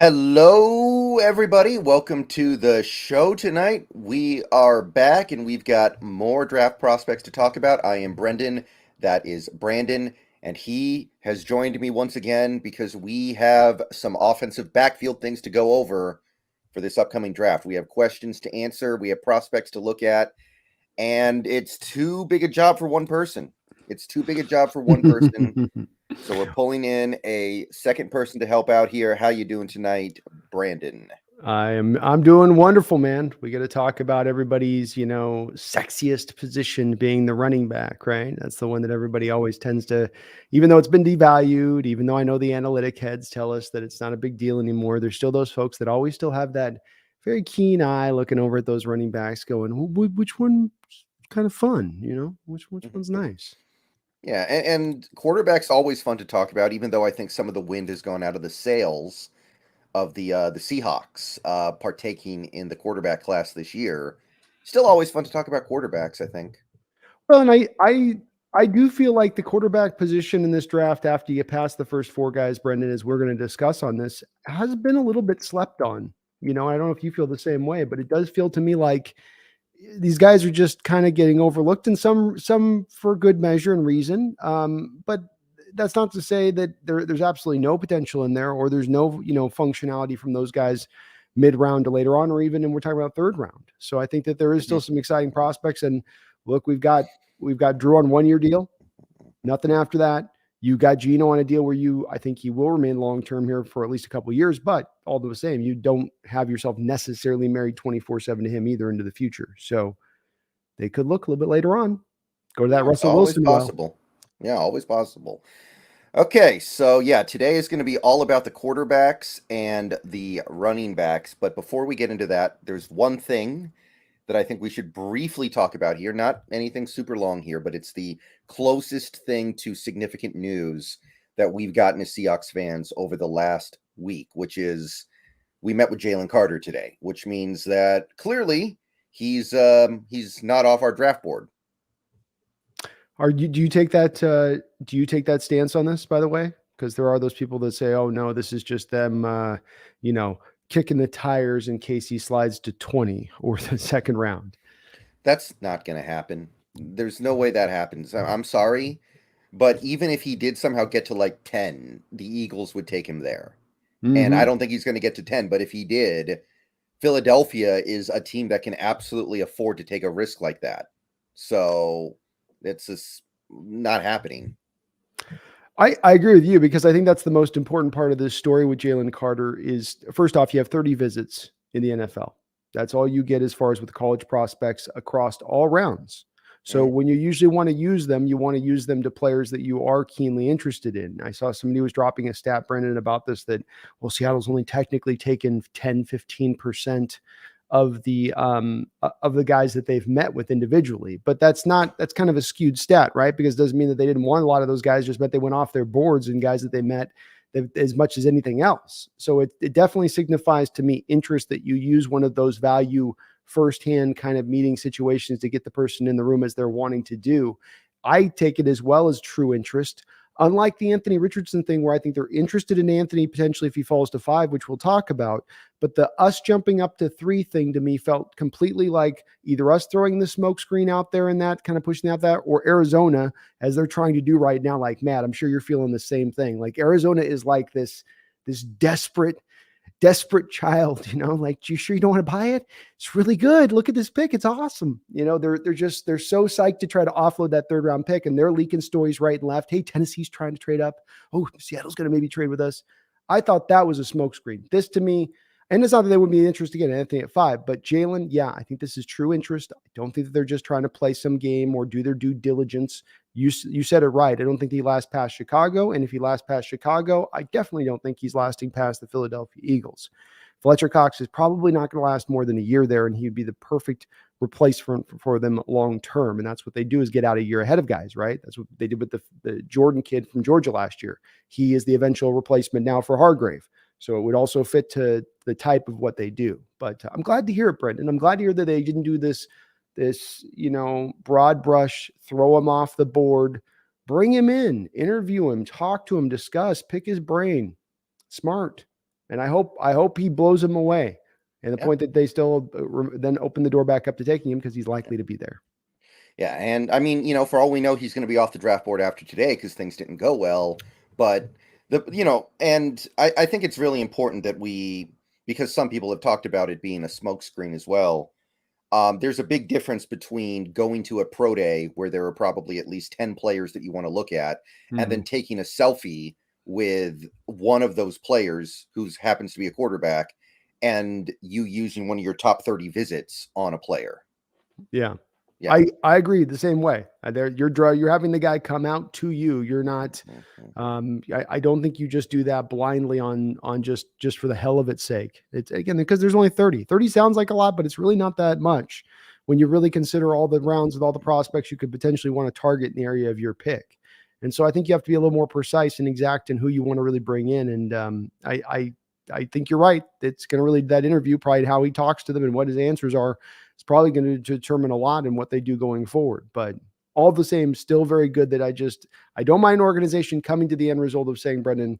Hello, everybody. Welcome to the show tonight. We are back and we've got more draft prospects to talk about. I am Brendan. That is Brandon. And he has joined me once again because we have some offensive backfield things to go over for this upcoming draft. We have questions to answer, we have prospects to look at, and it's too big a job for one person. It's too big a job for one person. So we're pulling in a second person to help out here. How you doing tonight, Brandon? I'm doing wonderful, man. We got to talk about everybody's, sexiest position being the running back, right? That's the one that everybody always tends to, even though it's been devalued, even though I know the analytic heads tell us that it's not a big deal anymore, there's still those folks that always still have that very keen eye looking over at those running backs going, which one's kind of fun, which one's nice. Yeah, and quarterback's always fun to talk about, even though I think some of the wind has gone out of the sails of the Seahawks partaking in the quarterback class this year. Still always fun to talk about quarterbacks, I think. Well, and I do feel like the quarterback position in this draft, after you pass the first four guys, Brendan, as we're going to discuss on this, has been a little bit slept on. I don't know if you feel the same way, but it does feel to me like these guys are just kind of getting overlooked, and some for good measure and reason. But that's not to say that there's absolutely no potential in there, or there's no functionality from those guys mid round to later on, or even, and we're talking about third round. So I think that there is still some exciting prospects. And look, we've got Drew on 1 year deal, nothing after that. You got Gino on a deal where I think he will remain long term here for at least a couple of years, but all the same, you don't have yourself necessarily married 24/7 to him either into the future. So they could look a little bit later on. Go to that Yeah, Russell always Wilson well. possible. Yeah, always possible. Okay, so yeah, today is going to be all about the quarterbacks and the running backs. But before we get into that, there's one thing that I think we should briefly talk about here. Not anything super long here, but it's the closest thing to significant news that we've gotten as Seahawks fans over the last week, which is we met with Jalen Carter today, which means that clearly he's not off our draft board. Do you take that? Do you take that stance on this? By the way, because there are those people that say, "Oh no, this is just them," you know, kicking the tires in case he slides to 20 or the second round. That's not going to happen. There's no way that happens. I'm sorry, but even if he did somehow get to like 10, the Eagles would take him there. And I Mm-hmm. don't think he's going to get to 10, but if he did, Philadelphia is a team that can absolutely afford to take a risk like that. So it's just not happening. I agree with you because I think that's the most important part of this story with Jalen Carter is first off, you have 30 visits in the NFL. That's all you get as far as with college prospects across all rounds. So Mm. when you usually want to use them, you want to use them to players that you are keenly interested in. I saw somebody was dropping a stat, Brendan, about this that, well, Seattle's only technically taken 10, 15% of the guys that they've met with individually. But that's kind of a skewed stat, right? Because it doesn't mean that they didn't want a lot of those guys, just meant they went off their boards and guys that they met as much as anything else. So it definitely signifies to me interest that you use one of those value firsthand kind of meeting situations to get the person in the room as they're wanting to do. I take it as well as true interest. Unlike the Anthony Richardson thing, where I think they're interested in Anthony potentially if he falls to 5, which we'll talk about, but the us jumping up to 3 thing to me felt completely like either us throwing the smoke screen out there and that kind of pushing out that, or Arizona, as they're trying to do right now. Like, Matt, I'm sure you're feeling the same thing. Like Arizona is like this desperate child, like, you sure you don't want to buy it? It's really good. Look at this pick. It's awesome. They're so psyched to try to offload that third round pick, and they're leaking stories right and left. Hey, Tennessee's trying to trade up. Oh, Seattle's going to maybe trade with us. I thought that was a smokescreen. This to me, and it's not that they wouldn't be interested in Anthony at 5, but Jalen, yeah, I think this is true interest. I don't think that they're just trying to play some game or do their due diligence. You said it right. I don't think he lasts past Chicago. And if he lasts past Chicago, I definitely don't think he's lasting past the Philadelphia Eagles. Fletcher Cox is probably not going to last more than a year there, and he'd be the perfect replacement for them long term. And that's what they do, is get out a year ahead of guys, right? That's what they did with the Jordan kid from Georgia last year. He is the eventual replacement now for Hargrave. So it would also fit to the type of what they do. But I'm glad to hear it, Brendan. I'm glad to hear that they didn't do this, broad brush, throw him off the board, bring him in, interview him, talk to him, discuss, pick his brain. Smart. And I hope he blows him away. And the point that they still then open the door back up to taking him because he's likely to be there. Yeah, and I mean, for all we know, he's going to be off the draft board after today because things didn't go well. But and I think it's really important that because some people have talked about it being a smokescreen as well. There's a big difference between going to a pro day where there are probably at least 10 players that you want to look at, and then taking a selfie with one of those players who happens to be a quarterback, and you using one of your top 30 visits on a player. Yeah. I agree the same way. You're having the guy come out to you. You're not. I don't think you just do that blindly on just for the hell of its sake. It's again because there's only 30. 30 sounds like a lot, but it's really not that much when you really consider all the rounds with all the prospects you could potentially want to target in the area of your pick. And so I think you have to be a little more precise and exact in who you want to really bring in. And I think you're right. It's going to really that interview, probably how he talks to them and what his answers are. It's probably going to determine a lot in what they do going forward. But all the same, still very good that I don't mind organization coming to the end result of saying, Brendan,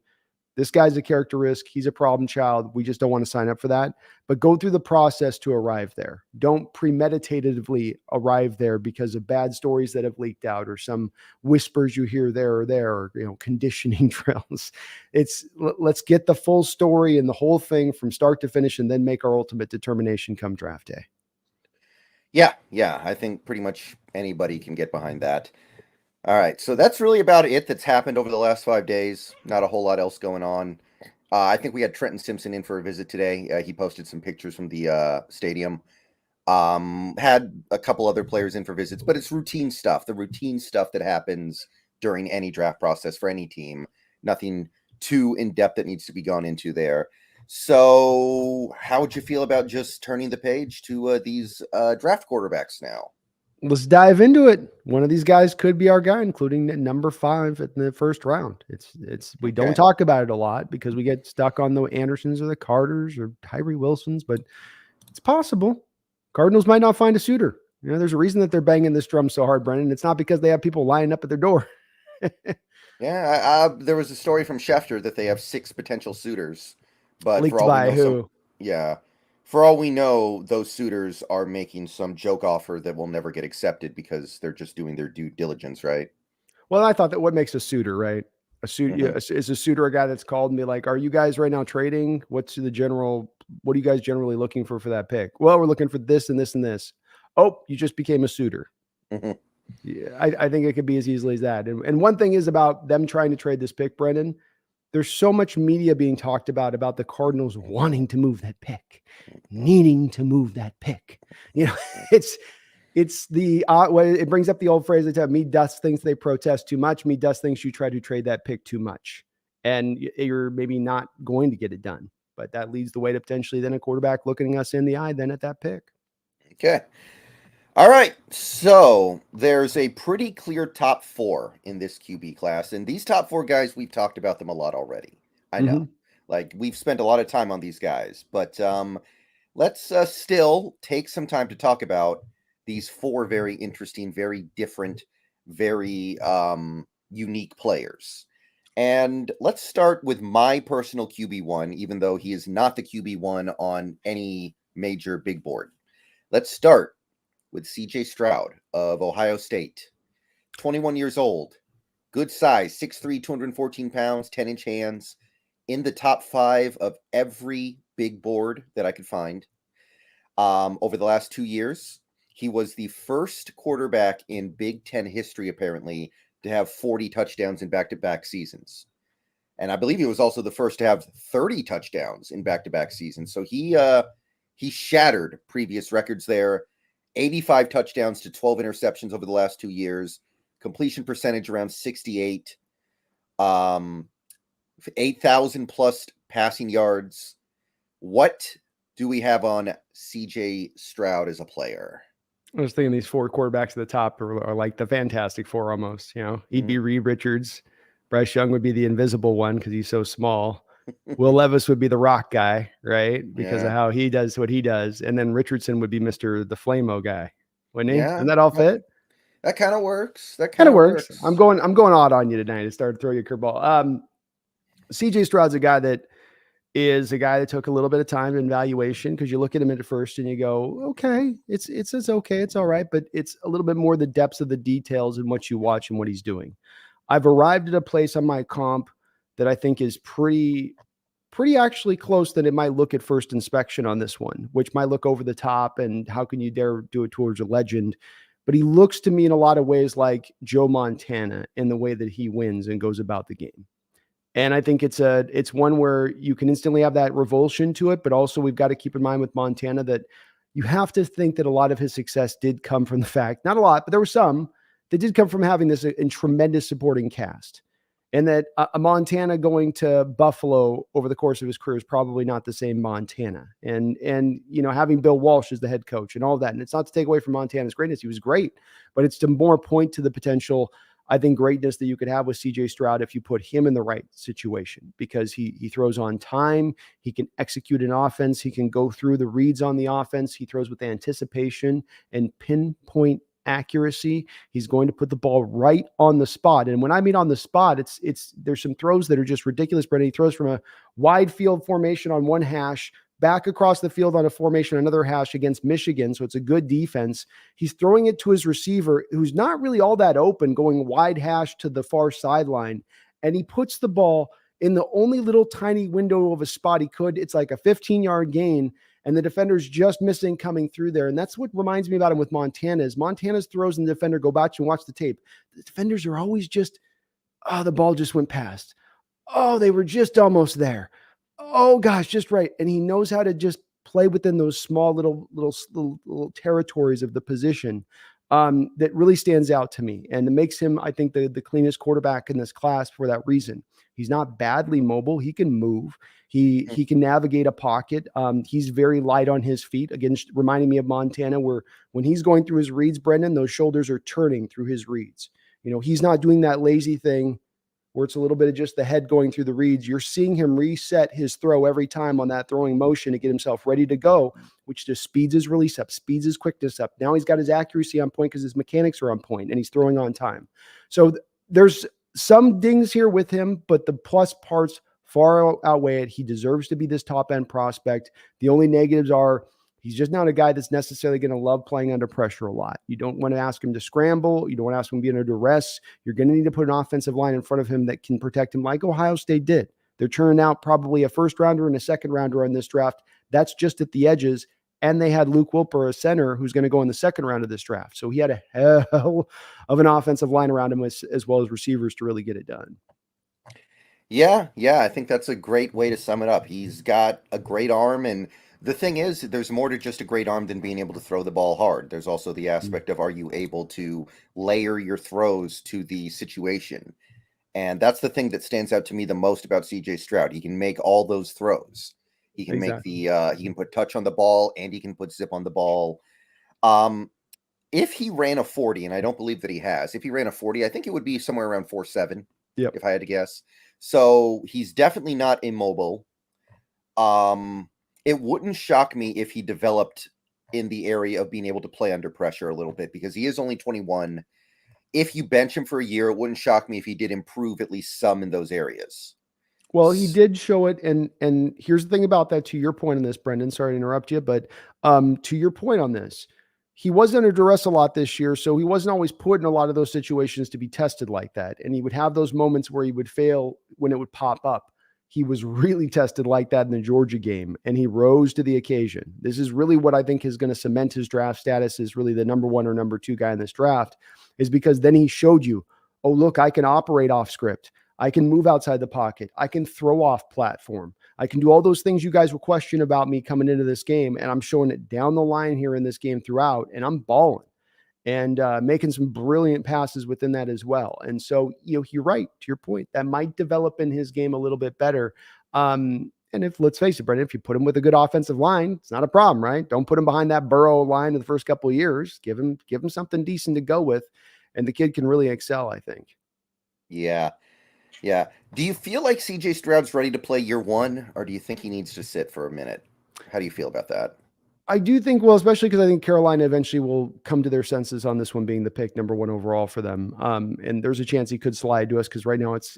this guy's a character risk. He's a problem child. We just don't want to sign up for that. But go through the process to arrive there. Don't premeditatively arrive there because of bad stories that have leaked out or some whispers you hear there or there, or conditioning drills. Let's get the full story and the whole thing from start to finish, and then make our ultimate determination come draft day. Yeah. I think pretty much anybody can get behind that. All right, so that's really about it that's happened over the last 5 days. Not a whole lot else going on. I think we had Trenton Simpson in for a visit today. He posted some pictures from the stadium. Had a couple other players in for visits, but it's routine stuff. The routine stuff that happens during any draft process for any team. Nothing too in-depth that needs to be gone into there. So how would you feel about just turning the page to these draft quarterbacks now? Let's dive into it. One of these guys could be our guy, including number 5 in the first round. We don't talk about it a lot because we get stuck on the Andersons or the Carters or Tyree Wilsons, but it's possible. Cardinals might not find a suitor. There's a reason that they're banging this drum so hard, Brendan. It's not because they have people lining up at their door. There was a story from Schefter that they have 6 potential suitors, but leaked by who? For all we know, those suitors are making some joke offer that will never get accepted because they're just doing their due diligence, right? Well, I thought that what makes a suitor, right? Is a suitor a guy that's called and be like, are you guys right now trading? What are you guys generally looking for that pick? Well, we're looking for this and this and this. Oh, you just became a suitor. Yeah, I think it could be as easily as that. And one thing is about them trying to trade this pick, Brendan. There's so much media being talked about the Cardinals wanting to move that pick, needing to move that pick. It's the it brings up the old phrase that me does things they protest too much. Me does things you try to trade that pick too much, and you're maybe not going to get it done. But that leads the way to potentially then a quarterback looking us in the eye then at that pick. Okay. All right, so there's a pretty clear top 4 in this QB class, and these top 4 guys, we've talked about them a lot already. I know, like we've spent a lot of time on these guys, but let's still take some time to talk about these 4 very interesting, very different, very unique players. And let's start with my personal QB1, even though he is not the QB1 on any major big board. Let's start with CJ Stroud of Ohio State. 21 years old, good size, 6'3", 214 pounds, 10-inch hands, in the top 5 of every big board that I could find. Over the last 2 years, he was the first quarterback in Big Ten history, apparently, to have 40 touchdowns in back-to-back seasons. And I believe he was also the first to have 30 touchdowns in back-to-back seasons. So he shattered previous records there. 85 touchdowns to 12 interceptions over the last 2 years. Completion percentage around 68. 8,000 plus passing yards. What do we have on CJ Stroud as a player? I was thinking these 4 quarterbacks at the top are like the Fantastic Four almost. He'd be Reed Richards. Bryce Young would be the invisible one because he's so small. Will Levis would be the rock guy, right? Because of how he does what he does. And then Richardson would be Mr. the Flamo guy, wouldn't he? Doesn't that all fit? That kind of works. That kind of works. I'm going odd on you tonight to start throwing a curveball. CJ Stroud's a guy that is a guy that took a little bit of time and valuation, because you look at him at first and you go, okay, it's okay, it's all right, but it's a little bit more the depths of the details in what you watch and what he's doing. I've arrived at a place on my comp that I think is pretty actually close that it might look at first inspection on this one, which might look over the top and how can you dare do it towards a legend? But he looks to me in a lot of ways like Joe Montana in the way that he wins and goes about the game. And I think it's one where you can instantly have that revulsion to it, but also we've got to keep in mind with Montana that you have to think that a lot of his success did come from the fact, not a lot, but there were some that did come from having this in tremendous supporting cast. And that a Montana going to Buffalo over the course of his career is probably not the same Montana. And having Bill Walsh as the head coach and all of that. And it's not to take away from Montana's greatness. He was great, but it's to more point to the potential, I think, greatness that you could have with CJ Stroud if you put him in the right situation, because he throws on time. He can execute an offense. He can go through the reads on the offense. He throws with anticipation and pinpoint accuracy. He's going to put the ball right on the spot. And when I mean on the spot, there's some throws that are just ridiculous, Brendan. He throws from a wide field formation on one hash back across the field on a formation, another hash against Michigan. So it's a good defense. He's throwing it to his receiver, who's not really all that open, going wide hash to the far sideline. And he puts the ball in the only little tiny window of a spot he could. It's like a 15-yard gain, and the defender's just missing coming through there. And that's what reminds me about him with Montana is Montana's throws and the defender, go back and watch the tape. The defenders are always just, oh, the ball just went past. Oh, they were just almost there. Oh gosh, just right. And he knows how to just play within those small little territories of the position that really stands out to me. And it makes him, I think, the cleanest quarterback in this class for that reason. He's not badly mobile. He can move. He can navigate a pocket. He's very light on his feet. Again, reminding me of Montana, where when he's going through his reads, Brendan, those shoulders are turning through his reads. He's not doing that lazy thing where it's a little bit of just the head going through the reads. You're seeing him reset his throw every time on that throwing motion to get himself ready to go, which just speeds his release up, speeds his quickness up. Now he's got his accuracy on point because his mechanics are on point and he's throwing on time. So there's some dings here with him, but the plus parts far outweigh it. He deserves to be this top end prospect. The only negatives are he's just not a guy that's necessarily going to love playing under pressure a lot. You don't want to ask him to scramble. You don't want to ask him to be under duress. You're going to need to put an offensive line in front of him that can protect him like Ohio State did. They're turning out probably a first rounder and a second rounder in this draft. That's just at the edges. And they had Luke Wilper, a center, who's going to go in the second round of this draft. So he had a hell of an offensive line around him as well as receivers to really get it done. Yeah, I think that's a great way to sum it up. He's got a great arm, and the thing is, there's more to just a great arm than being able to throw the ball hard. There's also the aspect of, are you able to layer your throws to the situation? And that's the thing that stands out to me the most about CJ Stroud. He can make all those throws. He can make he can put touch on the ball and he can put zip on the ball. If he ran a 40, and I don't believe that he has, if he ran a 40, I think it would be somewhere around 4.7, if I had to guess. So he's definitely not immobile. It wouldn't shock me if he developed in the area of being able to play under pressure a little bit, because he is only 21. If you bench him for a year, it wouldn't shock me if he did improve at least some in those areas. Well, he did show it, and here's the thing about that. To your point on this, Brendan, sorry to interrupt you, but to your point on this, he was under duress a lot this year, so he wasn't always put in a lot of those situations to be tested like that, and he would have those moments where he would fail when it would pop up. He was really tested like that in the Georgia game, and he rose to the occasion. This is really what I think is going to cement his draft status as really the number one or number two guy in this draft, is because then he showed you, oh, look, I can operate off script. I can move outside the pocket. I can throw off platform. I can do all those things you guys will question about me coming into this game. And I'm showing it down the line here in this game throughout. And I'm balling and making some brilliant passes within that as well. And so, you're right to your point. That might develop in his game a little bit better. And let's face it, Brendan, if you put him with a good offensive line, it's not a problem, right? Don't put him behind that Burrow line in the first couple of years. Give him something decent to go with. And the kid can really excel, I think. Yeah. Do you feel like CJ Stroud's ready to play year one, or do you think he needs to sit for a minute? How do you feel about that? I do think, well, especially because I think Carolina eventually will come to their senses on this one being the pick number 1 overall for them. And there's a chance he could slide to us because right now it's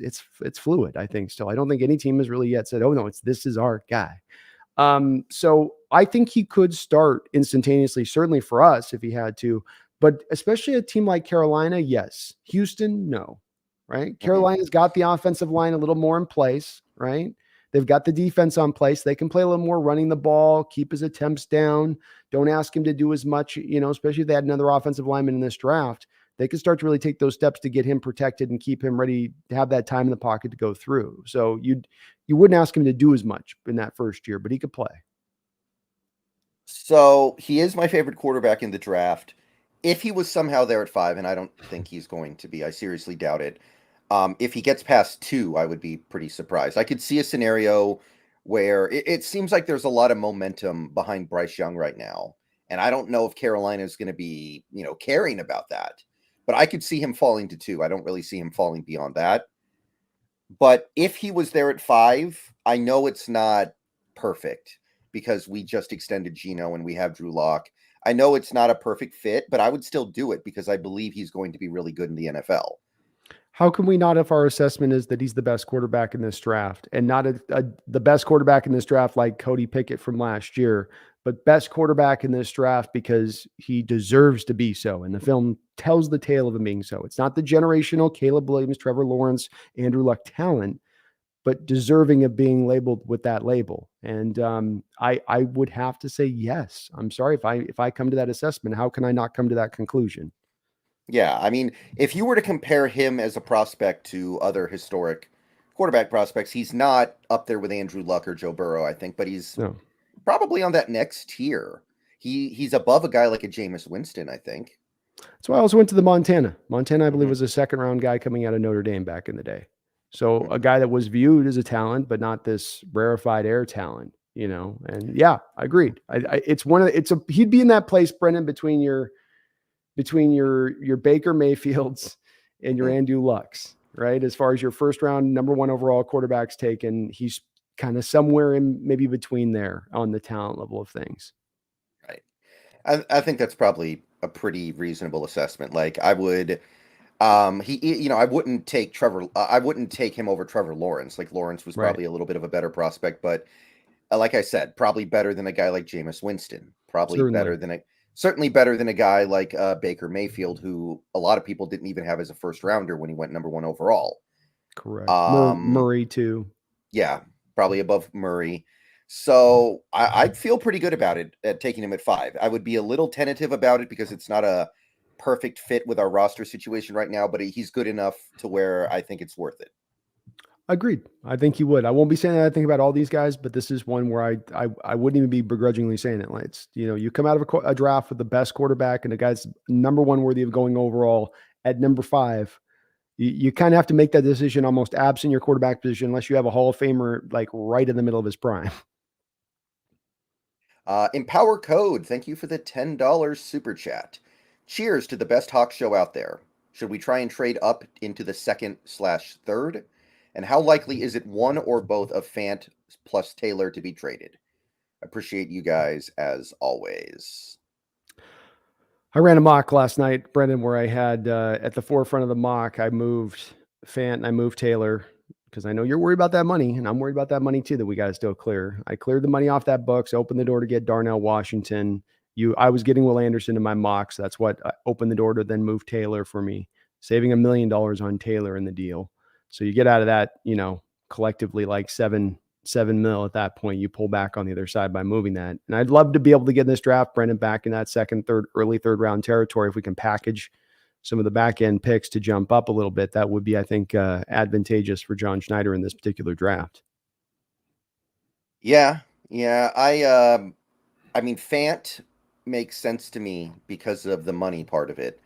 fluid. I think still. I don't think any team has really yet said, "Oh no, this is our guy." So I think he could start instantaneously, certainly for us if he had to, but especially a team like Carolina, yes. Houston, no. Right? Mhm. Carolina's got the offensive line a little more in place, right? They've got the defense on place. They can play a little more running the ball, keep his attempts down. Don't ask him to do as much, especially if they had another offensive lineman in this draft. They could start to really take those steps to get him protected and keep him ready to have that time in the pocket to go through. So you wouldn't ask him to do as much in that first year, but he could play. So he is my favorite quarterback in the draft. If he was somehow there at 5, and I don't think he's going to be, I seriously doubt it. If he gets past 2, I would be pretty surprised. I could see a scenario where it seems like there's a lot of momentum behind Bryce Young right now. And I don't know if Carolina is going to be, caring about that. But I could see him falling to 2. I don't really see him falling beyond that. But if he was there at 5, I know it's not perfect because we just extended Geno and we have Drew Lock. I know it's not a perfect fit, but I would still do it because I believe he's going to be really good in the NFL. How can we not, if our assessment is that he's the best quarterback in this draft and not the best quarterback in this draft like Cody Pickett from last year, but best quarterback in this draft because he deserves to be so. And the film tells the tale of him being so. It's not the generational Caleb Williams, Trevor Lawrence, Andrew Luck talent, but deserving of being labeled with that label. And I would have to say yes. I'm sorry if I come to that assessment. How can I not come to that conclusion? Yeah, I mean, if you were to compare him as a prospect to other historic quarterback prospects, he's not up there with Andrew Luck or Joe Burrow, I think, but he's No. probably on that next tier. He's above a guy like a Jameis Winston, I think. So I also went to the Montana. Montana, I believe, Hmm. was a second round guy coming out of Notre Dame back in the day. So a guy that was viewed as a talent, but not this rarefied air talent, And yeah, I agreed. It's one of he'd be in that place, Brennan, between your Baker Mayfields and your Hmm. Andrew Lucks, right? As far as your first round number 1 overall quarterbacks taken, he's kind of somewhere in maybe between there on the talent level of things. Right. I think that's probably a pretty reasonable assessment. Like I would, I wouldn't take I wouldn't take him over Trevor Lawrence. Like Lawrence was Right. probably a little bit of a better prospect, but like I said, probably better than a guy like Jameis Winston. Probably Certainly. certainly better than a guy like Baker Mayfield, who a lot of people didn't even have as a first rounder when he went number 1 overall. Correct. Um, Murray too. yeah, probably above Murray. So I'd feel pretty good about it at taking him at 5. I would be a little tentative about it because it's not a perfect fit with our roster situation right now, but he's good enough to where I think it's worth it. Agreed. I think he would. I won't be saying that I think about all these guys, but this is one where I wouldn't even be begrudgingly saying it. Like it's, you come out of a draft with the best quarterback and a guy's number 1 worthy of going overall at number 5. You kind of have to make that decision almost absent your quarterback position unless you have a Hall of Famer like right in the middle of his prime. Empower Code, thank you for the $10 super chat. Cheers to the best Hawk show out there. Should we try and trade up into the second/third? And how likely is it one or both of Fant plus Taylor to be traded? Appreciate you guys as always. I ran a mock last night, Brendan, where I had at the forefront of the mock, I moved Fant and I moved Taylor because I know you're worried about that money, and I'm worried about that money too that we got to still clear. I cleared the money off that books, opened the door to get Darnell Washington. I was getting Will Anderson in my mocks. That's what opened the door to then move Taylor for me, saving $1 million on Taylor in the deal. So you get out of that, collectively like 7 mil at that point. You pull back on the other side by moving that. And I'd love to be able to get in this draft, Brendan, back in that second, third, early third round territory. If we can package some of the back end picks to jump up a little bit, that would be, I think, advantageous for John Schneider in this particular draft. Yeah, yeah. I mean, Fant makes sense to me because of the money part of it.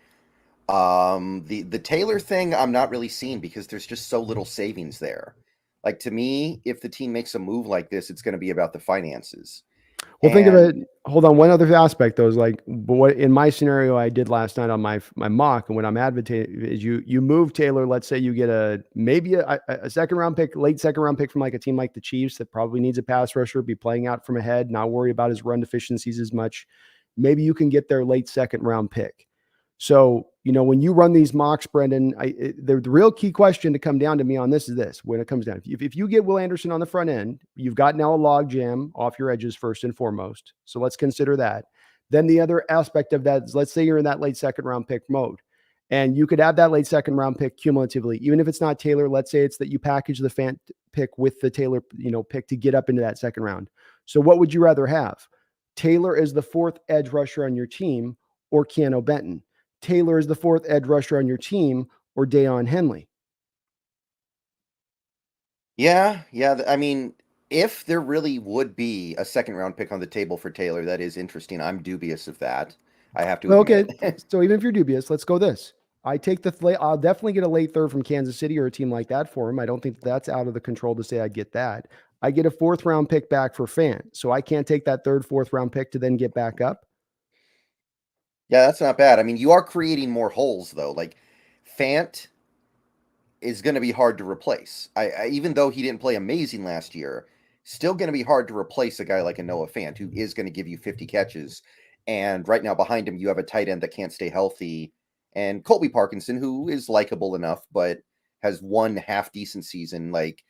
The Taylor thing, I'm not really seeing because there's just so little savings there. Like to me, if the team makes a move like this, it's going to be about the finances. Well, think of it. And Hold on. One other aspect though is like what in my scenario I did last night on my mock, and what I'm advocating is you move Taylor. Let's say you get maybe a second round pick, late second round pick from like a team like the Chiefs that probably needs a pass rusher, be playing out from ahead, not worry about his run deficiencies as much. Maybe you can get their late second round pick. So, when you run these mocks, Brendan, the real key question to come down to me on this is this: when it comes down, if you get Will Anderson on the front end, you've got now a log jam off your edges first and foremost. So let's consider that. Then the other aspect of that is, let's say you're in that late second round pick mode, and you could add that late second round pick cumulatively, even if it's not Taylor. Let's say it's that you package the Fant pick with the Taylor, pick to get up into that second round. So what would you rather have? Taylor as the fourth edge rusher on your team, or Keanu Benton? Taylor is the fourth edge rusher on your team, or Deion Henley? yeah, I mean, if there really would be a second round pick on the table for Taylor, that is interesting. I'm dubious of that. I have to Well, okay, admit. so even if you're dubious, let's go this. I take I'll definitely get a late third from Kansas City or a team like that for him. I don't think that's out of the control to say I'd get that. I get a fourth round pick back for Fant. So I can't take that third, fourth round pick to then get back up. Yeah, that's not bad. I mean, you are creating more holes though. Like Fant is going to be hard to replace. Even though he didn't play amazing last year, still going to be hard to replace a guy like a Noah Fant who is going to give you 50 catches. And right now behind him, you have a tight end that can't stay healthy, and Colby Parkinson, who is likable enough but has one half decent season. Like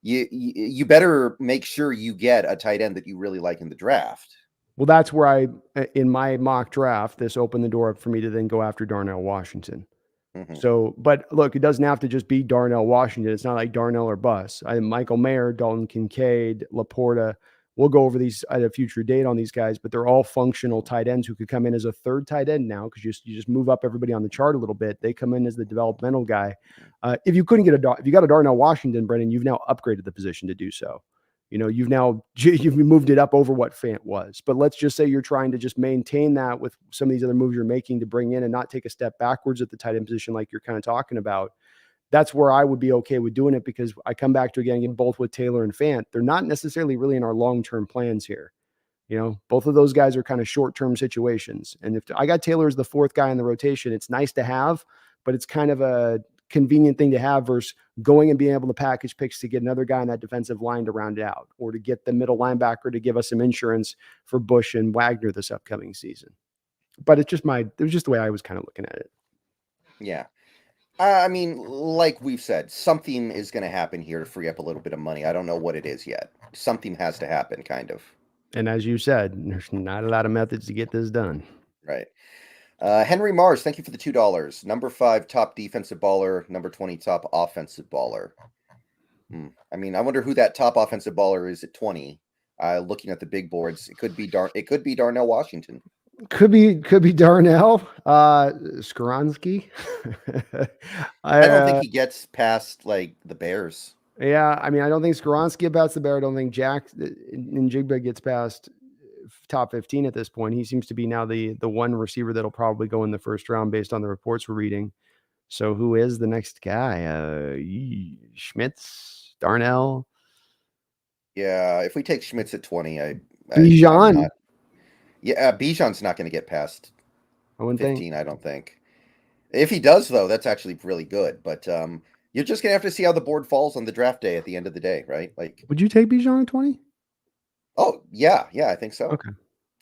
you better make sure you get a tight end that you really like in the draft. Well, that's where in my mock draft, this opened the door up for me to then go after Darnell Washington. Mm-hmm. So, but look, it doesn't have to just be Darnell Washington. It's not like Darnell or Bus. Michael Mayer, Dalton Kincaid, Laporta. We'll go over these at a future date on these guys, but they're all functional tight ends who could come in as a third tight end now because you just move up everybody on the chart a little bit. They come in as the developmental guy. If you couldn't if you got a Darnell Washington, Brendan, you've now upgraded the position to do so. You've moved it up over what Fant was. But let's just say you're trying to just maintain that with some of these other moves you're making to bring in and not take a step backwards at the tight end position like you're kind of talking about. That's where I would be okay with doing it, because I come back to again both with Taylor and Fant. They're not necessarily really in our long-term plans here. Both of those guys are kind of short-term situations. And if I got Taylor as the fourth guy in the rotation, it's nice to have, but it's kind of a convenient thing to have versus going and being able to package picks to get another guy on that defensive line to round it out, or to get the middle linebacker to give us some insurance for Bush and Wagner this upcoming season. But it was just the way I was kind of looking at it. Yeah. I mean, like we've said, something is going to happen here to free up a little bit of money. I don't know what it is yet. Something has to happen, kind of. And as you said, there's not a lot of methods to get this done. Right. Henry Mars, thank you for the $2. Number 5 top defensive baller, number 20 top offensive baller. I mean, I wonder who that top offensive baller is at 20. Looking at the big boards, it could be Darnell Washington. Could be Darnell Skoronski. I don't think he gets past like the Bears. Yeah, I mean, I don't think Skoronski about the Bear. I don't think Jack Njigba gets past top 15 at this point. He seems to be now the one receiver that'll probably go in the first round based on the reports we're reading. So who is the next guy? Schmitz, Darnell. Yeah, if we take Schmitz at 20, Bijan. Bijan's not going to get past 15, I don't think. If he does, though, that's actually really good. But you're just going to have to see how the board falls on the draft day at the end of the day, right? Like, would you take Bijan at 20? Oh, yeah, I think so. Okay.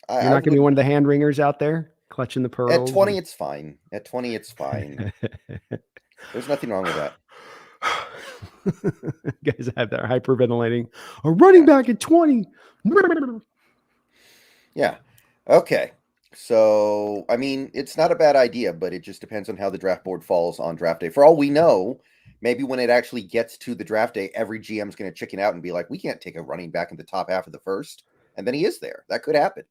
You're not going to be one of the hand wringers out there clutching the pearls? At 20, it's fine. There's nothing wrong with that. Guys have that hyperventilating. A running back at 20. Yeah. Okay. So, I mean, it's not a bad idea, but it just depends on how the draft board falls on draft day. For all we know, maybe when it actually gets to the draft day, every GM is going to chicken out and be like, we can't take a running back in the top half of the first. And then he is there. That could happen.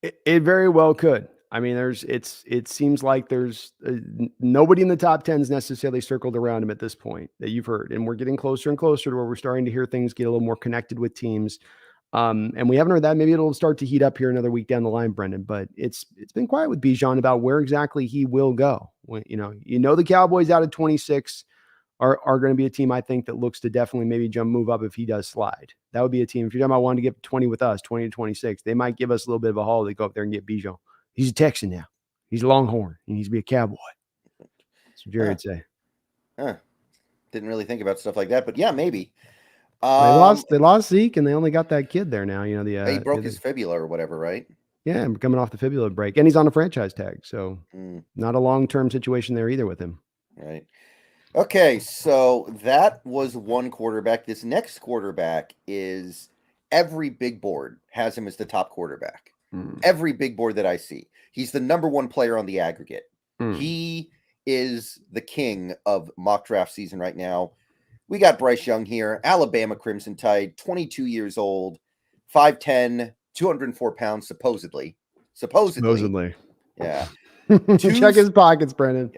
It very well could. I mean, it seems like there's nobody in the top 10 is necessarily circled around him at this point that you've heard. And we're getting closer and closer to where we're starting to hear things get a little more connected with teams. And we haven't heard that. Maybe it'll start to heat up here another week down the line, Brendan. But it's been quiet with Bijan about where exactly he will go. The Cowboys out at 26. are going to be a team I think that looks to definitely maybe move up if he does slide. That would be a team. If you're talking about wanting to get 20 with us, 20 to 26, they might give us a little bit of a haul. They go up there and get Bijan. He's a Texan now. He's a Longhorn. He needs to be a Cowboy. That's what Jerry would say. Didn't really think about stuff like that, but yeah, maybe. They lost Zeke, and they only got that kid there now. You know, he broke his fibula or whatever, right? Yeah, coming off the fibula break, and he's on a franchise tag, so not a long-term situation there either with him. Right. Okay, so that was one quarterback. This next quarterback is every big board has him as the top quarterback. Every big board that I see, he's the number one player on the aggregate. He is the king of mock draft season right now. We got Bryce Young here, Alabama Crimson Tide, 22 years old, 5'10", 204 pounds, supposedly. Yeah. Check his pockets, Brendan.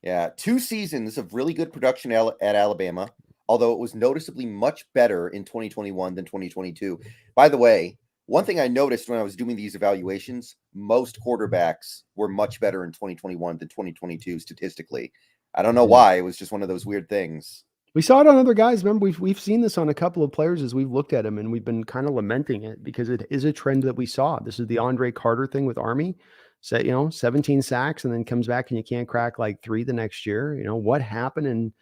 Yeah. 2 seasons of really good production at Alabama, although it was noticeably much better in 2021 than 2022. By the way, one thing I noticed when I was doing these evaluations, most quarterbacks were much better in 2021 than 2022 statistically. I don't know why. It was just one of those weird things. We saw it on other guys. Remember, we've seen this on a couple of players as we've looked at them, and we've been kind of lamenting it because it is a trend that we saw. This is the Andre Carter thing with Army. So, 17 sacks and then comes back and you can't crack like 3 the next year. What happened in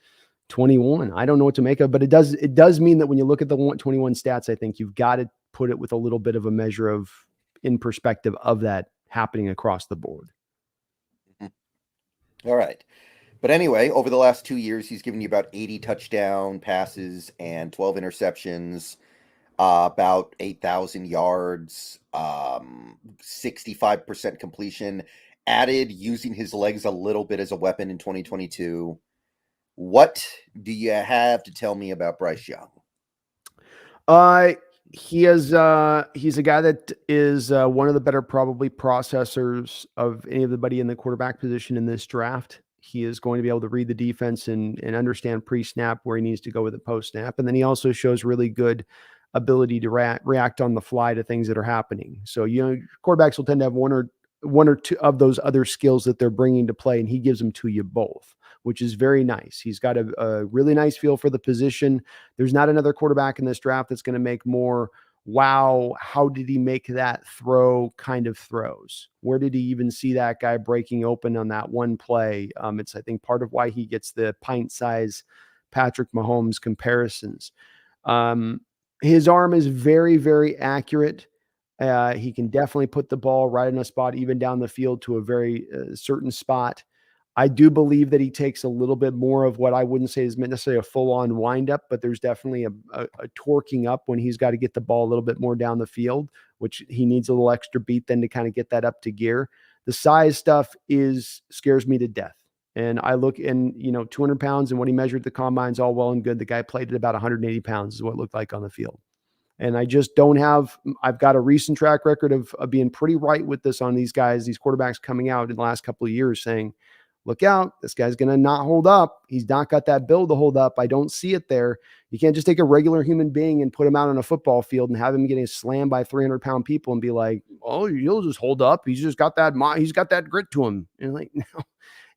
21? I don't know what to make of, but it does mean that when you look at the 21 stats, I think you've got to put it with a little bit of a measure of in perspective of that happening across the board. All right. But anyway, over the last 2 years, he's given you about 80 touchdown passes and 12 interceptions, about 8,000 yards, 65% completion, added using his legs a little bit as a weapon in 2022. What do you have to tell me about Bryce Young? He's a guy that is one of the better probably processors of anybody in the quarterback position in this draft. He is going to be able to read the defense and understand pre-snap where he needs to go with it post-snap. And then he also shows really good ability to react on the fly to things that are happening. So, quarterbacks will tend to have one or two of those other skills that they're bringing to play, and he gives them to you both, which is very nice. He's got a really nice feel for the position. There's not another quarterback in this draft that's going to make more, wow, how did he make that throw kind of throws? Where did he even see that guy breaking open on that one play? It's, I think, part of why he gets the pint size Patrick Mahomes comparisons. His arm is very, very accurate. He can definitely put the ball right in a spot, even down the field to a very certain spot. I do believe that he takes a little bit more of what I wouldn't say is necessarily a full-on wind-up, but there's definitely a torquing up when he's got to get the ball a little bit more down the field, which he needs a little extra beat then to kind of get that up to gear. The size stuff scares me to death. And I look in, 200 pounds and what he measured at the combine's all well and good. The guy played at about 180 pounds is what it looked like on the field. And I just I've got a recent track record of being pretty right with this on these guys, these quarterbacks coming out in the last couple of years saying, look out, this guy's going to not hold up. He's not got that build to hold up. I don't see it there. You can't just take a regular human being and put him out on a football field and have him getting slammed by 300-pound people and be like, oh, you'll just hold up. He's just got he's got that grit to him. And like,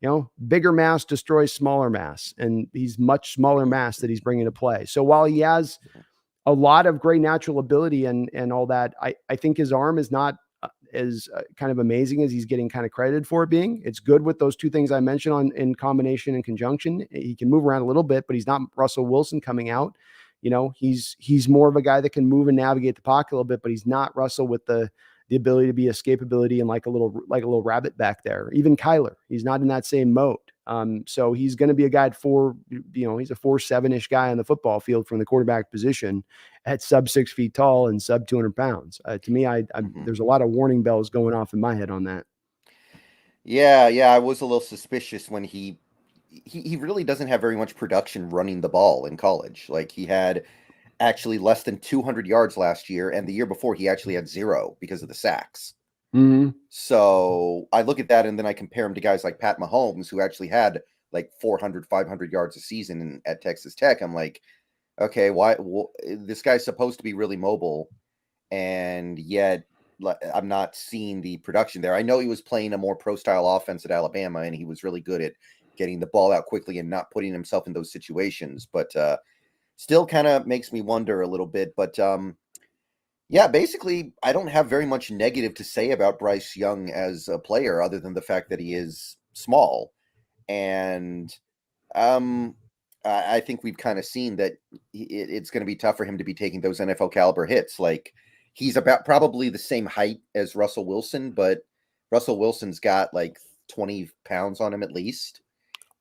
no, bigger mass destroys smaller mass, and he's much smaller mass that he's bringing to play. So while he has a lot of great natural ability and all that, I think his arm is not as kind of amazing as he's getting kind of credited for it being. It's good with those two things I mentioned in combination and conjunction. He can move around a little bit, but he's not Russell Wilson coming out. He's more of a guy that can move and navigate the pocket a little bit, but he's not Russell with the ability to be escapability and like a little rabbit back there. Even Kyler, he's not in that same mode. So he's going to be a guy he's a 4'7" guy on the football field from the quarterback position at sub 6 feet tall and sub 200 pounds. To me, there's a lot of warning bells going off in my head on that. Yeah. I was a little suspicious when he really doesn't have very much production running the ball in college. Like he had actually less than 200 yards last year. And the year before he actually had 0 because of the sacks. Mm-hmm. So I look at that and then I compare him to guys like Pat Mahomes, who actually had like 400, 500 yards a season at Texas Tech. I'm like, okay, why? This guy's supposed to be really mobile, and yet I'm not seeing the production there. I know he was playing a more pro-style offense at Alabama, and he was really good at getting the ball out quickly and not putting himself in those situations. But still kind of makes me wonder a little bit. But yeah, basically, I don't have very much negative to say about Bryce Young as a player other than the fact that he is small. And I think we've kind of seen that it's going to be tough for him to be taking those NFL caliber hits. Like, he's about probably the same height as Russell Wilson, but Russell Wilson's got like 20 pounds on him at least.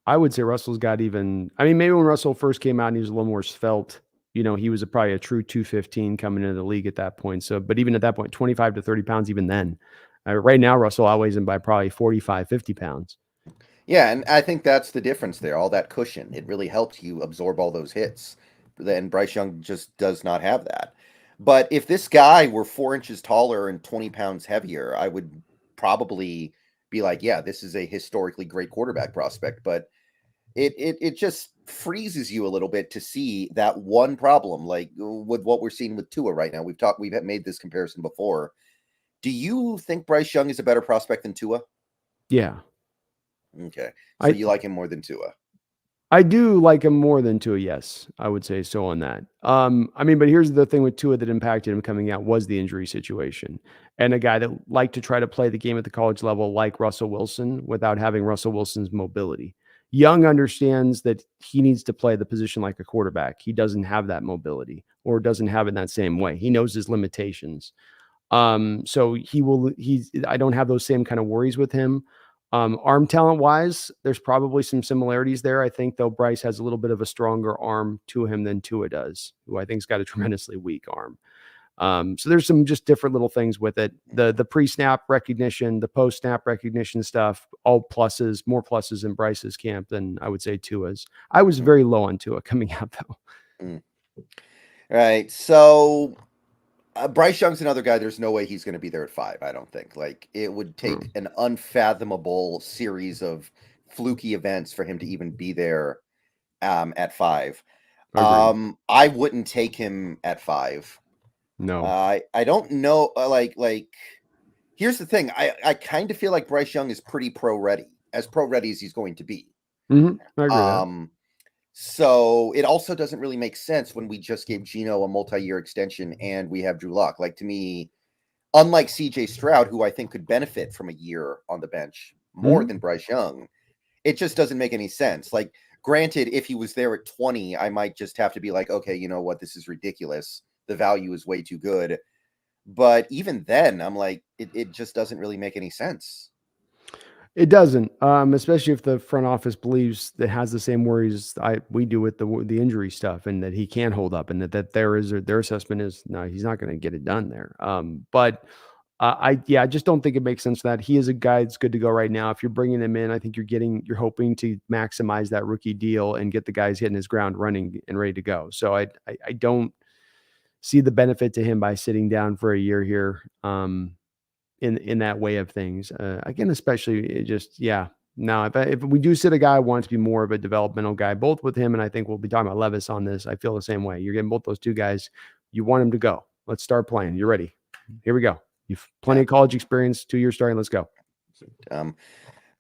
I would say Russell's got even. I mean, maybe when Russell first came out and he was a little more svelte, he was probably a true 215 coming into the league at that point. So, but even at that point, 25 to 30 pounds, even then. Right now, Russell outweighs him by probably 45, 50 pounds. Yeah, and I think that's the difference there. All that cushion, it really helps you absorb all those hits. Then Bryce Young just does not have that. But if this guy were 4 inches taller and 20 pounds heavier, I would probably be like, yeah, this is a historically great quarterback prospect. But it just freezes you a little bit to see that one problem, like with what we're seeing with Tua right now. We've made this comparison before. Do you think Bryce Young is a better prospect than Tua? Yeah. Okay. So you like him more than Tua? I do like him more than Tua, yes. I would say so on that. I mean, but here's the thing with Tua that impacted him coming out was the injury situation. And a guy that liked to try to play the game at the college level like Russell Wilson without having Russell Wilson's mobility. Young understands that he needs to play the position like a quarterback. He doesn't have that mobility or doesn't have it in that same way. He knows his limitations. So I don't have those same kind of worries with him. Arm talent wise, there's probably some similarities there. I think though Bryce has a little bit of a stronger arm to him than Tua does, who I think's got a tremendously weak arm. So there's some just different little things with it. The pre-snap recognition, the post-snap recognition stuff, all pluses, more pluses in Bryce's camp than I would say Tua's. I was very low on Tua coming out though. Mm. Right. So Bryce Young's another guy. There's no way he's going to be there at 5. I don't think. Like, it would take an unfathomable series of fluky events for him to even be there at 5. I wouldn't take him at 5. No. I don't know. Like here's the thing. I kind of feel like Bryce Young is pretty pro ready as he's going to be. Mm-hmm. I agree with that. So it also doesn't really make sense when we just gave Geno a multi-year extension and we have Drew Lock. Like, to me, unlike CJ Stroud, who I think could benefit from a year on the bench more than Bryce Young, it just doesn't make any sense. Like, granted, if he was there at 20, I might just have to be like, okay, you know what? This is ridiculous. The value is way too good. But even then, I'm like, it just doesn't really make any sense. It doesn't, especially if the front office believes that has the same worries we do with the injury stuff, and that he can't hold up, and that their assessment is no, he's not going to get it done there. But I just don't think it makes sense that he is a guy that's good to go right now. If you're bringing him in, I think you're hoping to maximize that rookie deal and get the guys hitting his ground running and ready to go. So I don't see the benefit to him by sitting down for a year here. In that way of things, again, especially now if we do sit a guy, I want to be more of a developmental guy, both with him, and I think we'll be talking about Levis on this. I feel the same way. You're getting both those two guys. You want him to go. Let's start playing. You're ready. Here we go. You've plenty of college experience, 2 years starting. Let's go.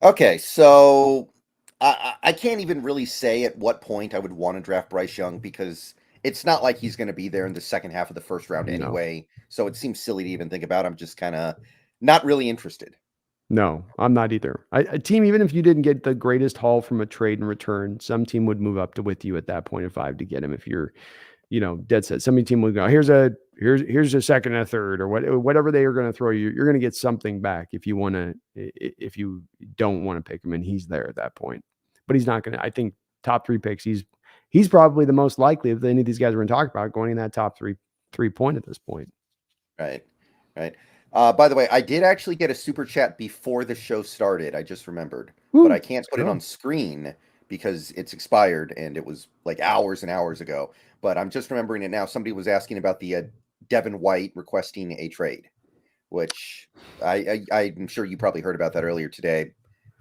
Okay, so I can't even really say at what point I would want to draft Bryce Young, because it's not like he's going to be there in the second half of the first round anyway. So it seems silly to even think about. I'm just kind of not really interested. No, I'm not either. A team, even if you didn't get the greatest haul from a trade in return, some team would move up with you at that point at 5 to get him. If you're, dead set, some team would go, here's a second and a third, or whatever they are going to throw you. You're going to get something back if you don't want to pick him, and he's there at that point. But he's not going to. I think top 3 picks. He's probably the most likely of any of these guys we're going to talk about going in that top 3 point at this point. Right. By the way, I did actually get a super chat before the show started. I just remembered, but I can't put it on screen because it's expired and it was like hours and hours ago. But I'm just remembering it now. Somebody was asking about the Devin White requesting a trade, which I'm sure you probably heard about that earlier today.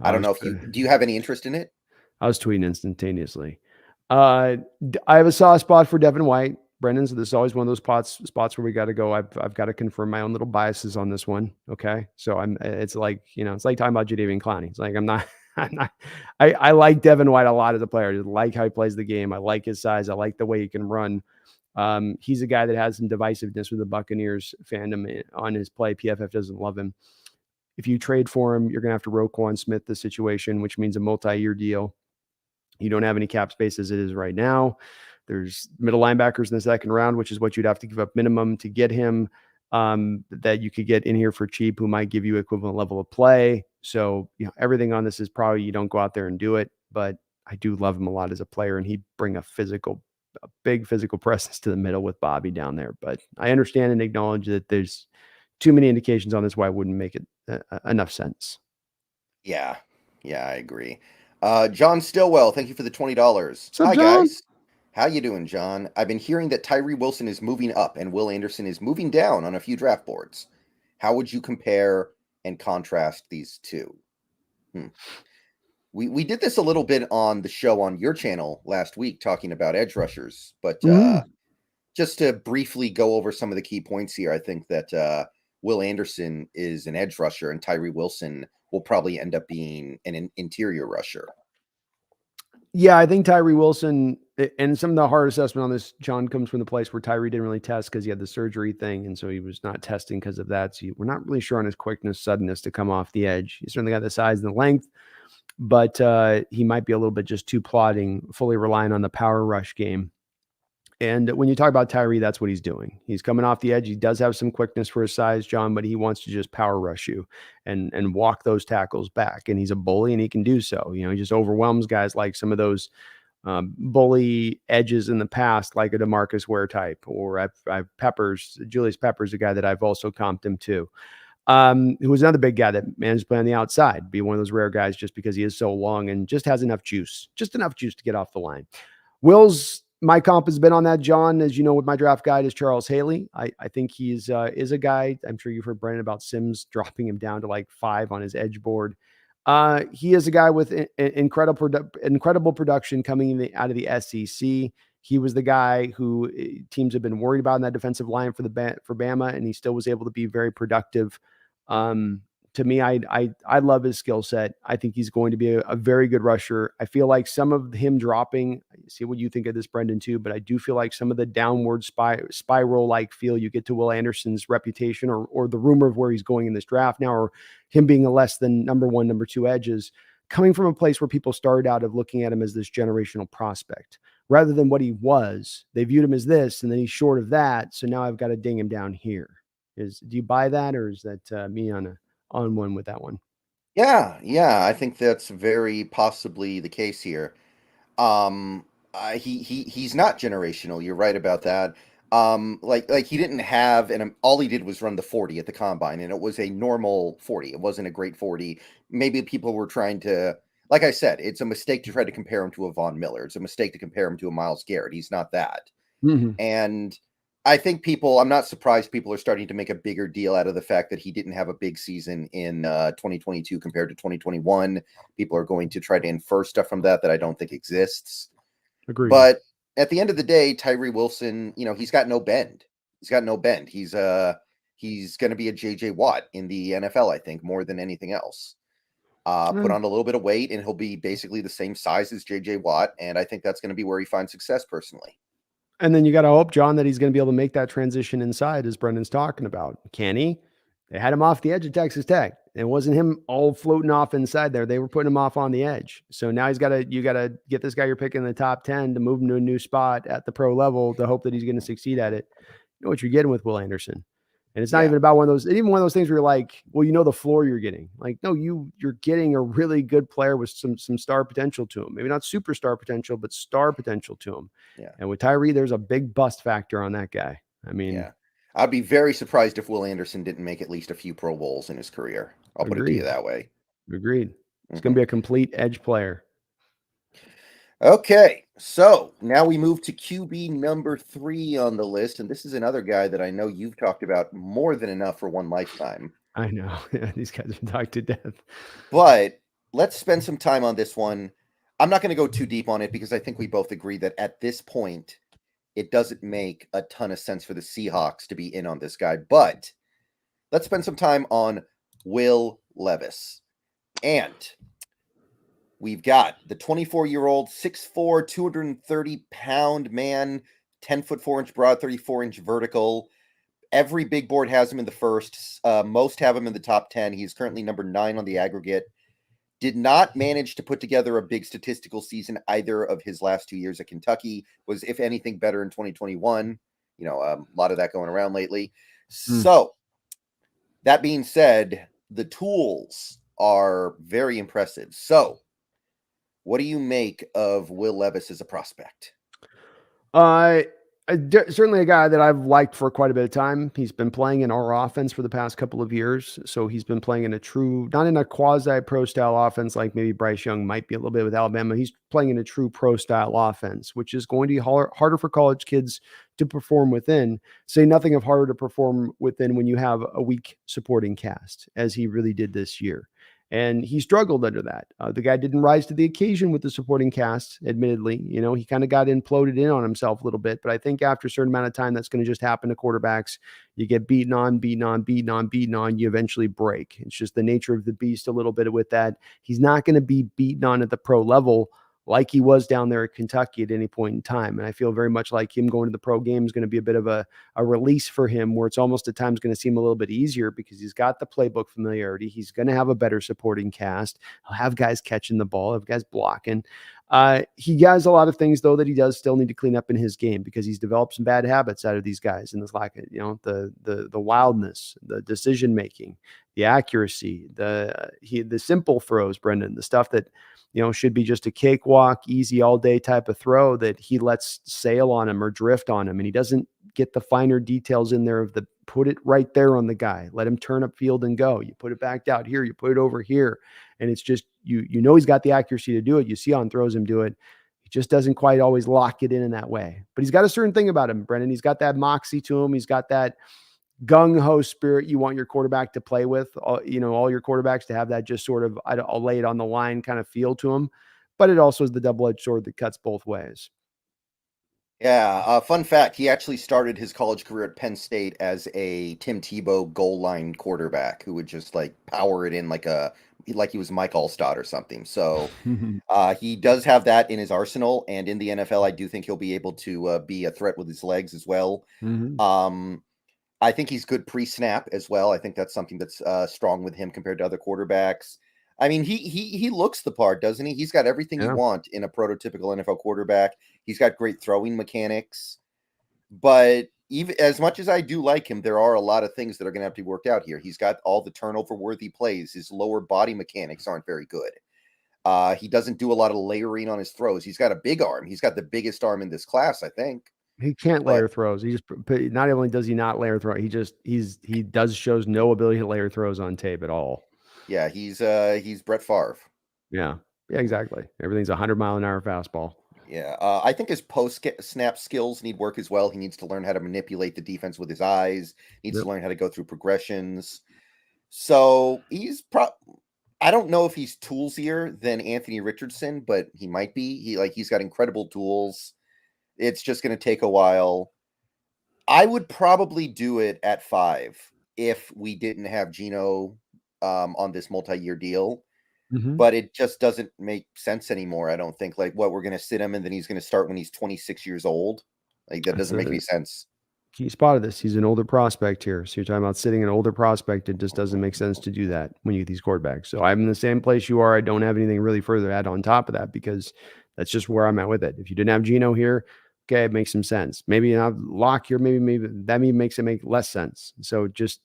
I don't know if do you have any interest in it? I was tweeting instantaneously. I have a soft spot for Devin White. Brendan, so this is always one of those spots where we got to go. I've got to confirm my own little biases on this one. Okay, so it's like talking about Jadeveon Clowney. It's like I'm I like Devin White a lot as a player. I just like how he plays the game. I like his size. I like the way he can run. He's a guy that has some divisiveness with the Buccaneers fandom on his play. PFF doesn't love him. If you trade for him, you're going to have to Roquan Smith the situation, which means a multi-year deal. You don't have any cap space as it is right now. There's middle linebackers in the second round, which is what you'd have to give up minimum to get him, that you could get in here for cheap, who might give you equivalent level of play. So, everything on this is probably you don't go out there and do it, but I do love him a lot as a player, and he'd bring a big physical presence to the middle with Bobby down there. But I understand and acknowledge that there's too many indications on this why it wouldn't make it enough sense. Yeah, I agree. John Stillwell, thank you for the $20. What's up, Hi John? guys. How you doing, John? I've been hearing that Tyree Wilson is moving up and Will Anderson is moving down on a few draft boards. How would you compare and contrast these two? We did this a little bit on the show on your channel last week talking about edge rushers, but just to briefly go over some of the key points here, I think that Will Anderson is an edge rusher and Tyree Wilson will probably end up being an interior rusher. Yeah, I think Tyree Wilson, and some of the hard assessment on this, John, comes from the place where Tyree didn't really test because he had the surgery thing, and so he was not testing because of that. So we're not really sure on his quickness, suddenness to come off the edge. He certainly got the size and the length, but he might be a little bit just too plodding, fully relying on the power rush game. And when you talk about Tyree, that's what he's doing. He's coming off the edge. He does have some quickness for his size, John, but he wants to just power rush you and walk those tackles back. And he's a bully, and he can do so. He just overwhelms guys like some of those bully edges in the past, like a DeMarcus Ware type, or I've Julius Peppers, a guy that I've also comped him to. Who was another big guy that managed to play on the outside, be one of those rare guys just because he is so long and just has enough juice to get off the line. My comp has been on that, John, as you know, with my draft guide is Charles Haley. I think he's is a guy. I'm sure you've heard Brandon about Sims dropping him down to like 5 on his edge board. He is a guy with incredible production coming out of the SEC. He was the guy who teams have been worried about in that defensive line for Bama, and he still was able to be very productive. To me, I love his skill set. I think he's going to be a very good rusher. I feel like some of him dropping, see what you think of this, Brendan, too, but I do feel like some of the downward spiral-like feel you get to Will Anderson's reputation or the rumor of where he's going in this draft now, or him being a less than number 1, number 2 edges, coming from a place where people started out of looking at him as this generational prospect. Rather than what he was, they viewed him as this, and then he's short of that, so now I've got to ding him down here. Do you buy that, or is that me on one with that one? Yeah, I think that's very possibly the case here. He's not generational. You're right about that. Like he didn't have, and all he did was run the 40 at the combine, and it was a normal 40. It wasn't a great 40. Maybe people were trying to, like I said, it's a mistake to try to compare him to a Von Miller. It's a mistake to compare him to a Myles Garrett. He's not that. And I think I'm not surprised people are starting to make a bigger deal out of the fact that he didn't have a big season in 2022 compared to 2021. People are going to try to infer stuff from that I don't think exists. Agreed. But at the end of the day, Tyree Wilson, he's got no bend. He's going to be a JJ Watt in the NFL, I think, more than anything else. Put on a little bit of weight, and he'll be basically the same size as JJ Watt, and I think that's going to be where he finds success personally. And then you got to hope, John, that he's going to be able to make that transition inside, as Brendan's talking about. Can he? They had him off the edge of Texas Tech. It wasn't him all floating off inside there. They were putting him off on the edge. So now you got to get this guy you're picking in the top 10 to move him to a new spot at the pro level to hope that he's going to succeed at it. You know what you're getting with Will Anderson. And it's not even about one of those things where you're like, well, the floor you're getting. Like, no, you're getting a really good player with some star potential to him. Maybe not superstar potential, but star potential to him. Yeah. And with Tyree, there's a big bust factor on that guy. I mean, I'd be very surprised if Will Anderson didn't make at least a few Pro Bowls in his career. I'll put it to you that way. Agreed. It's going to be a complete edge player. Okay, so now we move to QB number 3 on the list, and this is another guy that I know you've talked about more than enough for one lifetime. I know. These guys have talked to death. But let's spend some time on this one. I'm not going to go too deep on it because I think we both agree that at this point, it doesn't make a ton of sense for the Seahawks to be in on this guy. But let's spend some time on Will Levis. And We've got the 24-year-old, 6'4", 230-pound man, 10'4" broad, 34" vertical. Every big board has him in the first. Most have him in the top 10. He's currently number 9 on the aggregate. Did not manage to put together a big statistical season either of his last 2 years at Kentucky. Was, if anything, better in 2021. A lot of that going around lately. So, that being said, the tools are very impressive. So, what do you make of Will Levis as a prospect? Certainly a guy that I've liked for quite a bit of time. He's been playing in our offense for the past couple of years. So he's been playing in a true, not in a quasi pro style offense like maybe Bryce Young might be a little bit with Alabama. He's playing in a true pro style offense, which is going to be harder for college kids to perform within. Say nothing of harder to perform within when you have a weak supporting cast, as he really did this year. And he struggled under that. The guy didn't rise to the occasion with the supporting cast, admittedly. He kind of got imploded in on himself a little bit. But I think after a certain amount of time, that's going to just happen to quarterbacks. You get beaten on, you eventually break. It's just the nature of the beast a little bit with that. He's not going to be beaten on at the pro level like he was down there at Kentucky at any point in time. And I feel very much like him going to the pro game is going to be a bit of a release for him, where it's almost at times going to seem a little bit easier because he's got the playbook familiarity. He's going to have a better supporting cast. He'll have guys catching the ball, have guys blocking. He has a lot of things, though, that he does still need to clean up in his game because he's developed some bad habits out of these guys. And this lack of, the wildness, the decision making, the accuracy, the simple throws, Brendan, the stuff that, should be just a cakewalk, easy all day type of throw that he lets sail on him or drift on him. And he doesn't get the finer details in there of the put it right there on the guy, let him turn up field and go. You put it back out here, you put it over here. And it's just, he's got the accuracy to do it. You see on throws him do it. He just doesn't quite always lock it in that way, but he's got a certain thing about him, Brendan. He's got that moxie to him. He's got that gung-ho spirit you want your quarterback to play with, all your quarterbacks to have that just sort of, I'll lay it on the line kind of feel to him, but it also is the double-edged sword that cuts both ways. Yeah, fun fact, he actually started his college career at Penn State as a Tim Tebow goal line quarterback who would just power it in like he was Mike Allstott or something. So he does have that in his arsenal, and in the NFL, I do think he'll be able to be a threat with his legs as well. I think he's good pre-snap as well. I think that's something that's strong with him compared to other quarterbacks. I mean, he looks the part, doesn't he? He's got everything you want in a prototypical NFL quarterback. He's got great throwing mechanics. But even as much as I do like him, there are a lot of things that are going to have to be worked out here. He's got all the turnover-worthy plays. His lower body mechanics aren't very good. He doesn't do a lot of layering on his throws. He's got a big arm. He's got the biggest arm in this class, I think. He can't layer throws. He just, not only does he not layer throw, he shows no ability to layer throws on tape at all. Yeah, he's Brett Favre. Yeah, exactly. Everything's 100-mile-an-hour fastball. Yeah, I think his post-snap skills need work as well. He needs to learn how to manipulate the defense with his eyes. Needs to learn how to go through progressions. So he's I don't know if he's toolsier than Anthony Richardson, but he might be. He's got incredible tools. It's just going to take a while. I would probably do it at 5 if we didn't have Geno on this multi-year deal. But it just doesn't make sense anymore. I don't think we're going to sit him and then he's going to start when he's 26 years old. That doesn't make any sense. He spotted this. He's an older prospect here. So you're talking about sitting an older prospect. It just doesn't make sense to do that when you get these quarterbacks. So I'm in the same place you are. I don't have anything really further to add on top of that because that's just where I'm at with it. If you didn't have Geno here, okay, it makes some sense. Maybe you have Locke here. Maybe that makes it make less sense. So just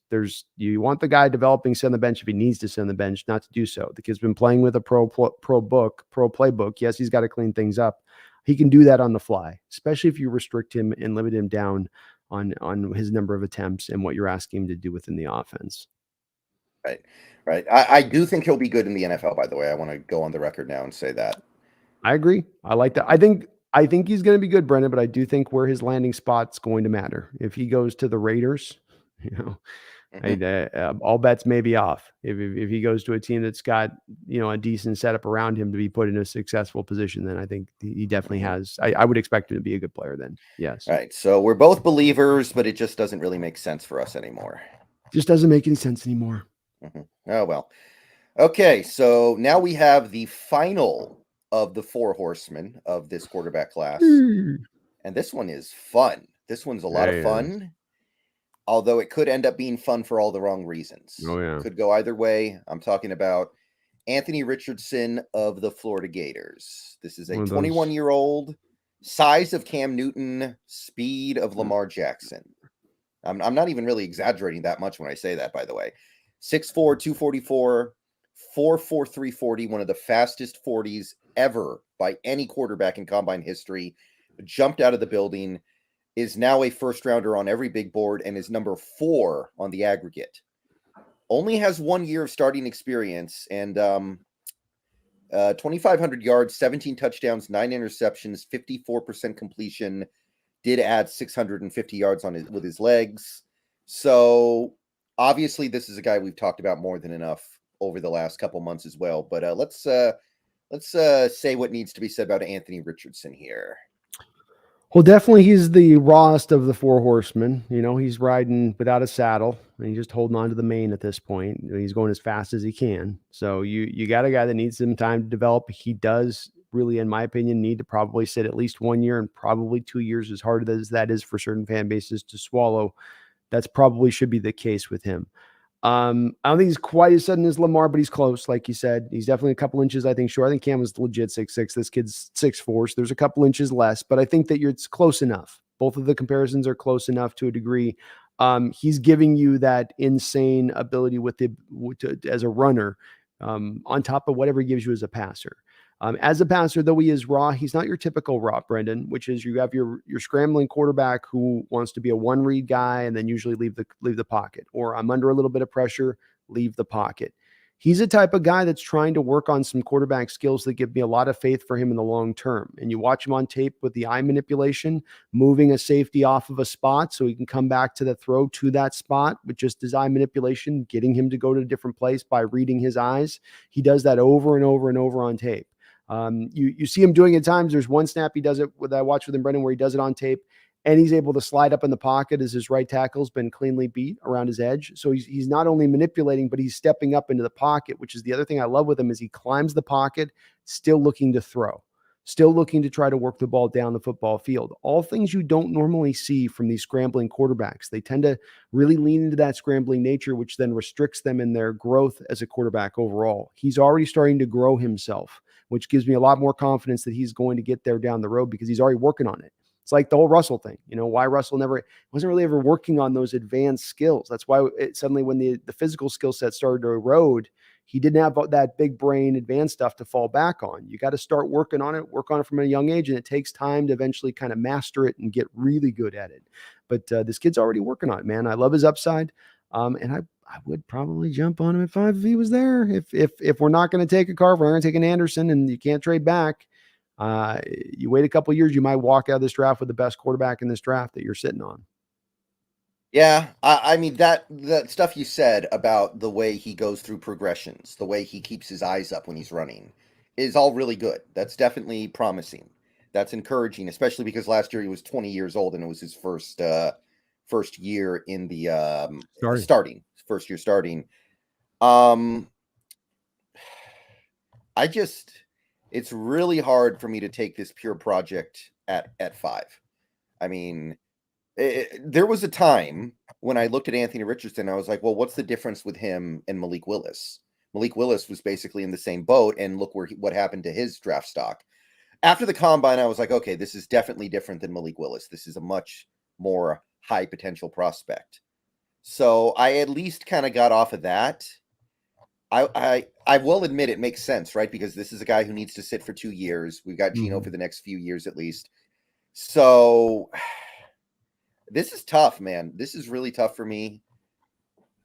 you want the guy developing sit on the bench if he needs to sit on the bench, not to do so. The kid's been playing with a pro playbook. Yes, he's got to clean things up. He can do that on the fly, especially if you restrict him and limit him down on his number of attempts and what you're asking him to do within the offense. Right. I do think he'll be good in the NFL, by the way. I want to go on the record now and say that. I agree. I like that. I think he's going to be good, Brendan, but I do think where his landing spot's going to matter. If he goes to the Raiders, all bets may be off. If he goes to a team that's got, a decent setup around him to be put in a successful position, then I think he definitely has. I would expect him to be a good player then. Yes. All right. So we're both believers, but it just doesn't really make sense for us anymore. Just doesn't make any sense anymore. Oh, well. Okay, so now we have the final of the four horsemen of this quarterback class. And this one is fun. This one's a lot of fun, although it could end up being fun for all the wrong reasons. Oh, yeah. Could go either way. I'm talking about Anthony Richardson of the Florida Gators. This is a 21-year-old, size of Cam Newton, speed of Lamar Jackson. I'm not even really exaggerating that much when I say that, by the way. 6'4", 244, 4'4", 340, one of the fastest 40s ever by any quarterback in combine history. Jumped out of the building, is now a first rounder on every big board, and is number 4 on the aggregate. Only has 1 year of starting experience, and 2,500 yards, 17 touchdowns, 9 interceptions, 54% completion. Did add 650 yards on with his legs. So obviously this is a guy we've talked about more than enough over the last couple months as well. But let's say what needs to be said about Anthony Richardson here. Well, definitely he's the rawest of the four horsemen. You know, he's riding without a saddle and he's just holding on to the mane at this point. He's going as fast as he can. So you got a guy that needs some time to develop. He does really, in my opinion, need to probably sit at least 1 year and probably 2 years, as hard as that is for certain fan bases to swallow. That's probably should be the case with him. I don't think he's quite as sudden as Lamar, but he's close. Like you said, he's definitely a couple inches, I think. Sure. I think Cam was legit 6'6". This kid's 6'4". So there's a couple inches less, but I think that it's close enough. Both of the comparisons are close enough to a degree. He's giving you that insane ability as a runner, on top of whatever he gives you as a passer. As a passer, though he is raw, he's not your typical raw, Brendan, which is you have your scrambling quarterback who wants to be a one-read guy and then usually leave the pocket, or I'm under a little bit of pressure, leave the pocket. He's a type of guy that's trying to work on some quarterback skills that give me a lot of faith for him in the long term. And you watch him on tape with the eye manipulation, moving a safety off of a spot so he can come back to the throw to that spot with just his eye manipulation, getting him to go to a different place by reading his eyes. He does that over and over and over on tape. You see him doing it at times. There's one snap he does it that I watched with him, Brendan, where he does it on tape and he's able to slide up in the pocket as his right tackle's been cleanly beat around his edge. So he's not only manipulating, but he's stepping up into the pocket, which is the other thing I love with him is he climbs the pocket, still looking to throw, still looking to try to work the ball down the football field. All things you don't normally see from these scrambling quarterbacks. They tend to really lean into that scrambling nature, which then restricts them in their growth as a quarterback overall. He's already starting to grow himself, which gives me a lot more confidence that he's going to get there down the road because he's already working on it. It's like the whole Russell thing, why Russell wasn't really ever working on those advanced skills. That's why suddenly when the physical skill set started to erode, he didn't have that big brain advanced stuff to fall back on. You got to start work on it from a young age, and it takes time to eventually kind of master it and get really good at it. But this kid's already working on it, man. I love his upside. And I would probably jump on him at 5 if he was there. If we're not going to take a Carver, we're going to take an Anderson, and you can't trade back. You wait a couple years, you might walk out of this draft with the best quarterback in this draft that you're sitting on. Yeah, I mean that stuff you said about the way he goes through progressions, the way he keeps his eyes up when he's running, is all really good. That's definitely promising. That's encouraging, especially because last year he was 20 years old and it was his first year in the first year starting. It's really hard for me to take this pure project at 5. I mean, there was a time when I looked at Anthony Richardson, I was like, well, what's the difference with him and Malik Willis? Malik Willis was basically in the same boat, and look what happened to his draft stock. After the combine, I was like, okay, this is definitely different than Malik Willis. This is a much more high potential prospect. So I at least kind of got off of that. I will admit it makes sense, right? Because this is a guy who needs to sit for 2 years. We've got Geno for the next few years at least. So this is tough, man. This is really tough for me.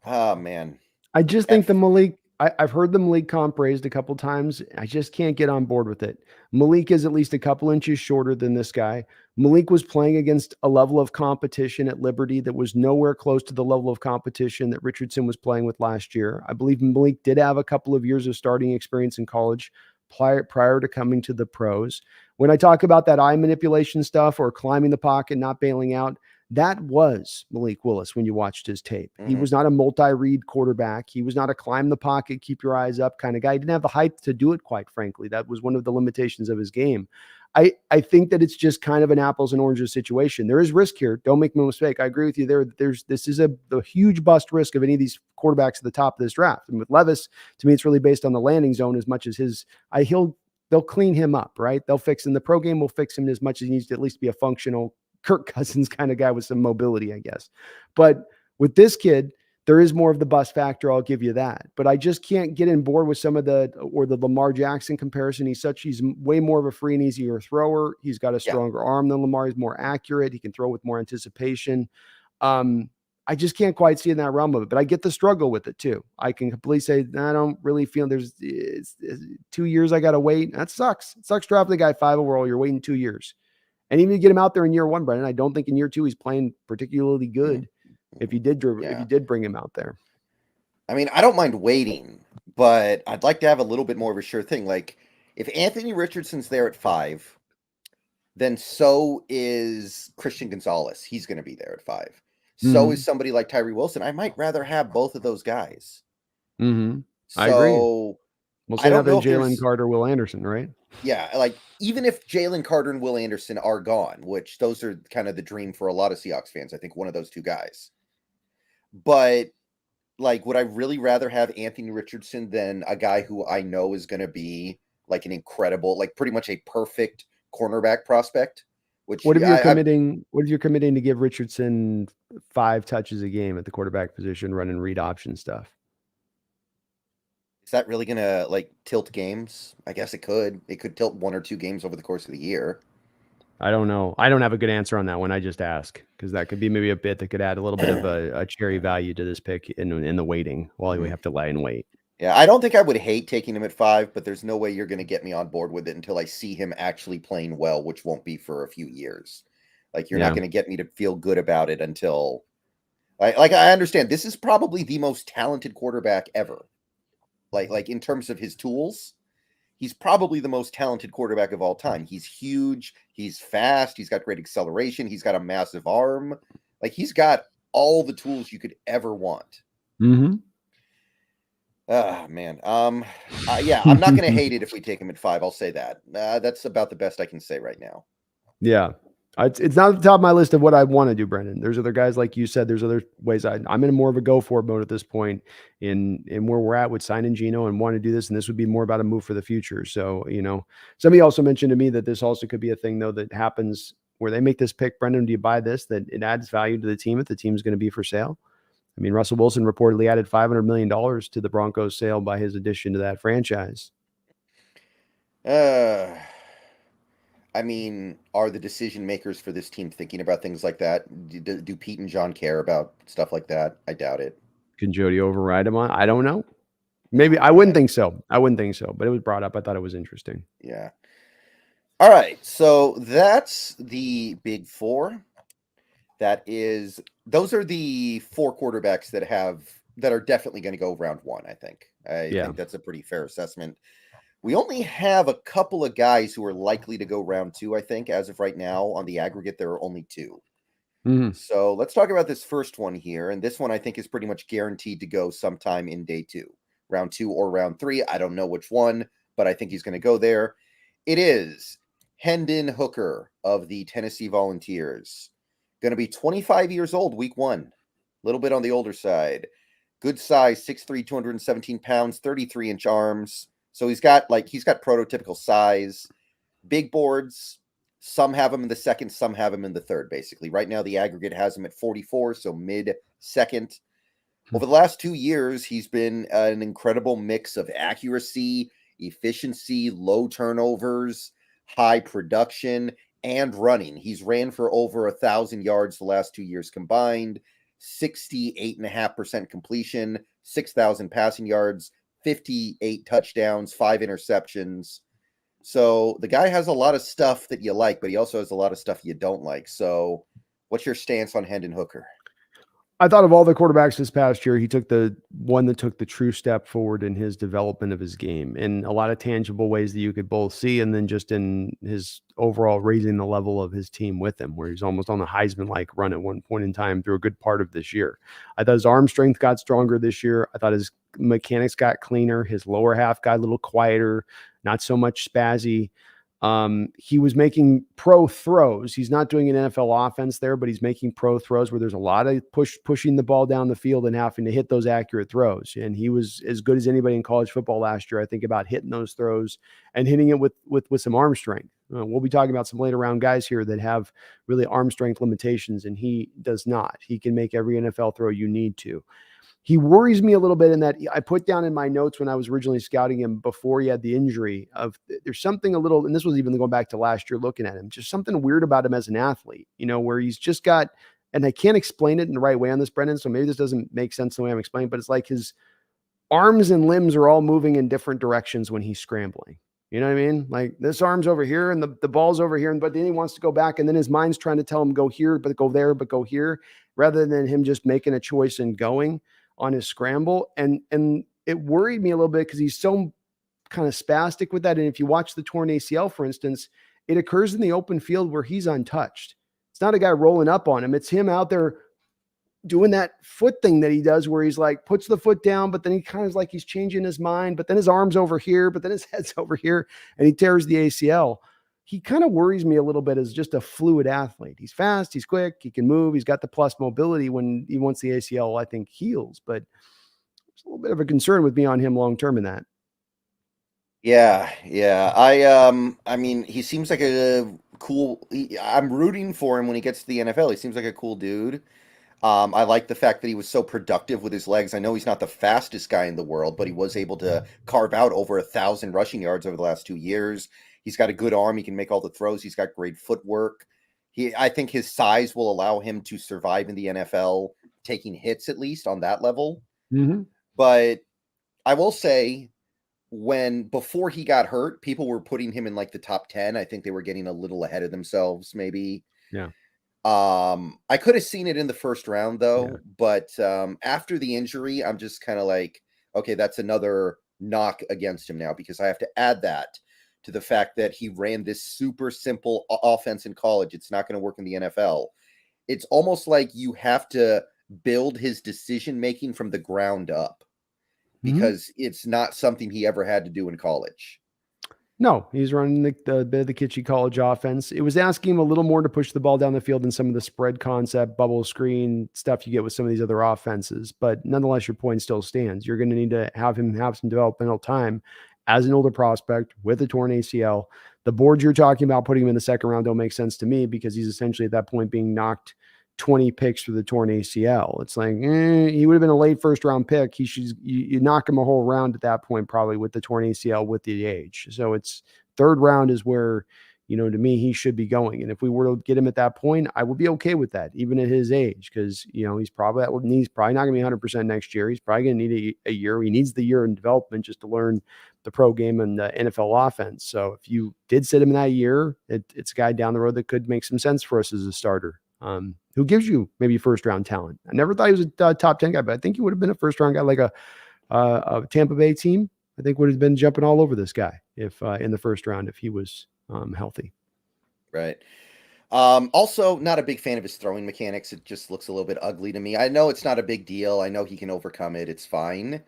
Oh, man. I just think the Malik, I've heard the Malik comp raised a couple times. I just can't get on board with it. Malik is at least a couple inches shorter than this guy. Malik was playing against a level of competition at Liberty that was nowhere close to the level of competition that Richardson was playing with last year. I believe Malik did have a couple of years of starting experience in college prior to coming to the pros. When I talk about that eye manipulation stuff or climbing the pocket, not bailing out, That was Malik Willis when you watched his tape. He Mm-hmm. was not a multi-read quarterback. He was not a climb the pocket, keep your eyes up kind of guy. He didn't have the height to do it, quite frankly. That was one of the limitations of his game. I think that it's just kind of an apples and oranges situation. There is risk here. Don't make no mistake. I agree with you there. This is a huge bust risk of any of these quarterbacks at the top of this draft. And with Levis, to me, it's really based on the landing zone as much as they'll clean him up, right? They'll fix him. The pro game will fix him as much as he needs to at least be a functional Kirk Cousins kind of guy with some mobility, I guess. But with this kid, there is more of the bust factor. I'll give you that. But I just can't get on board with some of the Lamar Jackson comparison. He's way more of a free and easier thrower. He's got a stronger arm than Lamar. He's more accurate. He can throw with more anticipation. I just can't quite see in that realm of it, but I get the struggle with it too. I can completely say, I don't really feel it's 2 years I got to wait. That sucks. It sucks drafting the guy 5 overall. You're waiting 2 years. And even to get him out there in year 1, Brendan, I don't think in year 2 he's playing particularly good. If you did bring him out there. I mean, I don't mind waiting, but I'd like to have a little bit more of a sure thing. Like, if Anthony Richardson's there at 5, then so is Christian Gonzalez. He's going to be there at 5. So is somebody like Tyree Wilson. I might rather have both of those guys. Mm-hmm. So, I agree. We'll say that than Jalen Carter, Will Anderson, right? Yeah, like even if Jalen Carter and Will Anderson are gone, which those are kind of the dream for a lot of Seahawks fans, I think one of those two guys. But like, would I really rather have Anthony Richardson than a guy who I know is going to be like an incredible, like pretty much a perfect cornerback prospect? Which what if you're committing to give Richardson 5 touches a game at the quarterback position, running read option stuff? Is that really going to like tilt games? I guess it could. It could tilt 1 or 2 games over the course of the year. I don't know. I don't have a good answer on that one. I just ask because that could be maybe a bit that could add a little bit of a cherry value to this pick in the waiting while we have to lie and wait. Yeah, I don't think I would hate taking him at 5, but there's no way you're going to get me on board with it until I see him actually playing well, which won't be for a few years. Like, you're not going to get me to feel good about it until... Like, I understand, this is probably the most talented quarterback ever. Like in terms of his tools, he's probably the most talented quarterback of all time. He's huge. He's fast. He's got great acceleration. He's got a massive arm. Like, he's got all the tools you could ever want. Mm-hmm. Oh, man. Yeah, I'm not going to hate it if we take him at 5. I'll say that. That's about the best I can say right now. Yeah. It's not at the top of my list of what I want to do, Brendan. There's other guys, like you said, there's other ways I'm in more of a go for it mode at this point in where we're at with signing Geno and want to do this. And this would be more about a move for the future. So, somebody also mentioned to me that this also could be a thing though, that happens where they make this pick. Brendan, do you buy this, that it adds value to the team if the team's going to be for sale? I mean, Russell Wilson reportedly added $500 million to the Broncos sale by his addition to that franchise. I mean, are the decision makers for this team thinking about things like that? Do Pete and John care about stuff like that? I doubt it. Can Jody override him on? I don't know. Maybe. I wouldn't think so. But it was brought up. I thought it was interesting. Yeah. All right. So that's the big 4. Those are the 4 quarterbacks that are definitely going to go round 1, I think. I think that's a pretty fair assessment. We only have a couple of guys who are likely to go round 2, I think. As of right now, on the aggregate, there are only 2. Mm-hmm. So let's talk about this first one here. And this one, I think, is pretty much guaranteed to go sometime in day 2. Round 2 or round 3. I don't know which one, but I think he's going to go there. It is Hendon Hooker of the Tennessee Volunteers. Going to be 25 years old week 1. A little bit on the older side. Good size, 6'3", 217 pounds, 33-inch arms. So he's got prototypical size, big boards. Some have him in the 2nd, some have him in the 3rd, basically. Right now, the aggregate has him at 44, so mid-2nd. Over the last 2 years, he's been an incredible mix of accuracy, efficiency, low turnovers, high production, and running. He's ran for over 1,000 yards the last 2 years combined, 68.5% completion, 6,000 passing yards, 58 touchdowns, 5 interceptions. So the guy has a lot of stuff that you like, but he also has a lot of stuff you don't like. So what's your stance on Hendon Hooker? I thought of all the quarterbacks this past year, he took the one that took the true step forward in his development of his game in a lot of tangible ways that you could both see, and then just in his overall raising the level of his team with him, where he's almost on the Heisman-like run at one point in time through a good part of this year. I thought his arm strength got stronger this year. I thought his mechanics got cleaner. His lower half got a little quieter, not so much spazzy. He was making pro throws. He's not doing an NFL offense there, but he's making pro throws where there's a lot of pushing the ball down the field and having to hit those accurate throws. And he was as good as anybody in college football last year, I think, about hitting those throws and hitting it with some arm strength. We'll be talking about some later round guys here that have really arm strength limitations, and he does not. He can make every NFL throw you need to. He worries me a little bit in that I put down in my notes when I was originally scouting him before he had the injury of there's something a little, and this was even going back to last year looking at him, just something weird about him as an athlete, where he's just got, and I can't explain it in the right way on this, Brendan, so maybe this doesn't make sense the way I'm explaining, but it's like his arms and limbs are all moving in different directions when he's scrambling. You know what I mean? Like this arm's over here and the ball's over here, but then he wants to go back, and then his mind's trying to tell him go here, but go there, but go here, rather than him just making a choice and going on his scramble. And it worried me a little bit because he's so kind of spastic with that. And if you watch the torn ACL, for instance, it occurs in the open field where he's untouched. It's not a guy rolling up on him. It's him out there doing that foot thing that he does where he's like, puts the foot down, but then he kind of like he's changing his mind, but then his arm's over here, but then his head's over here, and he tears the ACL. He kind of worries me a little bit as just a fluid athlete. He's fast, he's quick, he can move, he's got the plus mobility when he wants the ACL, I think, heals. But there's a little bit of a concern with me on him long term in that. Yeah. I mean, he seems like a cool. I'm rooting for him when he gets to the NFL. He seems like a cool dude. I like the fact that he was so productive with his legs. I know he's not the fastest guy in the world, but he was able to carve out over 1,000 rushing yards over the last 2 years. He's got a good arm. He can make all the throws. He's got great footwork. I think his size will allow him to survive in the NFL, taking hits at least on that level. Mm-hmm. But I will say, before he got hurt, people were putting him in like the top 10. I think they were getting a little ahead of themselves, maybe. Yeah. I could have seen it in the first round though, Yeah. but after the injury, I'm just kind of like, okay, that's another knock against him now, because I have to add that to the fact that he ran this super simple offense in college. It's not going to work in the NFL. It's almost like you have to build his decision making from the ground up, because it's not something he ever had to do in college. No, he's running the bit of the kitschy college offense. It was asking him a little more to push the ball down the field than some of the spread concept, bubble screen stuff you get with some of these other offenses. But nonetheless, your point still stands. You're going to need to have him have some developmental time as an older prospect with a torn ACL. The boards you're talking about putting him in the second round don't make sense to me, because he's essentially at that point being knocked 20 picks for the torn ACL. It's like, he would have been a late first round pick. You knock him a whole round at that point, probably with the torn ACL with the age. So it's third round is where, to me, he should be going. And if we were to get him at that point, I would be okay with that, even at his age, because, he's probably not going to be 100% next year. He's probably going to need a year. He needs the year in development just to learn the pro game and the NFL offense. So if you did sit him in that year, it's a guy down the road that could make some sense for us as a starter. Who gives you maybe first round talent. I never thought he was a top 10 guy, but I think he would have been a first round guy, like a Tampa Bay team. I think would have been jumping all over this guy if in the first round, if he was healthy. Right. Also, not a big fan of his throwing mechanics. It just looks a little bit ugly to me. I know it's not a big deal. I know he can overcome it. It's fine.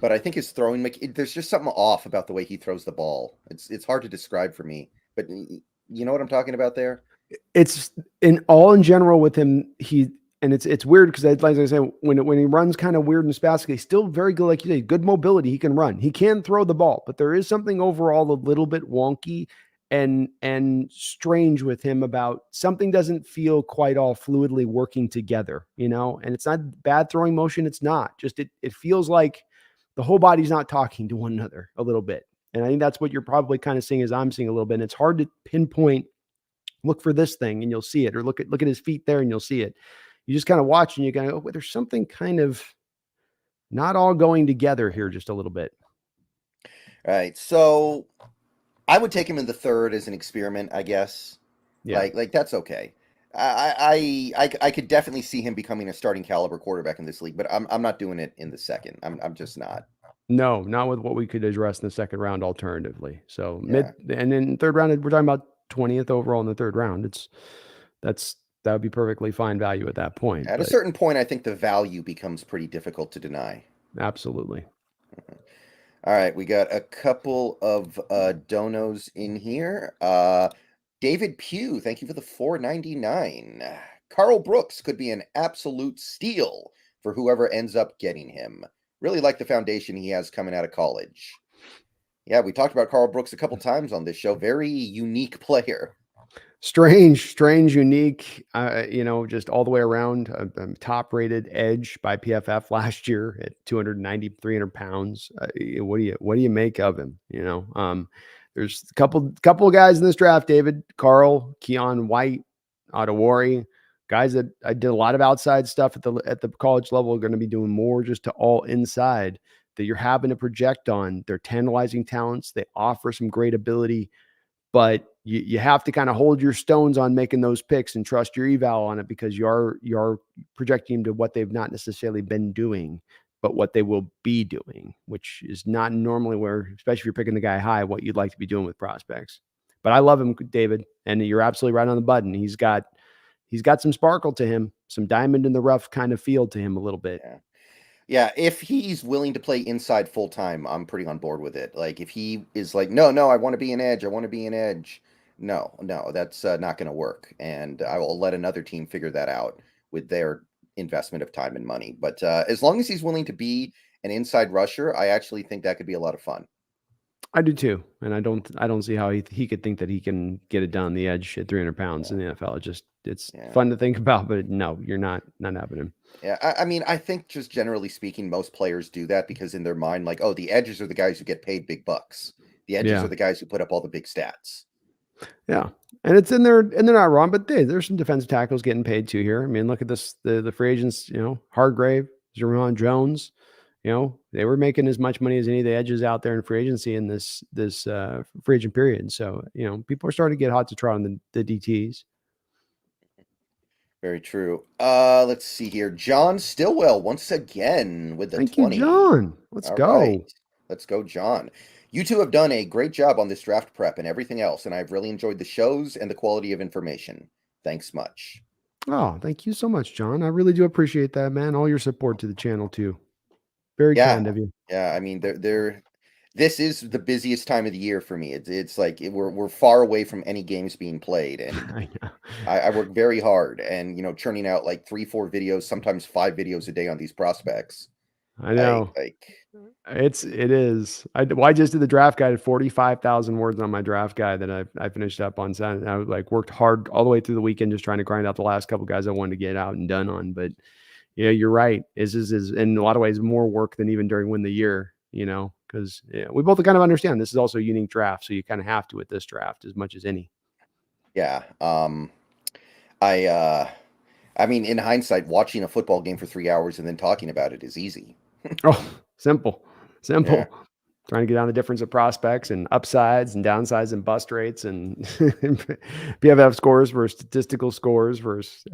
But I think his throwing, there's just something off about the way he throws the ball. It's hard to describe for me. But you know what I'm talking about there? It's in general with him. It's weird because, like I said, when he runs kind of weird and spastic, he's still very good. Like you say, good mobility. He can run. He can throw the ball, but there is something overall a little bit wonky and strange with him about something doesn't feel quite all fluidly working together, and it's not bad throwing motion. It's not just, it feels like the whole body's not talking to one another a little bit. And I think that's what you're probably kind of seeing as I'm seeing a little bit. And it's hard to pinpoint, look for this thing and you'll see it, or look at his feet there and you'll see it. You just kind of watch and you kind of, there's something kind of not all going together here just a little bit. All right. So I would take him in the third as an experiment, I guess. Yeah. Like that's okay. I could definitely see him becoming a starting caliber quarterback in this league, but I'm not doing it in the second. I'm just not. No, not with what we could address in the second round alternatively. So Yeah. and then third round, we're talking about 20th overall in the third round. That would be perfectly fine value at that point, At a but certain point, I think the value becomes pretty difficult to deny. absolutely. All right, we got a couple of donos in here. David Pugh, thank you for the 4.99. Carl Brooks could be an absolute steal for whoever ends up getting him. Really like the foundation he has coming out of college. Yeah, we talked about Carl Brooks a couple times on this show. Very unique player. Strange, unique, just all the way around, top rated edge by PFF last year at 290, 300 pounds. What do you make of him? There's a couple of guys in this draft, David, Carl, Keon White, Adewari, guys that I did a lot of outside stuff at the college level are going to be doing more just to all inside that you're having to project on. They're tantalizing talents. They offer some great ability, but you have to kind of hold your stones on making those picks and trust your eval on it because you're projecting them to what they've not necessarily been doing, but what they will be doing, which is not normally where, especially if you're picking the guy high, what you'd like to be doing with prospects. But I love him, David, and you're absolutely right on the button. He's got some sparkle to him, some diamond in the rough kind of feel to him a little bit. Yeah. Yeah, if he's willing to play inside full time, I'm pretty on board with it. Like if he is like, no, I want to be an edge. I want to be an edge. No, that's not going to work. And I will let another team figure that out with their investment of time and money. But as long as he's willing to be an inside rusher, I actually think that could be a lot of fun. I do too, and I don't see how he could think that he can get it down the edge at 300 pounds in the NFL. It's Yeah. fun to think about, but no, you're not happening. Yeah, I mean, I think just generally speaking, most players do that because in their mind, like, oh, the edges are the guys who get paid big bucks. The edges Yeah. are the guys who put up all the big stats. Yeah, and it's in there, and they're not wrong, but there's some defensive tackles getting paid too here. I mean, look at this, the free agents, Hargrave, Jerron Jones, they were making as much money as any of the edges out there in free agency in this free agent period. So, people are starting to get hot to try on the DTs. Very true. Let's see here. John Stillwell once again with the Thank you, 20. John. Let's All go. right. Let's go, John. You two have done a great job on this draft prep and everything else, and I've really enjoyed the shows and the quality of information. Thanks much. Oh, thank you so much, John. I really do appreciate that, man. All your support to the channel too. Very Yeah. kind of you. Yeah, I mean, this is the busiest time of the year for me. It's like we're far away from any games being played, and I know. I work very hard and churning out like 3-4 videos, sometimes 5 videos a day on these prospects. I know. Like It is. I just did the draft guide at 45,000 words on my draft guide that I finished up on Saturday. I like worked hard all the way through the weekend just trying to grind out the last couple guys I wanted to get out and done on. But yeah, you're right. Is in a lot of ways more work than even during win the year, because we both kind of understand this is also a unique draft. So you kind of have to with this draft as much as any. yeah. I mean, in hindsight, watching a football game for 3 hours and then talking about it is easy. Oh, simple. Yeah. Trying to get down the difference of prospects and upsides and downsides and bust rates and PFF scores versus statistical scores versus,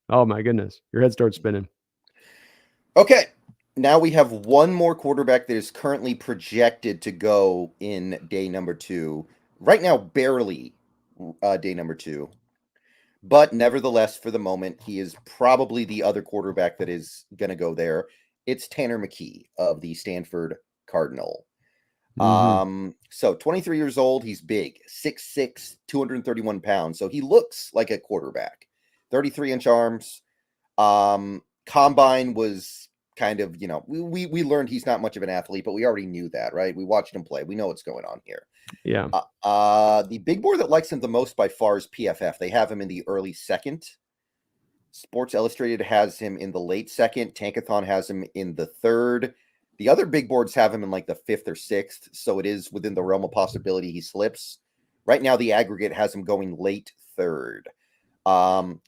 oh my goodness, your head starts spinning. Okay. Now we have one more quarterback that is currently projected to go in day number 2. Right now, barely day number 2. But nevertheless, for the moment, he is probably the other quarterback that is going to go there. It's Tanner McKee of the Stanford Cardinal. So 23 years old. He's big, 6'6", 231 pounds. So he looks like a quarterback. 33-inch arms. Combine was kind of, we learned he's not much of an athlete, but we already knew that, right? We watched him play. We know what's going on here. Yeah. The big board that likes him the most by far is PFF. They have him in the early second. Sports Illustrated has him in the late second. Tankathon has him in the third. The other big boards have him in like the 5th or 6th. So it is within the realm of possibility he slips. Right now, the aggregate has him going late 3rd.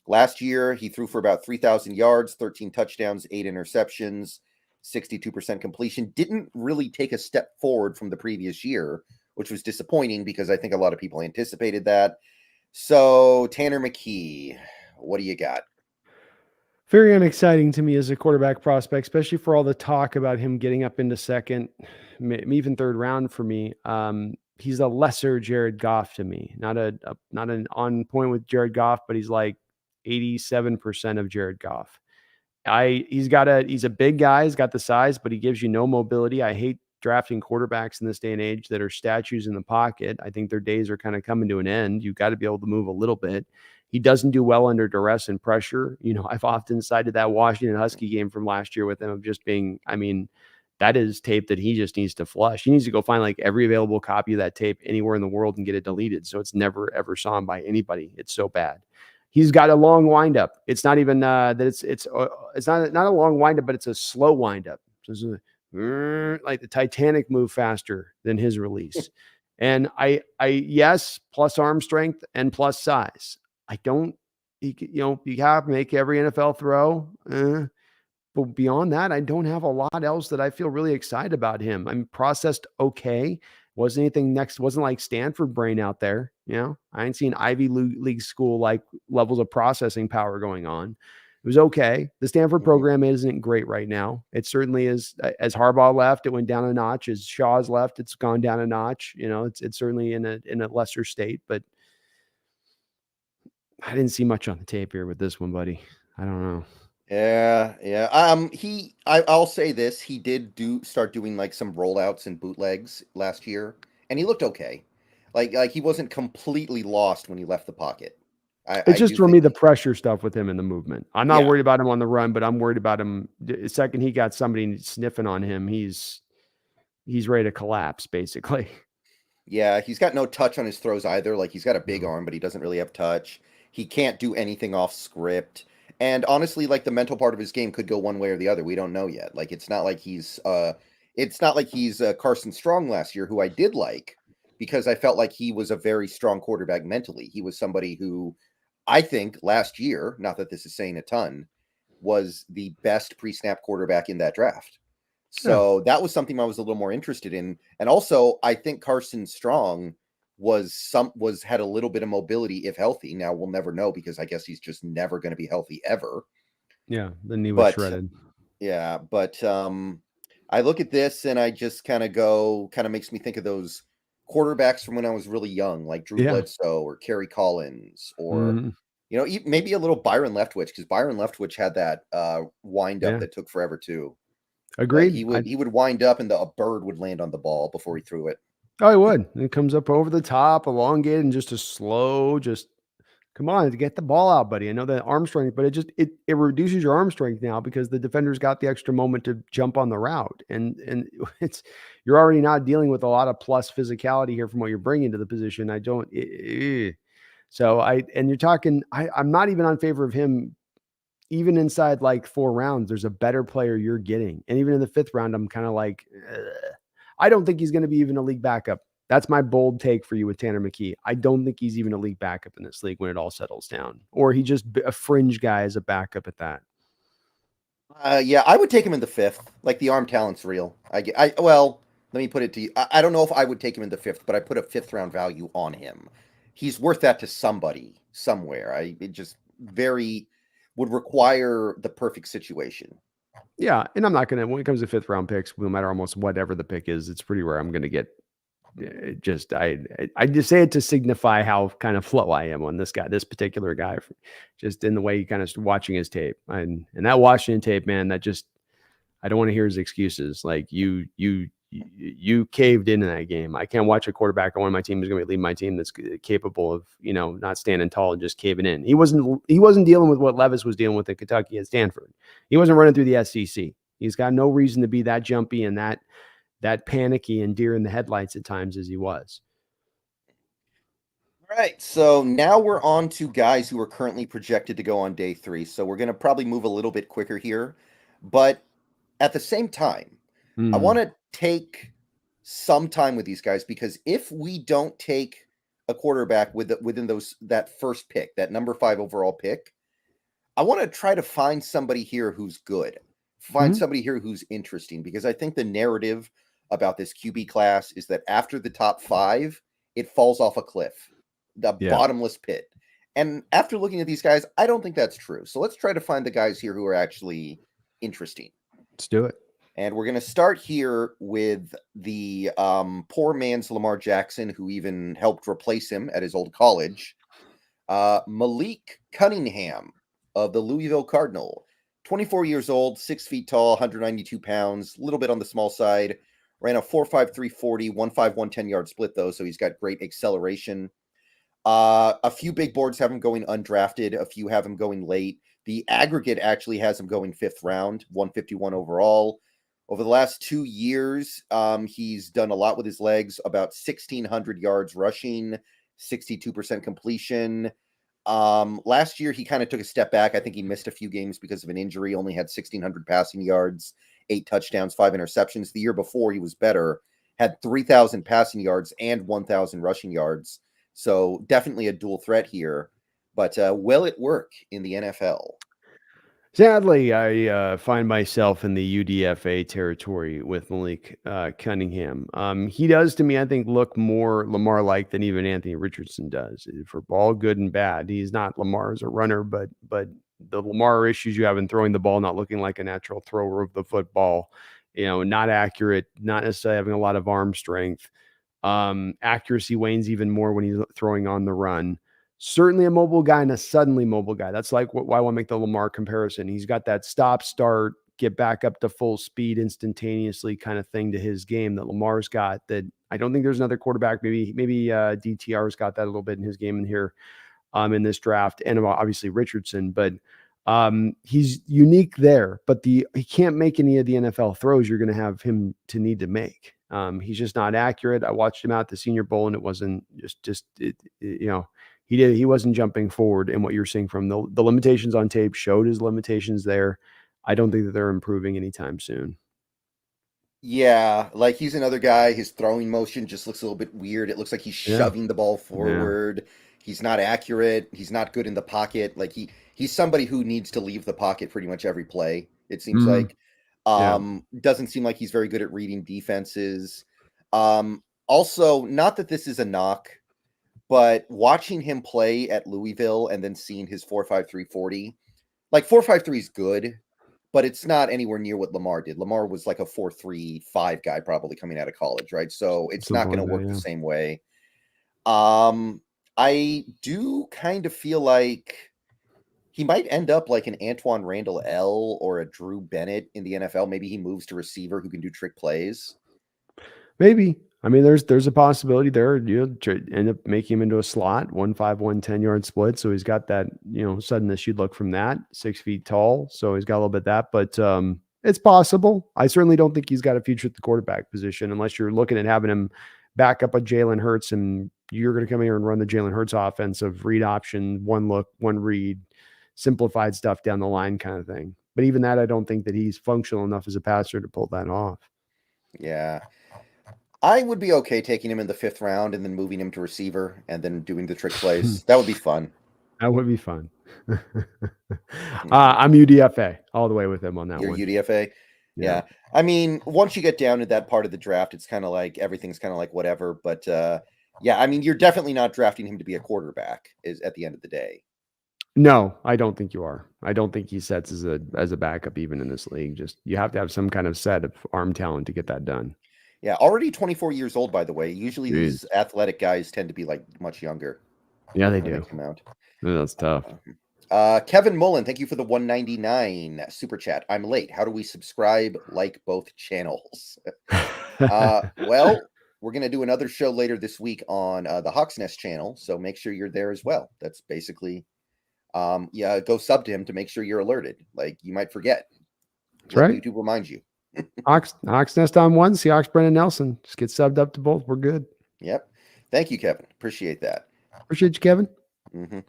Last year, he threw for about 3,000 yards, 13 touchdowns, 8 interceptions, 62% completion. Didn't really take a step forward from the previous year, which was disappointing because I think a lot of people anticipated that. So Tanner McKee, What do you got? Very unexciting to me as a quarterback prospect, especially for all the talk about him getting up into second, even third round for me. He's a lesser Jared Goff to me. Not an on point with Jared Goff, but he's like 87% of Jared Goff. He's a big guy, he's got the size, but he gives you no mobility. I hate drafting quarterbacks in this day and age that are statues in the pocket. I think their days are kind of coming to an end. You've got to be able to move a little bit. He doesn't do well under duress and pressure. I've often cited that Washington Husky game from last year with him of just being, that is tape that he just needs to flush. He needs to go find like every available copy of that tape anywhere in the world and get it deleted. So it's never, ever saw by anybody. It's so bad. He's got a long windup. It's not even that it's not a long windup, but it's a slow windup. So it's like the Titanic moved faster than his release. And yes, plus arm strength and plus size. You have to make every NFL throw. But beyond that, I don't have a lot else that I feel really excited about him. I'm processed okay. Wasn't anything next, wasn't like Stanford brain out there. I ain't seen Ivy League school like levels of processing power going on. It was okay. The Stanford program isn't great right now. It certainly is. As Harbaugh left, it went down a notch. As Shaw's left, it's gone down a notch. It's certainly in a lesser state, but I didn't see much on the tape here with this one, buddy. I don't know. Yeah. I'll say this: he did start doing like some rollouts and bootlegs last year, and he looked okay. Like he wasn't completely lost when he left the pocket. It's just for me the pressure stuff with him in the movement. I'm not worried about him on the run, but I'm worried about him. The second he got somebody sniffing on him, he's ready to collapse, basically. Yeah, he's got no touch on his throws either. Like he's got a big arm, but he doesn't really have touch. He can't do anything off script. And honestly, like the mental part of his game could go one way or the other. We don't know yet. Like it's not like he's Carson Strong last year, who I did like because I felt like he was a very strong quarterback mentally. He was somebody who I think last year, not that this is saying a ton, was the best pre-snap quarterback in that draft. So that was something I was a little more interested in. And also, I think Carson Strong had a little bit of mobility if healthy. Now we'll never know because I guess he's just never going to be healthy ever. Yeah, the knee was shredded. Yeah, but I look at this and I just kind of makes me think of those quarterbacks from when I was really young, like Drew Bledsoe or Kerry Collins, or maybe a little Byron Leftwich, because Byron Leftwich had that wind up that took forever too. Agreed. Like he would wind up and a bird would land on the ball before he threw it. Oh, he would. It comes up over the top, elongated, and just a slow, come on, to get the ball out, buddy. I know that arm strength, but it reduces your arm strength now because the defender's got the extra moment to jump on the route. And you're already not dealing with a lot of plus physicality here from what you're bringing to the position. I'm not even on favor of him. Even inside like 4 rounds, there's a better player you're getting. And even in the 5th round, I'm kind of like, I don't think he's going to be even a league backup. That's my bold take for you with Tanner McKee. I don't think he's even a league backup in this league when it all settles down. Or he just a fringe guy as a backup at that. Yeah, I would take him in the 5th. Like the arm talent's real. Well, let me put it to you. I don't know if I would take him in the 5th, but I put a 5th round value on him. He's worth that to somebody somewhere. It just would require the perfect situation. Yeah, and I'm not going to, when it comes to 5th round picks, no matter almost whatever the pick is, it's pretty rare I'm going to get I just say it to signify how kind of flow I am on this particular guy, just in the way you kind of watching his tape. And that Washington tape, man, that just, I don't want to hear his excuses. Like you caved in that game. I can't watch a quarterback on one of my team who's going to lead my team that's capable of, not standing tall and just caving in. He wasn't dealing with what Levis was dealing with at Kentucky at Stanford. He wasn't running through the SEC. He's got no reason to be that jumpy and that panicky and deer in the headlights at times as he was. All right. So now we're on to guys who are currently projected to go on day 3. So we're going to probably move a little bit quicker here, but at the same time, I want to take some time with these guys, because if we don't take a quarterback within that first pick, that number 5 overall pick, I want to try to find somebody here who's good, somebody here who's interesting, because I think the narrative about this QB class is that after the top 5, it falls off a cliff, the bottomless pit. And after looking at these guys, I don't think that's true. So let's try to find the guys here who are actually interesting. Let's do it. And we're going to start here with the poor man's Lamar Jackson, who even helped replace him at his old college. Malik Cunningham of the Louisville Cardinal, 24 years old, 6 feet tall, 192 pounds, a little bit on the small side. Ran a 4.53 40, 1.51 10-yard split, though, so he's got great acceleration. A few big boards have him going undrafted. A few have him going late. The aggregate actually has him going 5th round, 151 overall. Over the last 2 years, he's done a lot with his legs, about 1,600 yards rushing, 62% completion. Last year, he kind of took a step back. I think he missed a few games because of an injury, only had 1,600 passing yards, 8 touchdowns, 5 interceptions. The year before, he was better, had 3,000 passing yards and 1,000 rushing yards. So definitely a dual threat here, but will it work in the NFL? Sadly, I find myself in the UDFA territory with Malik Cunningham. He does, to me, I think, look more Lamar-like than even Anthony Richardson does. For all good and bad, he's not Lamar as a runner, but the Lamar issues you have in throwing the ball, not looking like a natural thrower of the football, not accurate, not necessarily having a lot of arm strength. Accuracy wanes even more when he's throwing on the run. Certainly a mobile guy and a suddenly mobile guy. That's like why I want to make the Lamar comparison. He's got that stop, start, get back up to full speed instantaneously kind of thing to his game that Lamar's got. That I don't think there's another quarterback. Maybe DTR's got that a little bit in his game in here in this draft, and obviously Richardson. But he's unique there. But he can't make any of the NFL throws you're going to have him to need to make. He's just not accurate. I watched him out at the Senior Bowl, and it wasn't he wasn't jumping forward. And what you're seeing from the limitations on tape showed his limitations there. I don't think that they're improving anytime soon. Yeah, like he's another guy. His throwing motion just looks a little bit weird. It looks like he's shoving the ball forward. Yeah. He's not accurate. He's not good in the pocket. Like he's somebody who needs to leave the pocket pretty much every play. It seems like. Doesn't seem like he's very good at reading defenses. Also, not that this is a knock, but watching him play at Louisville and then seeing his 4.53 40, like 4.53 is good, but it's not anywhere near what Lamar did. Lamar was like a 4.35 guy probably coming out of college, right? So it's not going to work the same way. I do kind of feel like he might end up like an Antoine Randall L or a Drew Bennett in the NFL. Maybe he moves to receiver who can do trick plays. Maybe. I mean, there's a possibility there. You end up making him into a slot, 1.51 10-yard split. So he's got that, suddenness you'd look from that. 6 feet tall. So he's got a little bit of that, but it's possible. I certainly don't think he's got a future at the quarterback position unless you're looking at having him back up a Jalen Hurts and you're going to come here and run the Jalen Hurts offense of read option, one look, one read, simplified stuff down the line kind of thing. But even that, I don't think that he's functional enough as a passer to pull that off. Yeah. I would be okay taking him in the 5th round and then moving him to receiver and then doing the trick plays. That would be fun. That would be fun. I'm UDFA all the way with him on that one. You're UDFA? Yeah. I mean, once you get down to that part of the draft, it's kind of like everything's kind of like whatever. But yeah, I mean, you're definitely not drafting him to be a quarterback at the end of the day. No, I don't think you are. I don't think he sets as a backup even in this league. Just you have to have some kind of set of arm talent to get that done. Yeah, already 24 years old, by the way. Usually these athletic guys tend to be like much younger. Yeah, they do. They come out. Yeah, that's tough. Kevin Mullen, thank you for the 199 super chat. I'm late. How do we subscribe, like both channels? Well, we're going to do another show later this week on the Hawks Nest channel, so make sure you're there as well. That's basically, go sub to him to make sure you're alerted. Like, you might forget. That's right. YouTube reminds you. Hawks Nest on one, Seahawks Brendan Nelson. Just get subbed up to both. We're good. Yep. Thank you, Kevin. Appreciate that. Appreciate you, Kevin. Mm-hmm.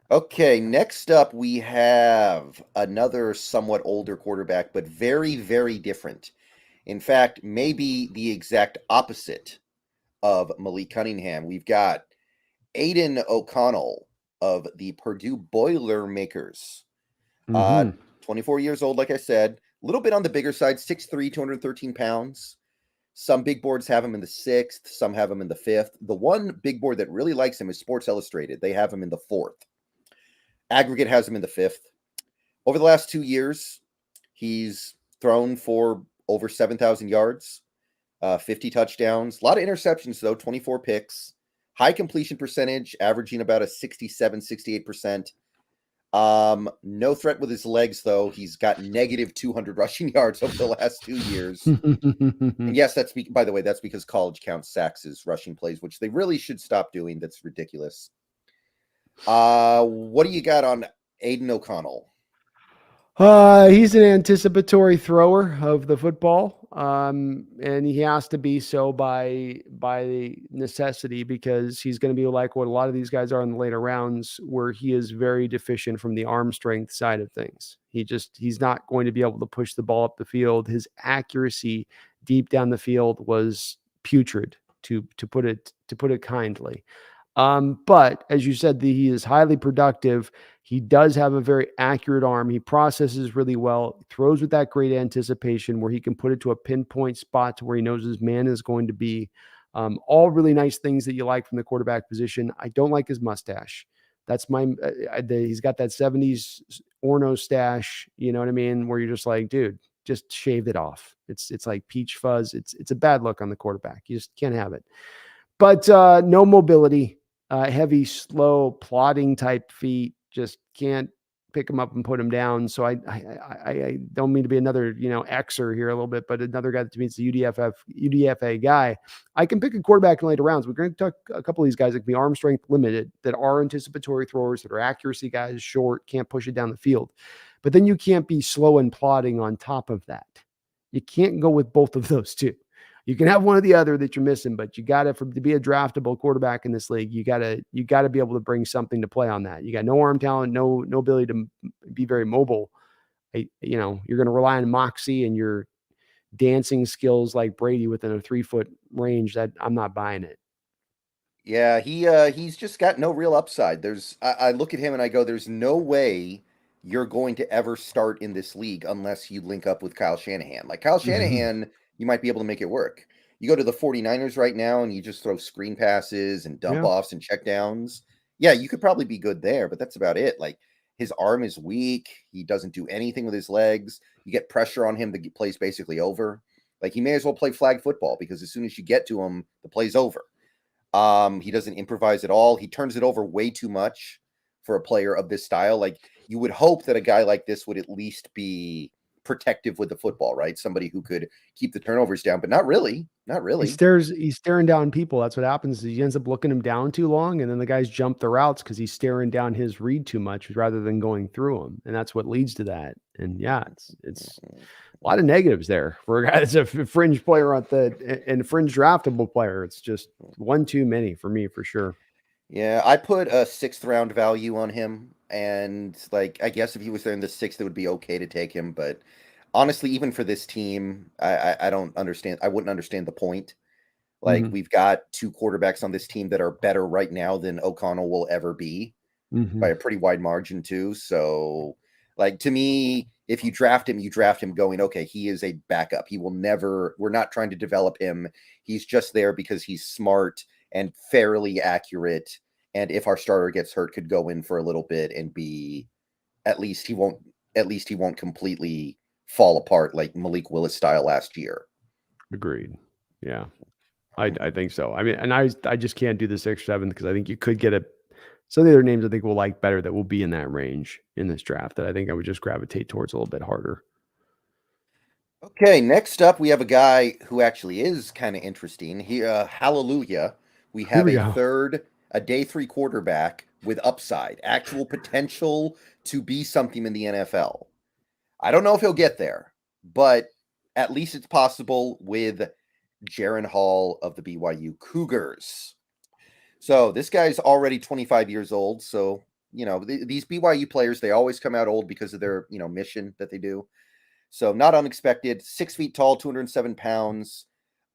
Okay, next up we have another somewhat older quarterback, but very, very different. In fact, maybe the exact opposite of Malik Cunningham. We've got Aiden O'Connell of the Purdue Boilermakers. 24 years old, like I said. A little bit on the bigger side, 6'3", 213 pounds. Some big boards have him in the 6th. Some have him in the 5th. The one big board that really likes him is Sports Illustrated. They have him in the 4th. Aggregate has him in the 5th. Over the last 2 years, he's thrown for over 7,000 yards, 50 touchdowns, a lot of interceptions, though, 24 picks, high completion percentage, averaging about a 67, 68%. No threat with his legs, though. He's got negative 200 rushing yards over the last 2 years. And yes, by the way, that's because college counts sacks as rushing plays, which they really should stop doing. That's ridiculous. What do you got on Aiden O'Connell? He's an anticipatory thrower of the football, and he has to be so by necessity, because he's going to be like what a lot of these guys are in the later rounds, where he is very deficient from the arm strength side of things. He's not going to be able to push the ball up the field. His accuracy deep down the field was putrid, to put it kindly. But as you said, he is highly productive. He does have a very accurate arm. He processes really well, throws with that great anticipation where he can put it to a pinpoint spot to where he knows his man is going to be. All really nice things that you like from the quarterback position. I don't like his mustache. That's he's got that 70s Orno stash, you know what I mean? Where you're just like, dude, just shave it off. It's like peach fuzz. It's a bad look on the quarterback. You just can't have it. But no mobility, heavy, slow, plodding type feet. Just can't pick him up and put him down. So I don't mean to be another, Xer here a little bit, but another guy that means the UDFA guy. I can pick a quarterback in later rounds. We're going to talk a couple of these guys that can be arm strength limited, that are anticipatory throwers, that are accuracy guys, short, can't push it down the field. But then you can't be slow and plodding on top of that. You can't go with both of those two. You can have one or the other that you're missing, but you got to be a draftable quarterback in this league. You got to be able to bring something to play on that. You got no arm talent, no ability to be very mobile. You're going to rely on moxie and your dancing skills like Brady within a 3-foot range. That I'm not buying it. Yeah, he's just got no real upside. I look at him and I go, there's no way you're going to ever start in this league unless you link up with Kyle Shanahan. Like Kyle Shanahan, you might be able to make it work. You go to the 49ers right now and you just throw screen passes and dump offs and check downs. Yeah, you could probably be good there, but that's about it. Like his arm is weak. He doesn't do anything with his legs. You get pressure on him, the play's basically over. Like he may as well play flag football, because as soon as you get to him, the play's over. He doesn't improvise at all. He turns it over way too much for a player of this style. Like you would hope that a guy like this would at least be protective with the football, right? Somebody who could keep the turnovers down, but not really. He's staring down people. That's what happens. He ends up looking him down too long, and then the guys jump the routes because he's staring down his read too much rather than going through them, and that's what leads to that. And yeah, it's a lot of negatives there for a guy that's a fringe player and fringe draftable player. It's just one too many for me, for sure. Yeah, I put a 6th round value on him, and like I guess if he was there in the 6th, it would be okay to take him. But honestly, even for this team, I don't understand. I wouldn't understand the point. Like we've got 2 quarterbacks on this team that are better right now than O'Connell will ever be by a pretty wide margin too. So like to me, if you draft him going, okay, he is a backup. He will never, we're not trying to develop him. He's just there because he's smart and fairly accurate. And if our starter gets hurt, could go in for a little bit and be, at least he won't completely fall apart like Malik Willis style last year. Agreed. Yeah, I think so. I mean, and I just can't do the 6th or 7th because I think you could get some of the other names I think we'll like better that will be in that range in this draft that I think I would just gravitate towards a little bit harder. Okay, next up we have a guy who actually is kind of interesting. Hallelujah. We have a day 3 quarterback with upside, actual potential to be something in the NFL. I don't know if he'll get there, but at least it's possible with Jaren Hall of the BYU Cougars. So this guy's already 25 years old. So, these BYU players, they always come out old because of their, mission that they do. So not unexpected. 6 feet tall, 207 pounds.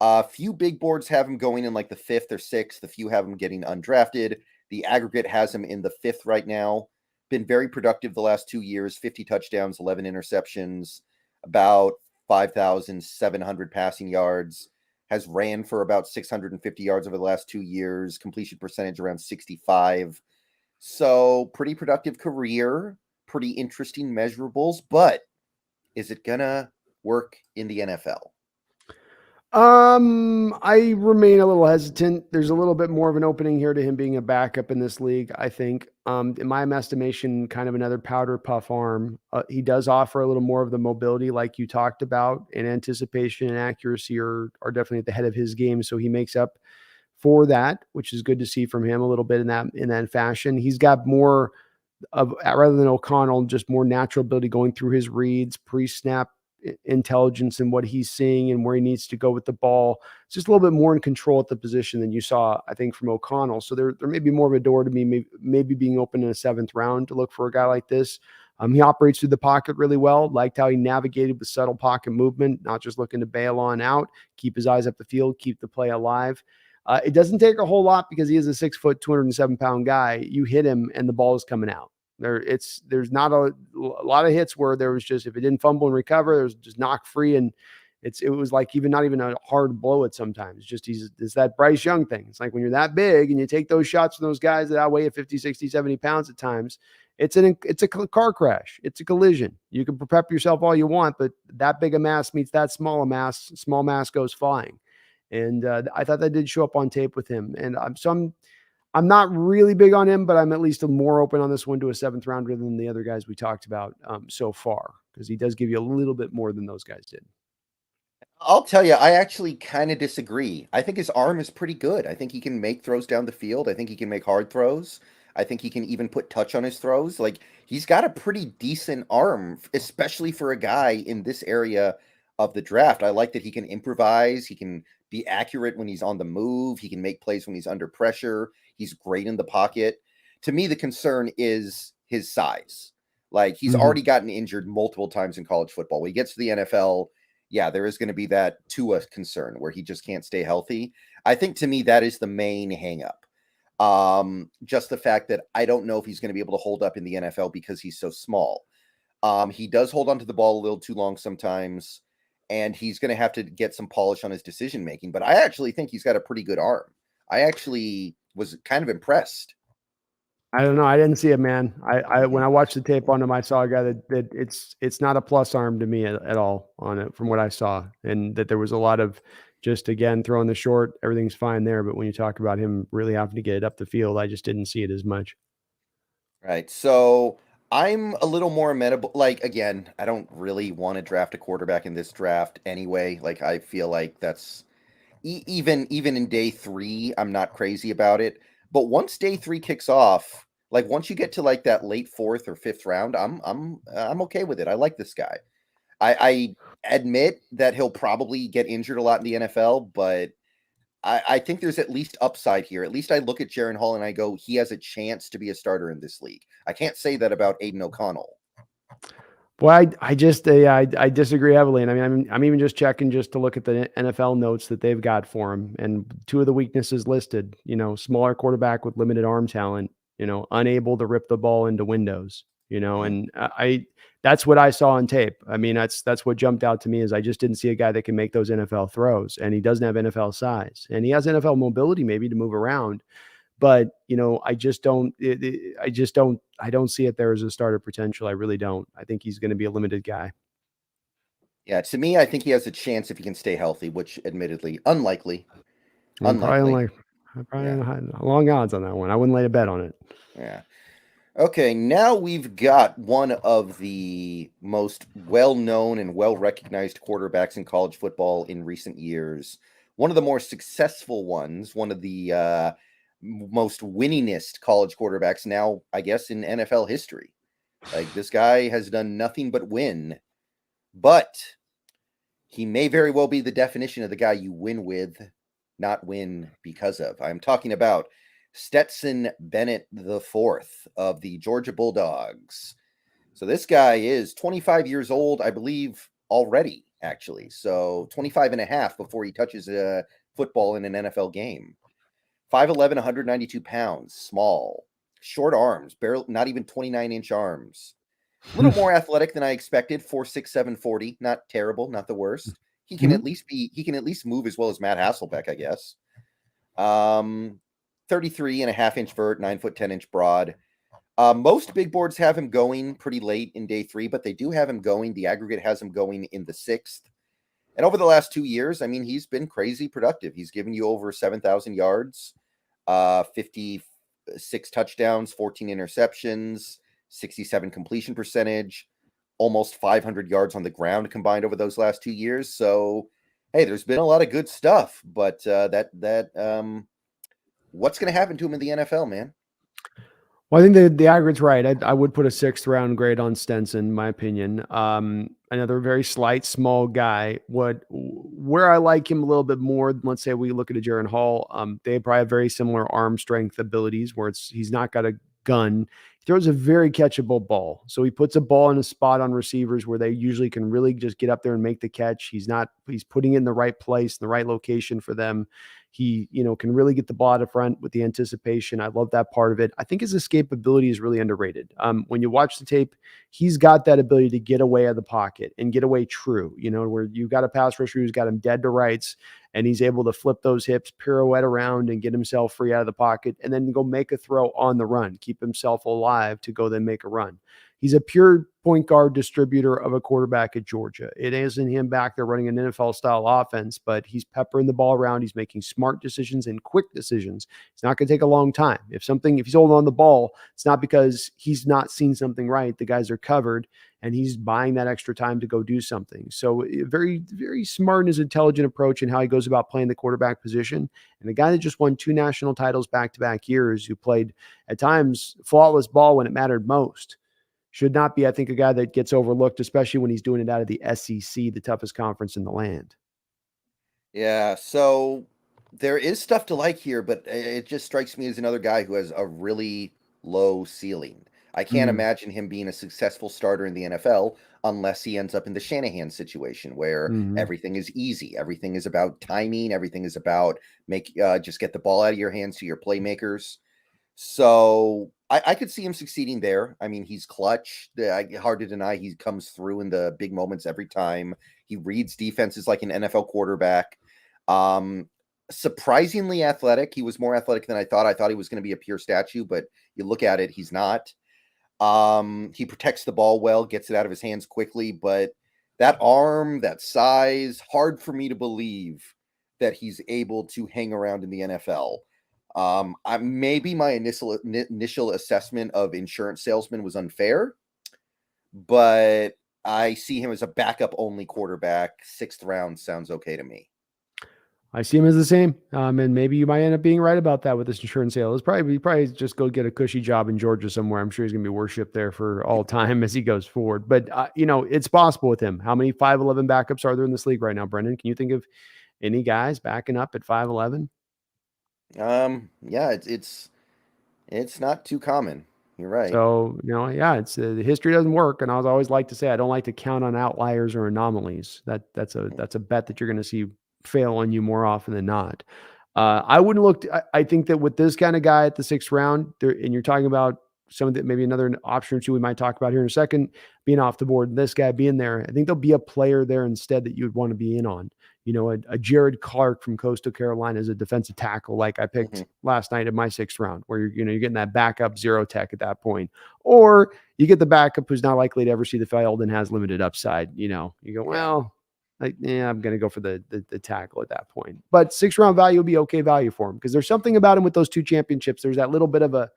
A few big boards have him going in like the 5th or 6th. A few have him getting undrafted. The aggregate has him in the 5th right now. Been very productive the last 2 years. 50 touchdowns, 11 interceptions, about 5,700 passing yards. Has ran for about 650 yards over the last 2 years. Completion percentage around 65. So pretty productive career, pretty interesting measurables, but is it gonna work in the NFL? I remain a little hesitant. There's a little bit more of an opening here to him being a backup in this league, I think. In my estimation, kind of another powder puff arm. He does offer a little more of the mobility, like you talked about, and anticipation and accuracy are definitely at the head of his game. So he makes up for that, which is good to see from him a little bit in that fashion. He's got more of, rather than O'Connell, just more natural ability going through his reads, pre-snap intelligence and what he's seeing and where he needs to go with the ball. It's just a little bit more in control at the position than you saw, I think, from O'Connell. So there may be more of a door to me, maybe being open in a seventh round to look for a guy like this. He operates through the pocket really well. Liked how he navigated with subtle pocket movement, not just looking to bail on out, keep his eyes up the field, keep the play alive. It doesn't take a whole lot because he is a 6 foot, 207-pound guy. You hit him and the ball is coming out. There's not a lot of hits where there was just, if it didn't fumble and recover, there was just knock free. And it was like not even a hard blow at sometimes. It's that Bryce Young thing. It's like when you're that big and you take those shots from those guys that outweigh 50, 60, 70 pounds at times, it's a car crash. It's a collision. You can prep yourself all you want, but that big a mass meets that small mass goes flying. And I thought that did show up on tape with him. And I'm not really big on him, but I'm at least more open on this one to a seventh rounder than the other guys we talked about so far, because he does give you a little bit more than those guys did. I'll tell you, I actually kind of disagree. I think his arm is pretty good. I think he can make throws down the field. I think he can make hard throws. I think he can even put touch on his throws. Like, he's got a pretty decent arm, especially for a guy in this area of the draft. I like that he can improvise. He can be accurate when he's on the move. He can make plays when he's under pressure. He's great in the pocket. To me, the concern is his size. Like, he's already gotten injured multiple times in college football. When he gets to the NFL, yeah, there is going to be that Tua concern where he just can't stay healthy. I think, to me, that is the main hangup. Just the fact that I don't know if he's going to be able to hold up in the NFL because he's so small. He does hold onto the ball a little too long sometimes, and he's going to have to get some polish on his decision making. But I actually think he's got a pretty good arm. I actually was kind of impressed. I don't know. I didn't see it, man. When I watched the tape on him, I saw a guy that it's not a plus arm to me at all on it from what I saw, and that there was a lot of just, again, throwing the short, everything's fine there. But when you talk about him really having to get it up the field, I just didn't see it as much. Right. So I'm a little more amenable. Like, again, I don't really want to draft a quarterback in this draft anyway. Like, I feel like that's even in day 3, I'm not crazy about it. But once day 3 kicks off, like once you get to like that late 4th or 5th round, I'm okay with it. I like this guy. I admit that he'll probably get injured a lot in the NFL, but I think there's at least upside here. At least I look at Jaren Hall and I go, he has a chance to be a starter in this league. I can't say that about Aiden O'Connell. Well, I just I disagree heavily, and I mean I'm even just checking just to look at the NFL notes that they've got for him, and two of the weaknesses listed, smaller quarterback with limited arm talent, unable to rip the ball into windows, and I that's what I saw on tape. I mean that's what jumped out to me is I just didn't see a guy that can make those NFL throws, and he doesn't have NFL size, and he has NFL mobility maybe to move around. But I just don't. I don't see it there as a starter potential. I really don't. I think he's going to be a limited guy. Yeah, to me, I think he has a chance if he can stay healthy, which admittedly unlikely. I'm Unlikely. probably long odds on that one. I wouldn't lay a bet on it. Yeah. Okay, now we've got one of the most well-known and well-recognized quarterbacks in college football in recent years. One of the more successful ones, one of the most winningest college quarterbacks now, I guess, in NFL history. Like, this guy has done nothing but win, but he may very well be the definition of the guy you win with, not win because of. I'm talking about Stetson Bennett IV of the Georgia Bulldogs. So this guy is 25 years old, I believe, already, actually. So 25 and a half before he touches a football in an NFL game. 5'11", 192 pounds, small, short arms, barely, not even 29-inch arms. A little more athletic than I expected. 4'6", 740. Not terrible, not the worst. He can at least move as well as Matt Hasselbeck, I guess. 33 and a half inch vert, 9 foot 10 inch broad. Most big boards have him going pretty late in day 3, but they do have him going. The aggregate has him going in the 6th. And over the last 2 years, I mean, he's been crazy productive. He's given you over 7,000 yards, 56 touchdowns, 14 interceptions, 67 completion percentage, almost 500 yards on the ground combined over those last 2 years. So, hey, there's been a lot of good stuff, but what's going to happen to him in the NFL, man? Well, I think the aggregate's right. I would put a 6th round grade on Stenson, in my opinion. Another very slight, small guy. Where I like him a little bit more, let's say we look at a Jaron Hall, they probably have very similar arm strength abilities where he's not got a gun. He throws a very catchable ball. So he puts a ball in a spot on receivers where they usually can really just get up there and make the catch. He's putting it in the right place, in the right location for them. He, can really get the ball out of front with the anticipation. I love that part of it. I think his escapability is really underrated. When you watch the tape, he's got that ability to get away out of the pocket and get away true, where you've got a pass rusher who's got him dead to rights and he's able to flip those hips, pirouette around and get himself free out of the pocket and then go make a throw on the run, keep himself alive to go then make a run. He's a pure point guard distributor of a quarterback at Georgia. It isn't him back there running an NFL style offense, but he's peppering the ball around. He's making smart decisions and quick decisions. It's not going to take a long time. If he's holding on the ball, it's not because he's not seen something right. The guys are covered and he's buying that extra time to go do something. So very, very smart in his intelligent approach and how he goes about playing the quarterback position. And a guy that just won 2 national titles back-to-back years, who played at times flawless ball when it mattered most, should not be, I think, a guy that gets overlooked, especially when he's doing it out of the SEC, the toughest conference in the land. Yeah, so there is stuff to like here, but it just strikes me as another guy who has a really low ceiling. I can't imagine him being a successful starter in the NFL unless he ends up in the Shanahan situation where everything is easy. Everything is about timing. Everything is about just get the ball out of your hands to your playmakers. So I could see him succeeding there. I mean, he's clutch. Hard to deny he comes through in the big moments every time. He reads defenses like an NFL quarterback. Surprisingly athletic. He was more athletic than I thought. I thought he was going to be a pure statue, but you look at it, he's not. He protects the ball well, gets it out of his hands quickly, but that arm, that size, hard for me to believe that he's able to hang around in the NFL. Maybe my initial assessment of insurance salesman was unfair, but I see him as a backup only quarterback. 6th round sounds okay to me. I see him as the same. And maybe you might end up being right about that with this insurance sale. It's probably just go get a cushy job in Georgia somewhere. I'm sure he's going to be worshipped there for all time as he goes forward. But, it's possible with him. How many 5'11" backups are there in this league right now, Brendan? Can you think of any guys backing up at 5'11"? Yeah, it's not too common. You're right. So, it's the history doesn't work. And I always like to say, I don't like to count on outliers or anomalies. That's a bet that you're going to see fail on you more often than not. I wouldn't look. I think that with this kind of guy at the 6th round, and you're talking about some of the, maybe another option or two we might talk about here in a second, being off the board, and this guy being there, I think there'll be a player there instead that you would want to be in on. A Jared Clark from Coastal Carolina as a defensive tackle, like I picked last night in my 6th round, where you're getting that backup zero tech at that point, or you get the backup who's not likely to ever see the field and has limited upside. You go, well. I'm going to go for the tackle at that point. But 6th round value will be okay value for him because there's something about him with those 2 championships. There's that little bit of a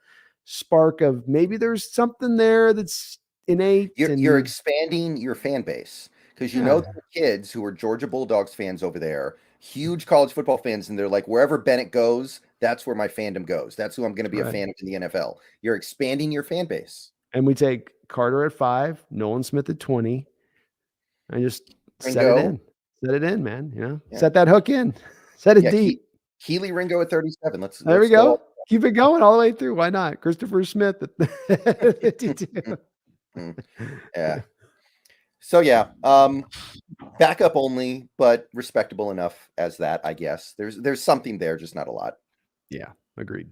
spark of maybe there's something there that's innate. You're expanding your fan base because there are kids who are Georgia Bulldogs fans over there, huge college football fans, and they're like, wherever Bennett goes, that's where my fandom goes. That's who I'm going to be a fan of in the NFL. You're expanding your fan base. And we take Carter at 5, Nolan Smith at 20, and just Ringo. Set it in, man. Set that hook in. Set it deep. Keely Ringo at 37. There we go. Keep it going all the way through. Why not? Christopher Smith at 52. Yeah. So backup only, but respectable enough as that, I guess. There's something there, just not a lot. Yeah, agreed.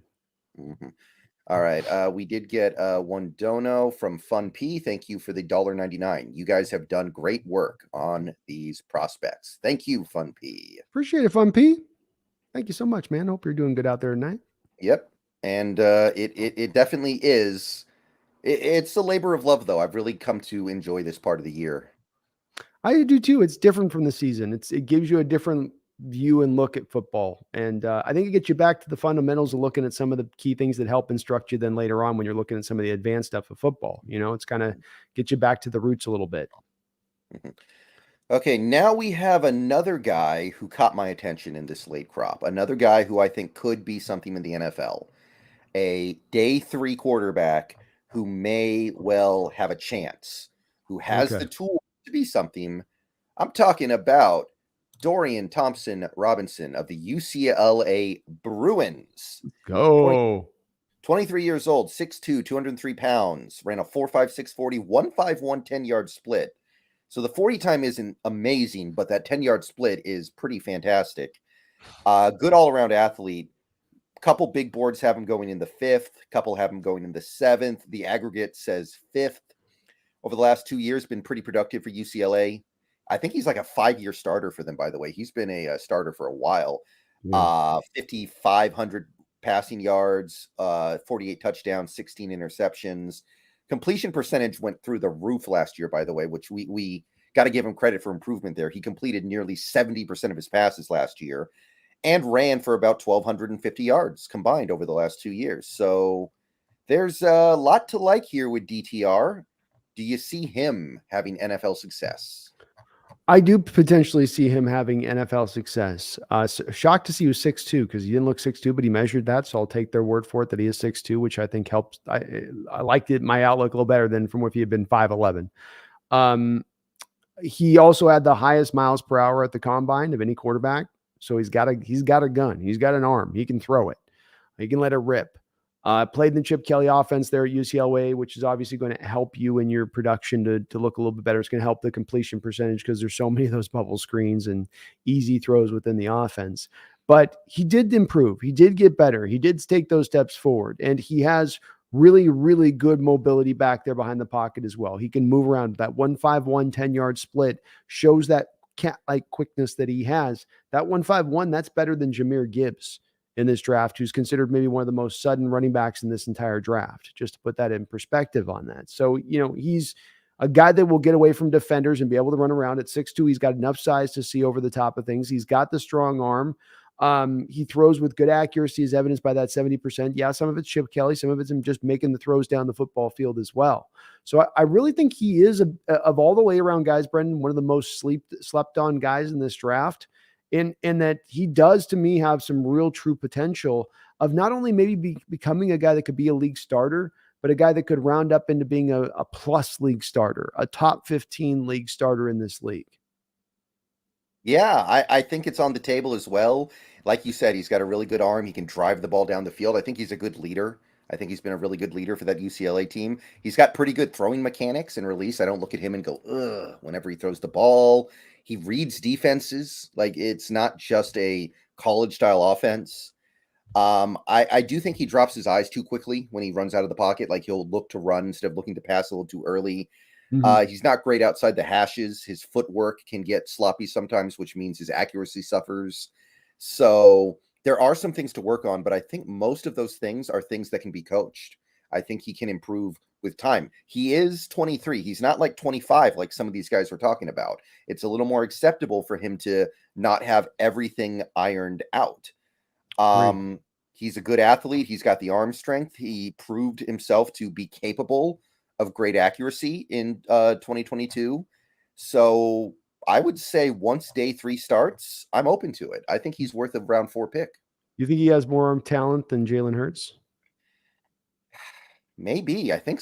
All right. We did get one dono from Fun P. Thank you for the $1.99. You guys have done great work on these prospects. Thank you, Fun P. Appreciate it, Fun P. Thank you so much, man. Hope you're doing good out there tonight. Yep. And it definitely is It's a labor of love, though. I've really come to enjoy this part of the year. I do too. It's different from the season. It gives you a different view and look at football, and I think it gets you back to the fundamentals of looking at some of the key things that help instruct you. Then later on, when you're looking at some of the advanced stuff of football, it's kind of get you back to the roots a little bit. Mhm. Okay, now we have another guy who caught my attention in this late crop. Another guy who I think could be something in the NFL. A day three quarterback who may well have a chance, who has Okay, the tools to be something. I'm talking about Dorian Thompson Robinson of the UCLA Bruins. 20, go. 23 years old, 6'2", 203 pounds, ran a 4.56 40, 151 10-yard split. So the 40 time isn't amazing, but that 10-yard split is pretty fantastic. Good all-around athlete. Couple big boards have him going in the fifth, couple have him going in the seventh. The aggregate says fifth. Over the last 2 years, been pretty productive for UCLA. I think he's like a 5-year starter for them, by the way. He's been a starter for a while. Yeah. 5,500 passing yards, 48 touchdowns, 16 interceptions. Completion percentage went through the roof last year, by the way, which we got to give him credit for improvement there. He completed nearly 70% of his passes last year and ran for about 1,250 yards combined over the last 2 years. So there's a lot to like here with DTR. Do you see him having NFL success? I do potentially see him having NFL success. Shocked to see he was 6'2", because he didn't look 6'2", but he measured that. So I'll take their word for it that he is 6'2", which I think helps. I liked it, my outlook a little better than from if he had been 5'11". He also had the highest miles per hour at the combine of any quarterback. So he's got a gun. He's got an arm. He can throw it. He can let it rip. Played in the Chip Kelly offense there at UCLA, which is obviously going to help you in your production to look a little bit better. It's going to help the completion percentage because there's so many of those bubble screens and easy throws within the offense. But he did improve. He did get better. He did take those steps forward. And he has really, really good mobility back there behind the pocket as well. He can move around. That 151 10-yard split shows that cat-like quickness that he has. That 151, that's better than Jahmyr Gibbs in this draft, who's considered maybe one of the most sudden running backs in this entire draft, just to put that in perspective on that. So, he's a guy that will get away from defenders and be able to run around at 6'2". He's got enough size to see over the top of things. He's got the strong arm. He throws with good accuracy, as evidenced by that 70%. Yeah, some of it's Chip Kelly, some of it's him just making the throws down the football field as well. So I really think he is, of all the way around guys, Brendan, one of the most slept on guys in this draft. In that he does, to me, have some real true potential of not only maybe becoming a guy that could be a league starter, but a guy that could round up into being a plus league starter, a top 15 league starter in this league. Yeah, I think it's on the table as well. Like you said, he's got a really good arm. He can drive the ball down the field. I think he's a good leader. I think he's been a really good leader for that UCLA team. He's got pretty good throwing mechanics and release. I don't look at him and go, ugh, whenever he throws the ball. He reads defenses. Like, it's not just a college style offense. I do think he drops his eyes too quickly when he runs out of the pocket. Like, he'll look to run instead of looking to pass a little too early. He's not great outside the hashes. His footwork can get sloppy sometimes, which means his accuracy suffers. So there are some things to work on, but I think most of those things are things that can be coached. I think he can improve with time. He is 23. He's not like 25 like some of these guys we're talking about. It's a little more acceptable for him to not have everything ironed out. He's a good athlete. He's got the arm strength. He proved himself to be capable of great accuracy in 2022. So I would say once day 3 starts, I'm open to it. I think he's worth a round 4 pick. You think he has more arm talent than Jalen Hurts? Maybe. I think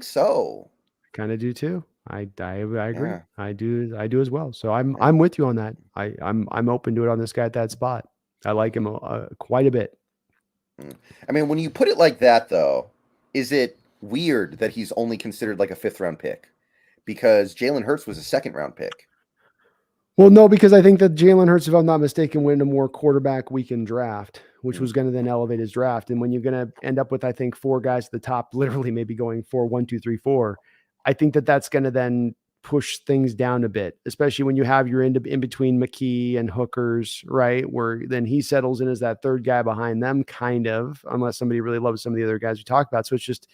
so. Kind of do too. I agree. Yeah. I do as well. So I'm with you on that. I'm open to it on this guy at that spot. I like him quite a bit. I mean, when you put it like that, though, is it weird that he's only considered like a 5th round pick? Because Jalen Hurts was a 2nd round pick. Well, no, because I think that Jalen Hurts, if I'm not mistaken, went in a more quarterback weekend draft, which was going to then elevate his draft. And when you're going to end up with, I think, 4 guys at the top, literally maybe going 4, 1, 2, 3, 4, I think that that's going to then push things down a bit, especially when you have your in between McKee and Hookers, right? Where then he settles in as that 3rd guy behind them, kind of, unless somebody really loves some of the other guys we talked about. So it's just,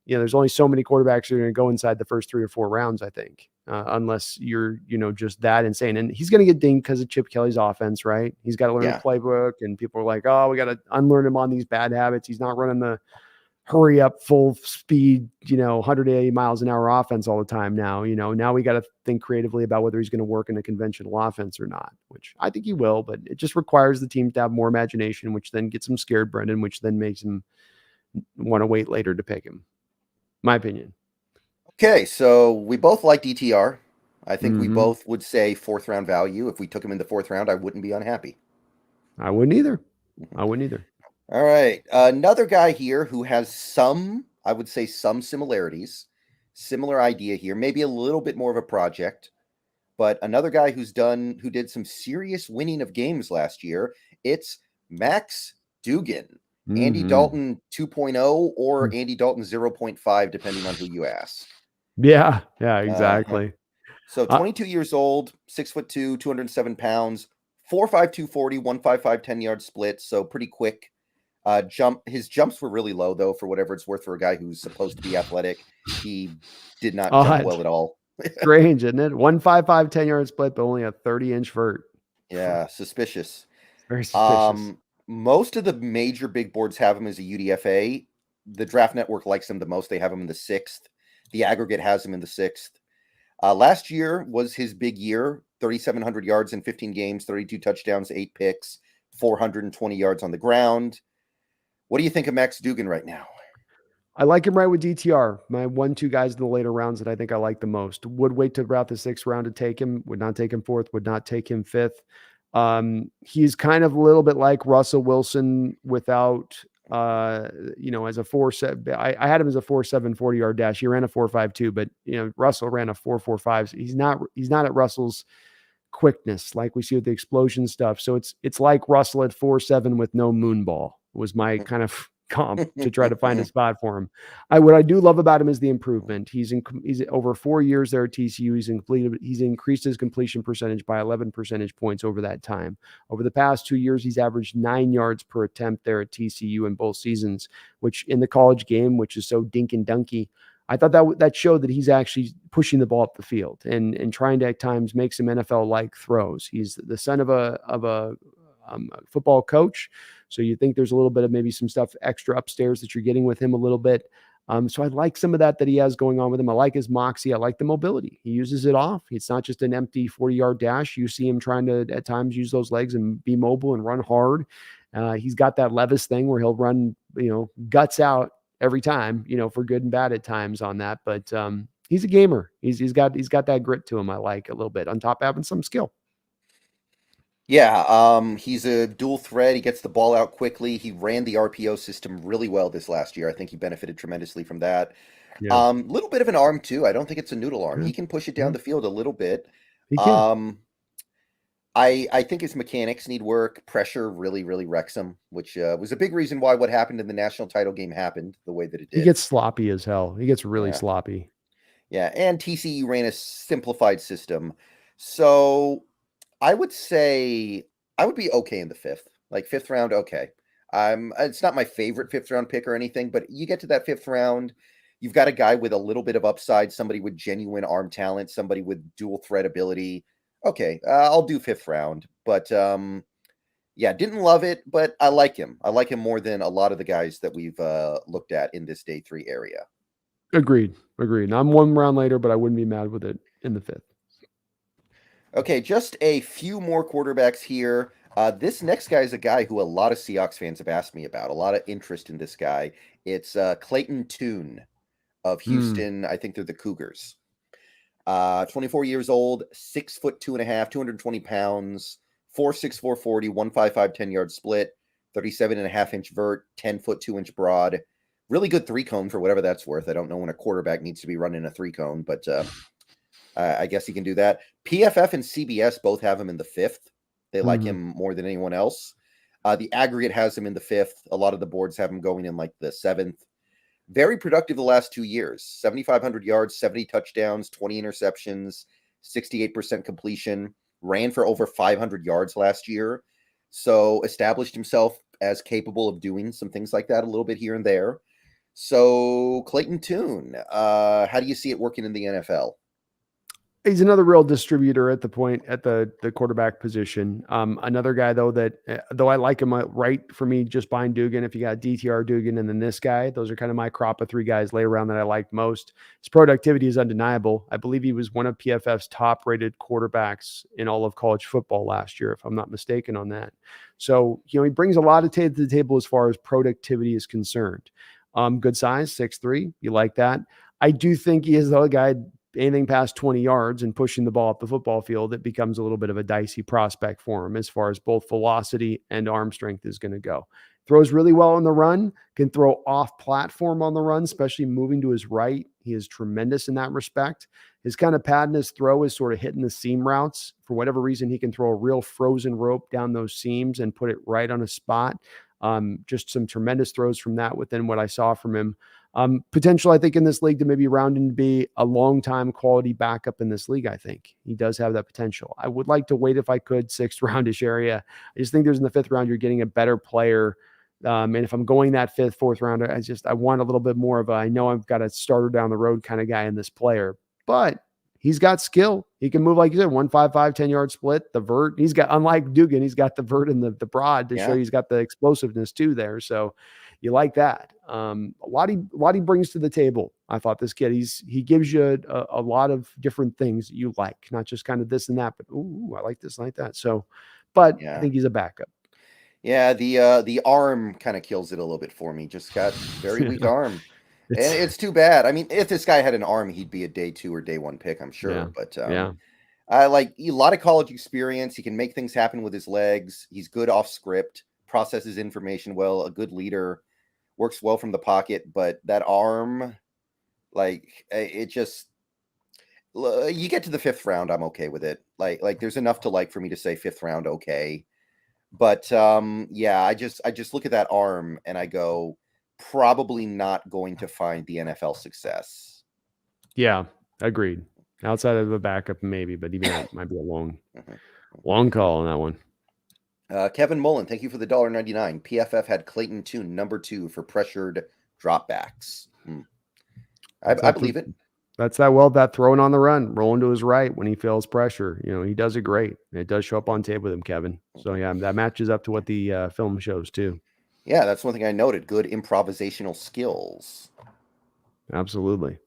there's only so many quarterbacks that are going to go inside the first 3 or 4 rounds, I think, unless you're, just that insane. And he's going to get dinged because of Chip Kelly's offense, right? He's got to learn Yeah. a playbook, and people are like, oh, we got to unlearn him on these bad habits. He's not running the hurry up, full speed, 180 miles an hour offense all the time now. Now we got to think creatively about whether he's going to work in a conventional offense or not, which I think he will, but it just requires the team to have more imagination, which then gets him scared, Brendan, which then makes him want to wait later to pick him. My opinion. Okay, so we both like DTR. I think we Mhm. both would say 4th round value. If we took him in the 4th round, I wouldn't be unhappy. I wouldn't either. All right. Another guy here who has I would say some similarities. Similar idea here, maybe a little bit more of a project, but another guy who did some serious winning of games last year. It's Max Duggan. Andy Mhm. Dalton 2.0 or Andy Dalton 0.5, depending on who you ask. Yeah, Uh, exactly. So 22 years old, 6'2", 207 pounds, 4.5, 240, 155, 10-yard split. So pretty quick. His jumps were really low, though, for whatever it's worth for a guy who's supposed to be athletic. He did not jump well Odd. at all. Strange, isn't it? 155, 10-yard split, but only a 30-inch vert. Yeah, suspicious. Very suspicious. Most of the major big boards have him as a UDFA. The Draft Network likes him the most. They have him in the 6th. The aggregate has him in the 6th. Last year was his big year, 3,700 yards in 15 games, 32 touchdowns, 8 picks, 420 yards on the ground. What do you think of Max Duggan right now? I like him right with DTR. My 1-2 guys in the later rounds that I think I like the most. Would wait to about the 6th round to take him. Would not take him 4th. Would not take him 5th. He's kind of a little bit like Russell Wilson without, as a 4.7. I had him as a 4.7 40-yard dash. He ran a 4.52, but Russell ran a 4.45. So he's not at Russell's quickness like we see with the explosion stuff. So it's like Russell at 4.7 with no moon ball was my kind of comp to try to find a spot for him. What I do love about him is the improvement. He's over 4 years there at TCU. He's increased his completion percentage by 11 percentage points over that time. Over the past 2 years, he's averaged 9 yards per attempt there at TCU in both seasons, which in the college game, which is so dink and dunky, I thought that showed that he's actually pushing the ball up the field and trying to at times make some NFL-like throws. He's the son of a football coach, so you think there's a little bit of maybe some stuff extra upstairs that you're getting with him a little bit. So I like some of that he has going on with him. I like his moxie. I like the mobility. He uses it off. It's not just an empty 40-yard dash. You see him trying to at times use those legs and be mobile and run hard. He's got that Levis thing where he'll run, guts out every time, for good and bad at times on that. But he's a gamer. He's got that grit to him. I like a little bit on top of having some skill. Yeah, he's a dual threat. He gets the ball out quickly. He ran the RPO system really well this last year. I think he benefited tremendously from that. Yeah. Little bit of an arm too. I don't think it's a noodle arm. Yeah. He can push it down the field a little bit. He can. I think his mechanics need work. Pressure really, really wrecks him, which was a big reason why what happened in the national title game happened the way that it did. He gets sloppy as hell. He gets really sloppy. Yeah, and TCU ran a simplified system. So I would say I would be okay in the 5th, like 5th round. Okay. It's not my favorite 5th round pick or anything, but you get to that 5th round, you've got a guy with a little bit of upside, somebody with genuine arm talent, somebody with dual threat ability. Okay. I'll do 5th round, but yeah, didn't love it, but I like him. I like him more than a lot of the guys that we've looked at in this day 3 area. Agreed. I'm 1 round later, but I wouldn't be mad with it in the 5th. Okay, just a few more quarterbacks here. This next guy is a guy who a lot of Seahawks fans have asked me about. A lot of interest in this guy. It's Clayton Tune of Houston. I think they're the Cougars. 24 years old, 6'2.5", 220 pounds, 4'6", 440, 155, 10-yard split, 37.5-inch vert, 10-foot 2-inch broad. Really good 3-cone for whatever that's worth. I don't know when a quarterback needs to be running a 3-cone, but I guess he can do that. PFF and CBS both have him in the 5th. They like him more than anyone else. The aggregate has him in the 5th. A lot of the boards have him going in like the 7th. Very productive the last 2 years. 7,500 yards, 70 touchdowns, 20 interceptions, 68% completion. Ran for over 500 yards last year. So established himself as capable of doing some things like that a little bit here and there. So Clayton Tune, how do you see it working in the NFL? He's another real distributor at the quarterback position. Another guy though that though I like him right for me just behind Dugan. If you got DTR Dugan and then this guy, those are kind of my crop of three guys lay around that I like most. His productivity is undeniable. I believe he was one of PFF's top rated quarterbacks in all of college football last year, if I'm not mistaken on that. So he brings a lot of to the table as far as productivity is concerned. Good size, 6'3". You like that? I do think he is the guy. Anything past 20 yards and pushing the ball up the football field, it becomes a little bit of a dicey prospect for him as far as both velocity and arm strength is going to go. Throws really well on the run, can throw off platform on the run, especially moving to his right. He is tremendous in that respect. His kind of pad in his throw is sort of hitting the seam routes. For whatever reason, he can throw a real frozen rope down those seams and put it right on a spot. Just some tremendous throws from that within what I saw from him. Potential, I think, in this league to maybe round and be a long-time quality backup in this league. I think he does have that potential. I would like to wait if I could, sixth roundish area. I just think there's in the fifth round, you're getting a better player. And if I'm going that fifth, fourth rounder, I want a little bit more of I know I've got a starter down the road kind of guy in this player, but he's got skill. He can move, like you said, 1-5-5, 10-yard split, the vert. He's got, unlike Dugan, he's got the vert and the broad to show he's got the explosiveness too there. So you like that. A lot he brings to the table. I thought this kid, he gives you a lot of different things that you like, not just kind of this and that, but ooh, I like this, I like that. So, but I think he's a backup. Yeah, the arm kind of kills it a little bit for me. Just got very weak arm. And it's too bad. I mean, if this guy had an arm, he'd be a day 2 or day 1 pick, I'm sure. But I like a lot of college experience. He can make things happen with his legs. He's good off script, processes information well, a good leader, works well from the pocket. But that arm, like it just, you get to the fifth round, I'm okay with it. Like there's enough to like for me to say fifth round, okay. But I just look at that arm and I go, probably not going to find the NFL success. Yeah, agreed. Outside of a backup, maybe, but even that might be a long call on that one. Kevin Mullen, thank you for the $1.99. PFF had Clayton Tune number 2 for pressured dropbacks. I believe it. That's that throwing on the run, rolling to his right when he feels pressure. He does it great. It does show up on tape with him, Kevin. So yeah, that matches up to what the film shows too. Yeah, that's one thing I noted. Good improvisational skills. Absolutely.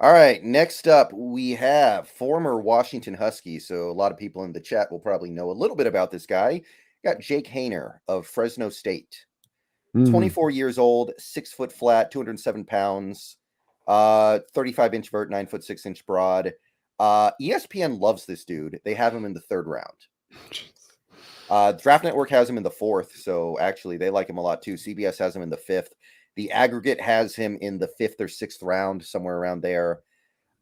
All right, next up we have former Washington Husky. So a lot of people in the chat will probably know a little bit about this guy. Got Jake Haener of Fresno State. 24 years old, 6 foot flat, 207 pounds, 35-inch vert, 9'6" broad. ESPN loves this dude. They have him in the 3rd round. Draft Network has him in the 4th, so actually they like him a lot too. CBS has him in the 5th. The aggregate has him in the 5th or 6th round, somewhere around there.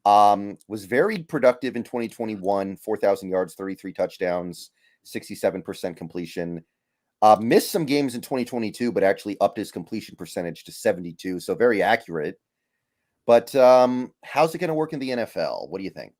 Was very productive in 2021, 4,000 yards, 33 touchdowns, 67% completion. Missed some games in 2022, but actually upped his completion percentage to 72, so very accurate. But how's it going to work in the NFL? What do you think?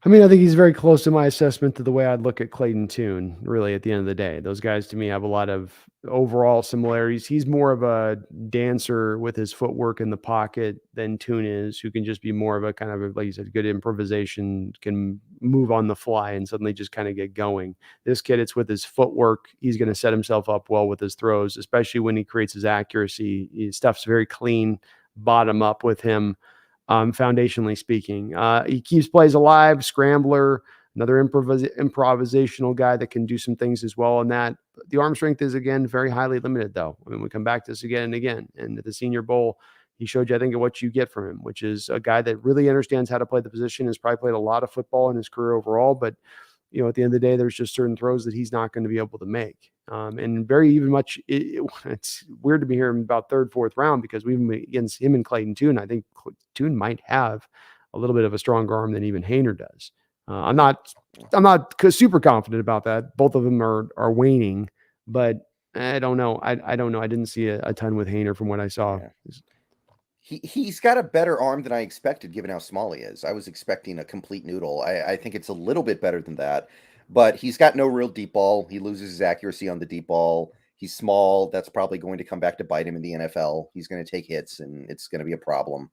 I mean, I think he's very close to my assessment to the way I'd look at Clayton Tune, really, at the end of the day. Those guys, to me, have a lot of overall similarities. He's more of a dancer with his footwork in the pocket than Tune is, who can just be more of a kind of, like you said, good improvisation, can move on the fly and suddenly just kind of get going. This kid, it's with his footwork. He's going to set himself up well with his throws, especially when he creates his accuracy. His stuff's very clean, bottom up with him. Foundationally speaking, he keeps plays alive, scrambler, another improvisational guy that can do some things as well. And that the arm strength is, again, very highly limited, though. I mean, we come back to this again and again. And at the Senior Bowl, he showed you, I think, what you get from him, which is a guy that really understands how to play the position, has probably played a lot of football in his career overall, but at the end of the day, there's just certain throws that he's not going to be able to make. And very even much, it's weird to be hearing about 3rd, 4th round, because we against him and Clayton Tune, I think Tune might have a little bit of a stronger arm than even Haener does. I'm not super confident about that. Both of them are waning, but I don't know. I don't know. I didn't see a ton with Haener from what I saw. Yeah. He's got a better arm than I expected, given how small he is. I was expecting a complete noodle. I think it's a little bit better than that, but he's got no real deep ball. He loses his accuracy on the deep ball. He's small. That's probably going to come back to bite him in the NFL. He's going to take hits, and it's going to be a problem.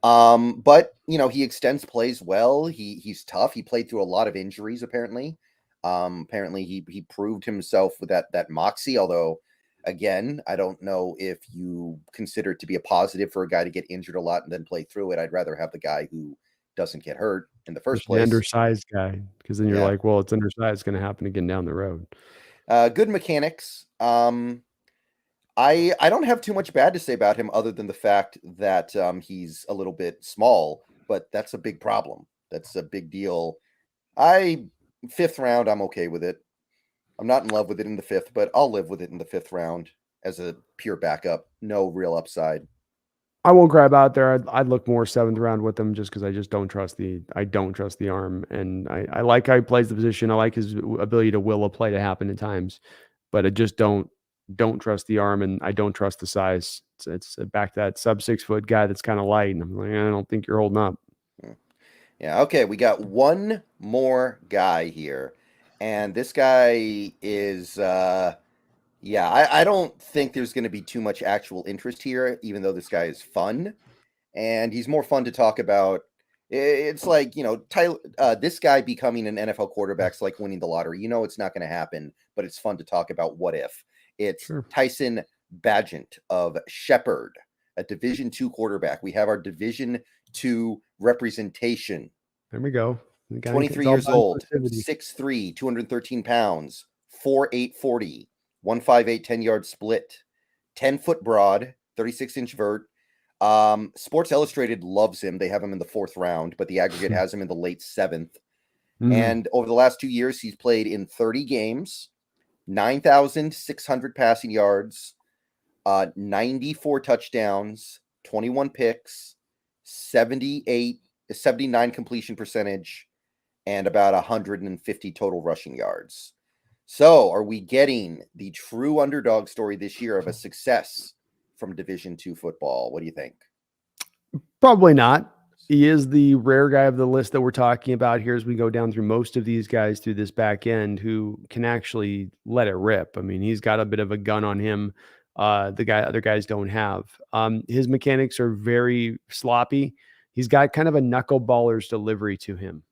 But he extends plays well. He's tough. He played through a lot of injuries, apparently. Apparently he proved himself with that moxie, although again, I don't know if you consider it to be a positive for a guy to get injured a lot and then play through it. I'd rather have the guy who doesn't get hurt in the first The place. undersized guy, because then you're Yeah. like, well, it's undersized. It's going to happen again down the road. Good mechanics. I don't have too much bad to say about him other than the fact that he's a little bit small, but that's a big problem. That's a big deal. Fifth round, I'm okay with it. I'm not in love with it in the fifth, but I'll live with it in the fifth round as a pure backup. No real upside. I won't grab out there. I'd look more seventh round with him just because I just don't trust the arm, and I like how he plays the position. I like his ability to will a play to happen at times, but I just don't trust the arm, and I don't trust the size. It's back to that sub 6 foot guy that's kind of light, and I'm like, I don't think you're holding up. Yeah. Okay. We got one more guy here, and this guy is I don't think there's going to be too much actual interest here, even though this guy is fun, and he's more fun to talk about. It's like, Tyler, this guy becoming an NFL quarterback's like winning the lottery. It's not going to happen, but it's fun to talk about what if. It's Sure. Tyson Bagent of Shepherd, a Division II quarterback. We have our Division II representation. There we go. 23 years old, 6'3", 213 pounds, 4'8", 40, 158 10-yard split, 10-foot broad, 36-inch vert. Sports Illustrated loves him. They have him in the 4th round, but the aggregate has him in the late 7th. And over the last 2 years, he's played in 30 games, 9,600 passing yards, 94 touchdowns, 21 picks, 79 completion percentage, and about 150 total rushing yards. So are we getting the true underdog story this year of a success from Division II football? What do you think? Probably not. He is the rare guy of the list that we're talking about here as we go down through most of these guys through this back end who can actually let it rip. I mean, he's got a bit of a gun on him. Other guys don't have. His mechanics are very sloppy. He's got kind of a knuckleballer's delivery to him,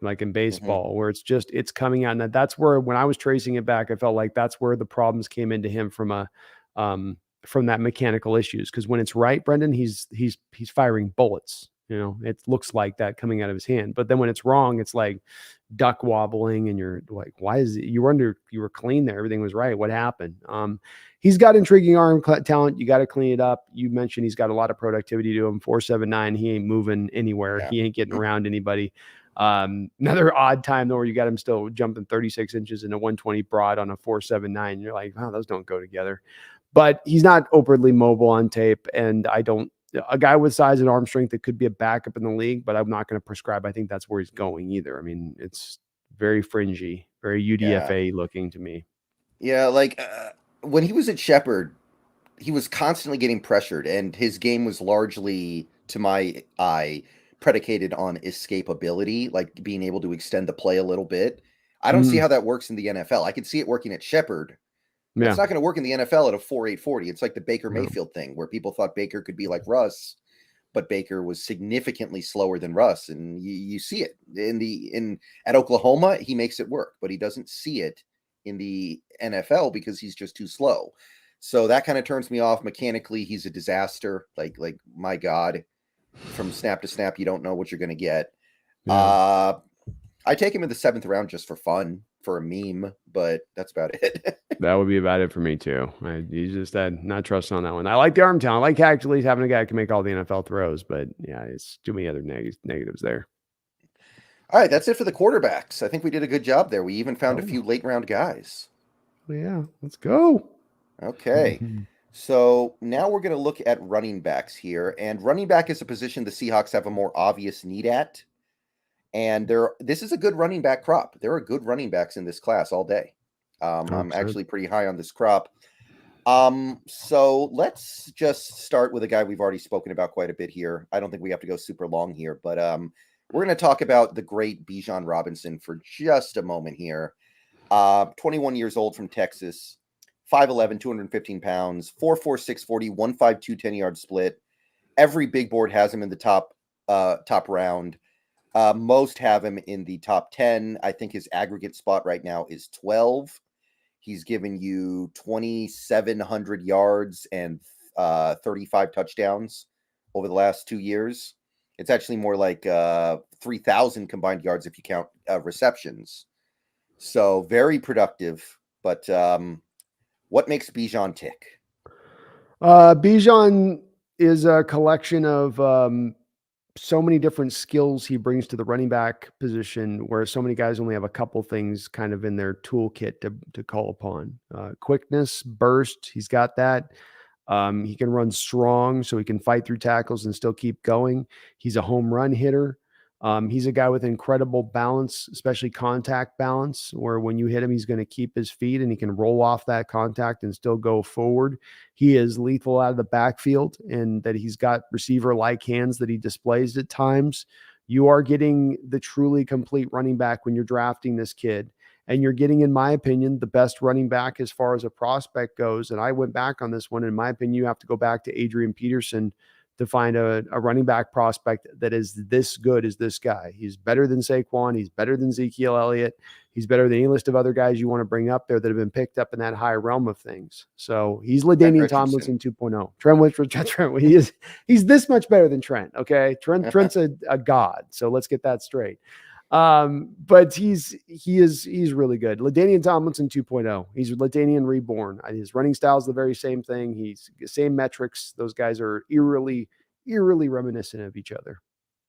like in baseball, where it's coming out. And that's where, when I was tracing it back, I felt like that's where the problems came into him from that mechanical issues. Because when it's right, Brendan, he's firing bullets. It looks like that coming out of his hand. But then when it's wrong, it's like duck wobbling, and you're like, why is it? You were clean there. Everything was right. What happened? He's got intriguing arm talent. You got to clean it up. You mentioned he's got a lot of productivity to him. 4.79. He ain't moving anywhere. Yeah. He ain't getting around anybody. Another odd time though, where you got him still jumping 36 inches in a 120 broad on a 4.79. You're like, wow, those don't go together. But he's not overly mobile on tape, and a guy with size and arm strength that could be a backup in the league, but I'm not going to prescribe. I think that's where he's going either. I mean, it's very fringy, very UDFA looking to me. Yeah, like when he was at Shepherd, he was constantly getting pressured, and his game was largely, to my eye, predicated on escapability, like being able to extend the play a little bit. I don't see how that works in the NFL. I could see it working at Shepherd. Yeah. It's not going to work in the NFL at a 4.8 40. It's like the Baker Mayfield thing, where people thought Baker could be like Russ, but Baker was significantly slower than Russ, and you see it at Oklahoma. He makes it work, but he doesn't see it in the NFL because he's just too slow. So that kind of turns me off. Mechanically, he's a disaster. Like my God, from snap to snap, you don't know what you're going to get. Yeah. I take him in the 7th round just for fun, for a meme, but that's about it. That would be about it for me too. You just not trusting on that one. I like the arm talent. I like actually having a guy who can make all the NFL throws, but yeah, it's too many other negatives there. All right, that's it for the quarterbacks. I think we did a good job there. We even found a few late round guys. Yeah, let's go. Okay. So now we're going to look at running backs here, and running back is a position the Seahawks have a more obvious need at. And this is a good running back crop. There are good running backs in this class all day. I'm actually pretty high on this crop. So let's just start with a guy we've already spoken about quite a bit here. I don't think we have to go super long here, but we're going to talk about the great Bijan Robinson for just a moment here. 21 years old from Texas, 5'11", 215 pounds, 4'4", 640, 152, 10-yard split. Every big board has him in the top round. Most have him in the top 10. I think his aggregate spot right now is 12. He's given you 2,700 yards and 35 touchdowns over the last 2 years. It's actually more like 3,000 combined yards if you count receptions. So very productive. But what makes Bijan tick? Bijan is a collection of so many different skills he brings to the running back position, where so many guys only have a couple things kind of in their toolkit to call upon. Quickness, burst, he's got that. He can run strong, so he can fight through tackles and still keep going. He's a home run hitter. He's a guy with incredible balance, especially contact balance, where when you hit him, he's going to keep his feet and he can roll off that contact and still go forward. He is lethal out of the backfield, and that he's got receiver-like hands that he displays at times. You are getting the truly complete running back when you're drafting this kid. And you're getting, in my opinion, the best running back as far as a prospect goes. And I went back on this one. In my opinion, you have to go back to Adrian Peterson to find a running back prospect that is this good as this guy. He's better than Saquon. He's better than Ezekiel Elliott. He's better than any list of other guys you want to bring up there that have been picked up in that high realm of things. So he's LaDainian Tomlinson 2.0. Trent, he's this much better than Trent. Okay. Trent's a god. So let's get that straight. But he's really good. LaDainian Tomlinson 2.0. He's LaDainian reborn. His running style is the very same thing. He's same metrics. Those guys are eerily reminiscent of each other.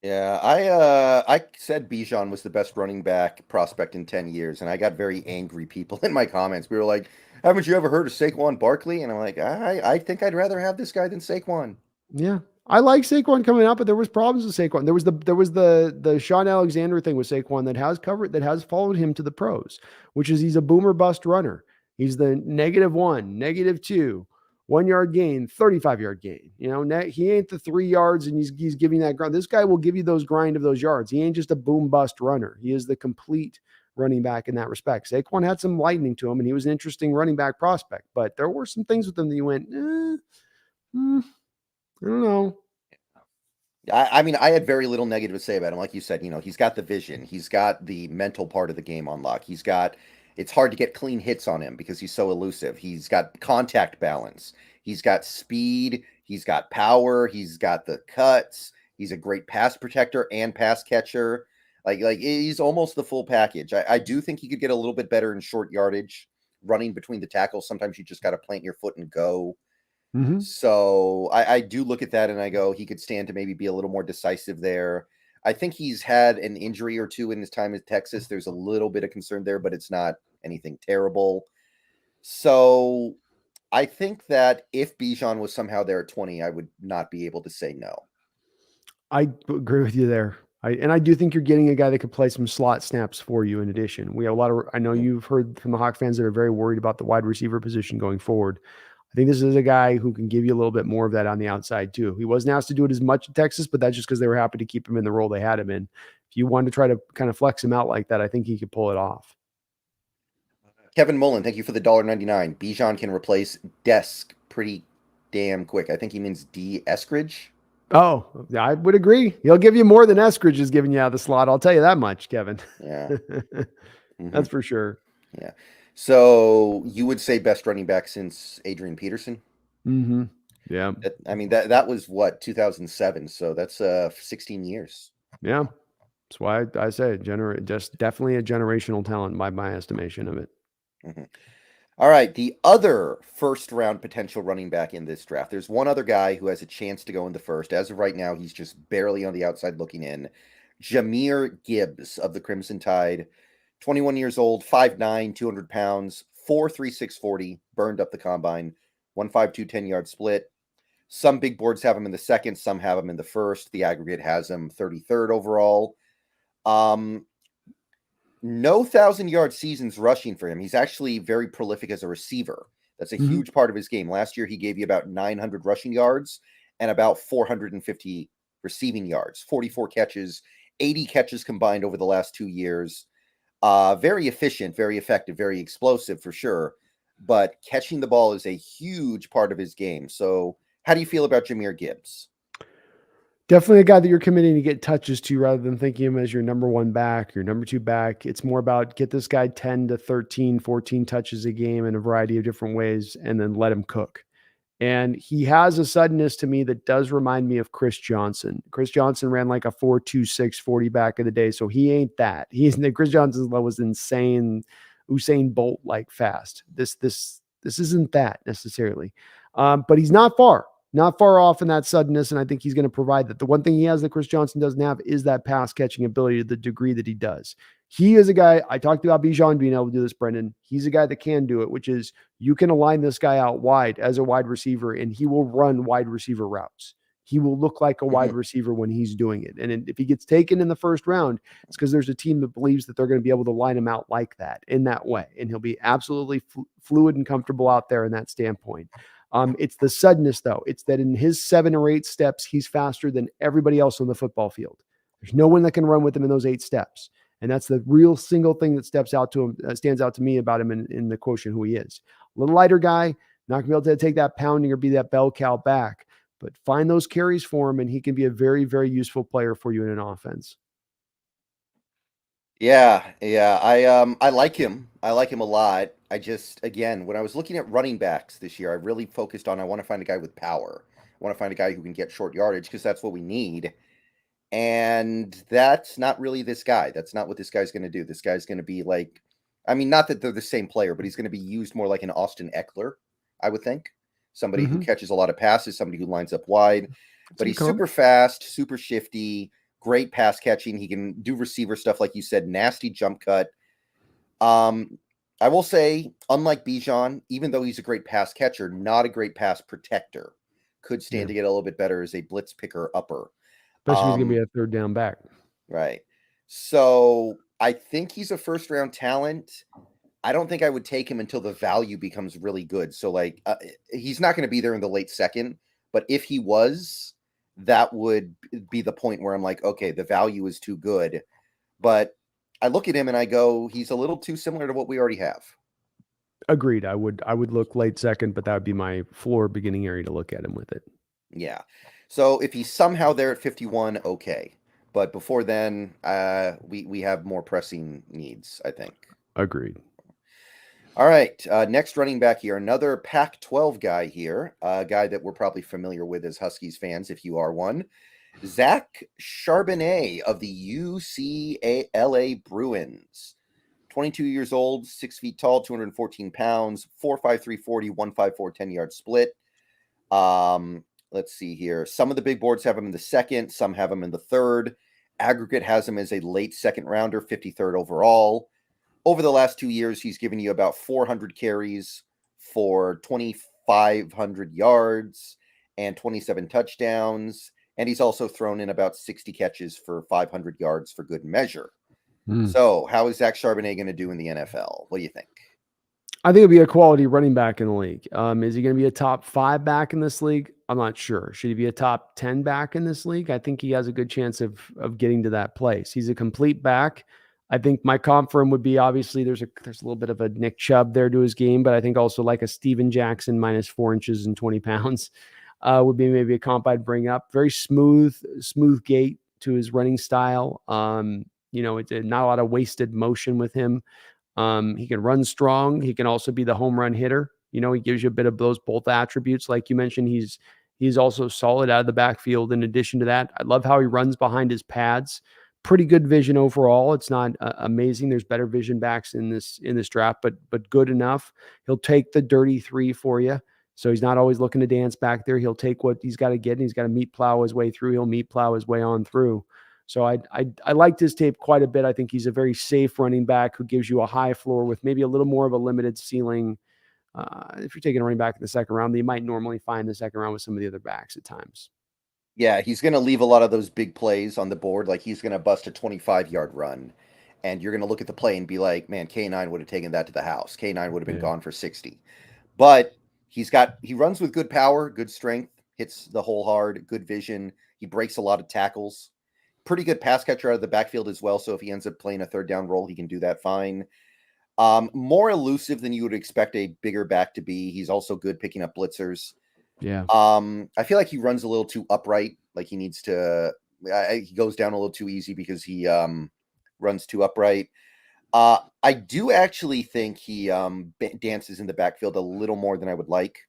Yeah, I said Bijan was the best running back prospect in 10 years, and I got very angry people in my comments. We were like, haven't you ever heard of Saquon Barkley? And I'm like, I think I'd rather have this guy than Saquon. Yeah. I like Saquon coming out, but there was problems with Saquon. There was the Sean Alexander thing with Saquon that has followed him to the pros, which is he's a boomer bust runner. He's the -1, -2, 1 yard gain, 35-yard gain. He ain't the 3 yards and he's giving that grind. This guy will give you those grind of those yards. He ain't just a boom bust runner. He is the complete running back in that respect. Saquon had some lightning to him and he was an interesting running back prospect, but there were some things with him that you went, I don't know. I mean, I had very little negative to say about him. Like you said, he's got the vision. He's got the mental part of the game on lock. It's hard to get clean hits on him because he's so elusive. He's got contact balance. He's got speed. He's got power. He's got the cuts. He's a great pass protector and pass catcher. Like he's almost the full package. I do think he could get a little bit better in short yardage, running between the tackles. Sometimes you just got to plant your foot and go. Mm-hmm. So I do look at that and I go, he could stand to maybe be a little more decisive there. I think he's had an injury or two in his time at Texas. There's a little bit of concern there, but it's not anything terrible. So I think that if Bijan was somehow there at 20, I would not be able to say no. I agree with you there. I do think you're getting a guy that could play some slot snaps for you in addition. We have I know you've heard from the Hawk fans that are very worried about the wide receiver position going forward. I think this is a guy who can give you a little bit more of that on the outside too. He wasn't asked to do it as much in Texas, but that's just because they were happy to keep him in the role they had him in. If you wanted to try to kind of flex him out like that, I think he could pull it off. Kevin Mullen, thank you for the $1.99. Bijan can replace Desk pretty damn quick. I think he means D. Eskridge. Oh, I would agree. He'll give you more than Eskridge is giving you out of the slot. I'll tell you that much, Kevin. Yeah. Mm-hmm. That's for sure. Yeah. So you would say best running back since Adrian Peterson? Mm-hmm. Yeah. That was what, 2007. So that's 16 years. Yeah. That's why I say just definitely a generational talent by my estimation of it. Mm-hmm. All right. The other first round potential running back in this draft. There's one other guy who has a chance to go in the first. As of right now, he's just barely on the outside looking in. Jahmyr Gibbs of the Crimson Tide. 21 years old, 5'9", 200 pounds, 4'3", 640, burned up the combine, 152, 10-yard split. Some big boards have him in the second, some have him in the first. The aggregate has him 33rd overall. No 1,000-yard seasons rushing for him. He's actually very prolific as a receiver. That's a huge part of his game. Last year, he gave you about 900 rushing yards and about 450 receiving yards, 44 catches, 80 catches combined over the last 2 years. Very efficient, very effective, very explosive for sure. but catching the ball is a huge part of his game. So how do you feel about Jahmyr Gibbs? Definitely a guy that you're committing to get touches to rather than thinking him as your number one back, your number two back. It's more about get this guy 10 to 13, 14 touches a game in a variety of different ways and then let him cook. And he has a suddenness to me that does remind me of Chris Johnson. Chris Johnson ran like a 4.26 40 back in the day. So he ain't that. Chris Johnson was insane, Usain Bolt like fast. This isn't that necessarily. But he's not far off in that suddenness. And I think he's going to provide that. The one thing he has that Chris Johnson doesn't have is that pass catching ability to the degree that he does. He is a guy, I talked about Bijan being able to do this, Brendan. He's a guy that can do it, which is you can align this guy out wide as a wide receiver and he will run wide receiver routes. He will look like a wide receiver when he's doing it. And if he gets taken in the first round, it's because there's a team that believes that they're going to be able to line him out like that, in that way. And he'll be absolutely fluid and comfortable out there in that standpoint. It's the suddenness, though. It's that in his 7 or 8 steps, he's faster than everybody else on the football field. There's no one that can run with him in those 8 steps. And that's the real single thing that stands out to me about him in the quotient who he is. A little lighter guy, not going to be able to take that pounding or be that bell cow back, but find those carries for him and he can be a very, very useful player for you in an offense. Yeah. I like him. I like him a lot. I just, again, when I was looking at running backs this year, I really focused on I want to find a guy with power. I want to find a guy who can get short yardage because that's what we need. And that's not really this guy. That's not what this guy's going to do. This guy's going to be like, I mean, not that they're the same player, but he's going to be used more like an Austin Eckler, I would think. Somebody who catches a lot of passes, somebody who lines up wide. But he's super fast, super shifty, great pass catching. He can do receiver stuff, like you said, nasty jump cut. I will say, unlike Bijan, even though he's a great pass catcher, not a great pass protector. Could stand to get a little bit better as a blitz picker upper. Especially if he's going to be a third down back. Right. So I think he's a first round talent. I don't think I would take him until the value becomes really good. So like he's not going to be there in the late second, but if he was, that would be the point where I'm like, okay, the value is too good. But I look at him and I go, he's a little too similar to what we already have. Agreed. I would look late second, but that would be my floor beginning area to look at him with it. Yeah. So if he's somehow there at 51, okay. But before then, we have more pressing needs, I think. Agreed. All right. Next running back here, another Pac-12 guy here, a guy that we're probably familiar with as Huskies fans, if you are one. Zach Charbonnet of the UCLA Bruins. 22 years old, 6 feet tall, 214 pounds, 4.53 40, 1.54 10-yard split. Let's see here. Some of the big boards have him in the second. Some have him in the third. Aggregate has him as a late second rounder, 53rd overall. Over the last 2 years, he's given you about 400 carries for 2,500 yards and 27 touchdowns. And he's also thrown in about 60 catches for 500 yards for good measure. So how is Zach Charbonnet going to do in the NFL? What do you think? I think it'll be a quality running back in the league. Is he going to be a top 5 back in this league? I'm not sure. Should he be a top 10 back in this league? I think he has a good chance of getting to that place. He's a complete back. I think my comp for him would be, obviously there's a little bit of a Nick Chubb there to his game, but I think also like a Steven Jackson minus 4 inches and 20 pounds would be maybe a comp I'd bring up. Very smooth gait to his running style. It's not a lot of wasted motion with him. He can run strong. He can also be the home run hitter. He gives you a bit of those both attributes. Like you mentioned, he's also solid out of the backfield. In addition to that, I love how he runs behind his pads. Pretty good vision overall. It's not amazing. There's better vision backs in this draft, but good enough. He'll take the dirty 3 for you. So he's not always looking to dance back there. He'll take what he's got to get, and he's got to meat plow his way through. He'll meat plow his way on through. So I liked his tape quite a bit. I think he's a very safe running back who gives you a high floor with maybe a little more of a limited ceiling. If you're taking a running back in the second round, you might normally find the second round with some of the other backs at times. Yeah, he's going to leave a lot of those big plays on the board. Like he's going to bust a 25-yard run, and you're going to look at the play and be like, man, K9 would have taken that to the house. K9 would have been gone for 60. But he runs with good power, good strength, hits the hole hard, good vision. He breaks a lot of tackles. Pretty good pass catcher out of the backfield as well. So if he ends up playing a third down role, he can do that fine. More elusive than you would expect a bigger back to be. He's also good picking up blitzers. Yeah. I feel like he runs a little too upright. Like he needs to. He goes down a little too easy because he runs too upright. I do actually think he dances in the backfield a little more than I would like.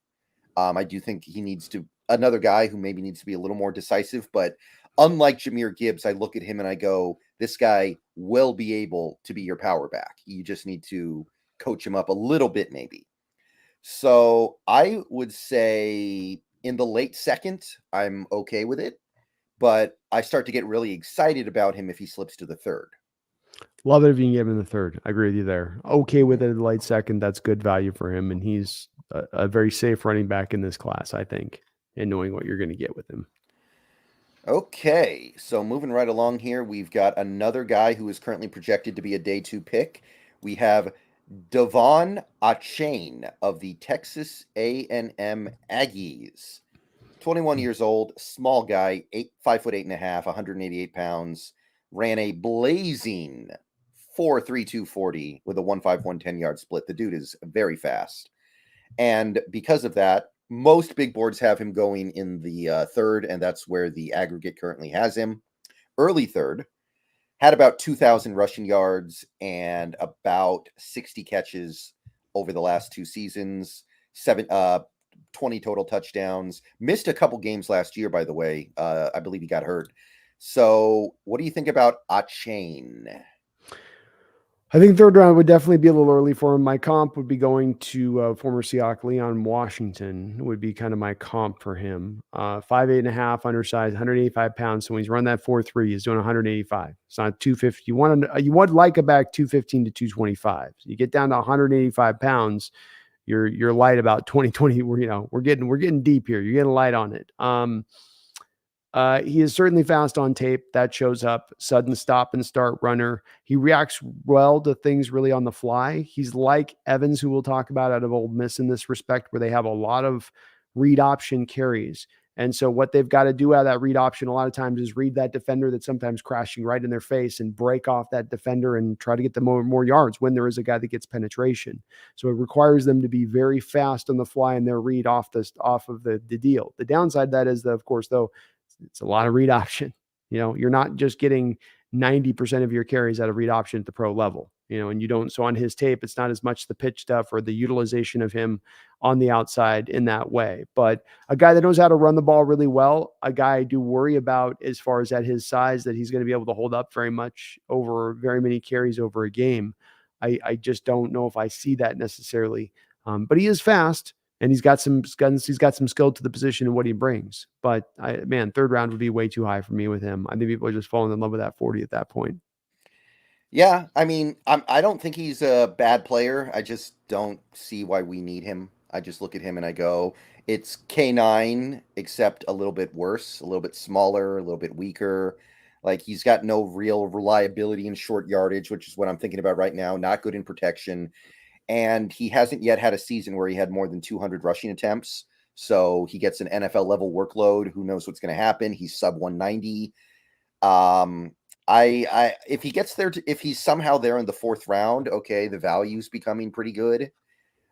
I do think he needs to another guy who maybe needs to be a little more decisive. But unlike Jahmyr Gibbs, I look at him and I go, this guy will be able to be your power back. You just need to coach him up a little bit, maybe. So I would say in the late second, I'm okay with it. But I start to get really excited about him if he slips to the third. Love it if you can get him in the third. I agree with you there. Okay with it in the late second. That's good value for him. And he's a very safe running back in this class, I think, and knowing what you're going to get with him. Okay, so moving right along here, we've got another guy who is currently projected to be a day 2 pick. We have Devon Achane of the Texas A&M Aggies. 21 years old, small guy, 5'8.5", 188 pounds, ran a blazing 4.32 40 with a 1.51 10-yard split. The dude is very fast. And because of that, most big boards have him going in the third, and that's where the aggregate currently has him. Early third, had about 2,000 rushing yards and about 60 catches over the last 2 seasons, 20 total touchdowns. Missed a couple games last year, by the way. I believe he got hurt. So what do you think about Achane? I think third round would definitely be a little early for him. My comp would be going to former Seahawks Leon Washington would be kind of my comp for him. 5'8.5", undersized, 185 pounds. So when he's run that 4.3, he's doing 185. It's not 250. You would like a back 215 to 225. So you get down to 185 pounds, you're light about 2020. We're getting deep here. You're getting light on it. He is certainly fast on tape. That shows up. Sudden stop and start runner. He reacts well to things really on the fly. He's like Evans, who we'll talk about out of Ole Miss in this respect, where they have a lot of read option carries. And so what they've got to do out of that read option a lot of times is read that defender that's sometimes crashing right in their face and break off that defender and try to get them more yards when there is a guy that gets penetration. So it requires them to be very fast on the fly in their read off of the deal. The downside of that is, of course, though, it's a lot of read option. You're not just getting 90% of your carries out of read option at the pro level, and you don't. So on his tape, it's not as much the pitch stuff or the utilization of him on the outside in that way. But a guy that knows how to run the ball really well, a guy I do worry about as far as at his size, that he's going to be able to hold up very much over very many carries over a game. I just don't know if I see that necessarily. But he is fast. And he's got some skill to the position and what he brings. But third round would be way too high for me with him. I think people are just falling in love with that 40 at that point. Yeah, I mean, I don't think he's a bad player. I just don't see why we need him. I just look at him and I go, it's K9, except a little bit worse, a little bit smaller, a little bit weaker. Like he's got no real reliability in short yardage, which is what I'm thinking about right now. Not good in protection. And he hasn't yet had a season where he had more than 200 rushing attempts. So he gets an NFL level workload. Who knows what's going to happen? He's sub 190. If he gets there, if he's somehow there in the 4th round, okay, the value's becoming pretty good.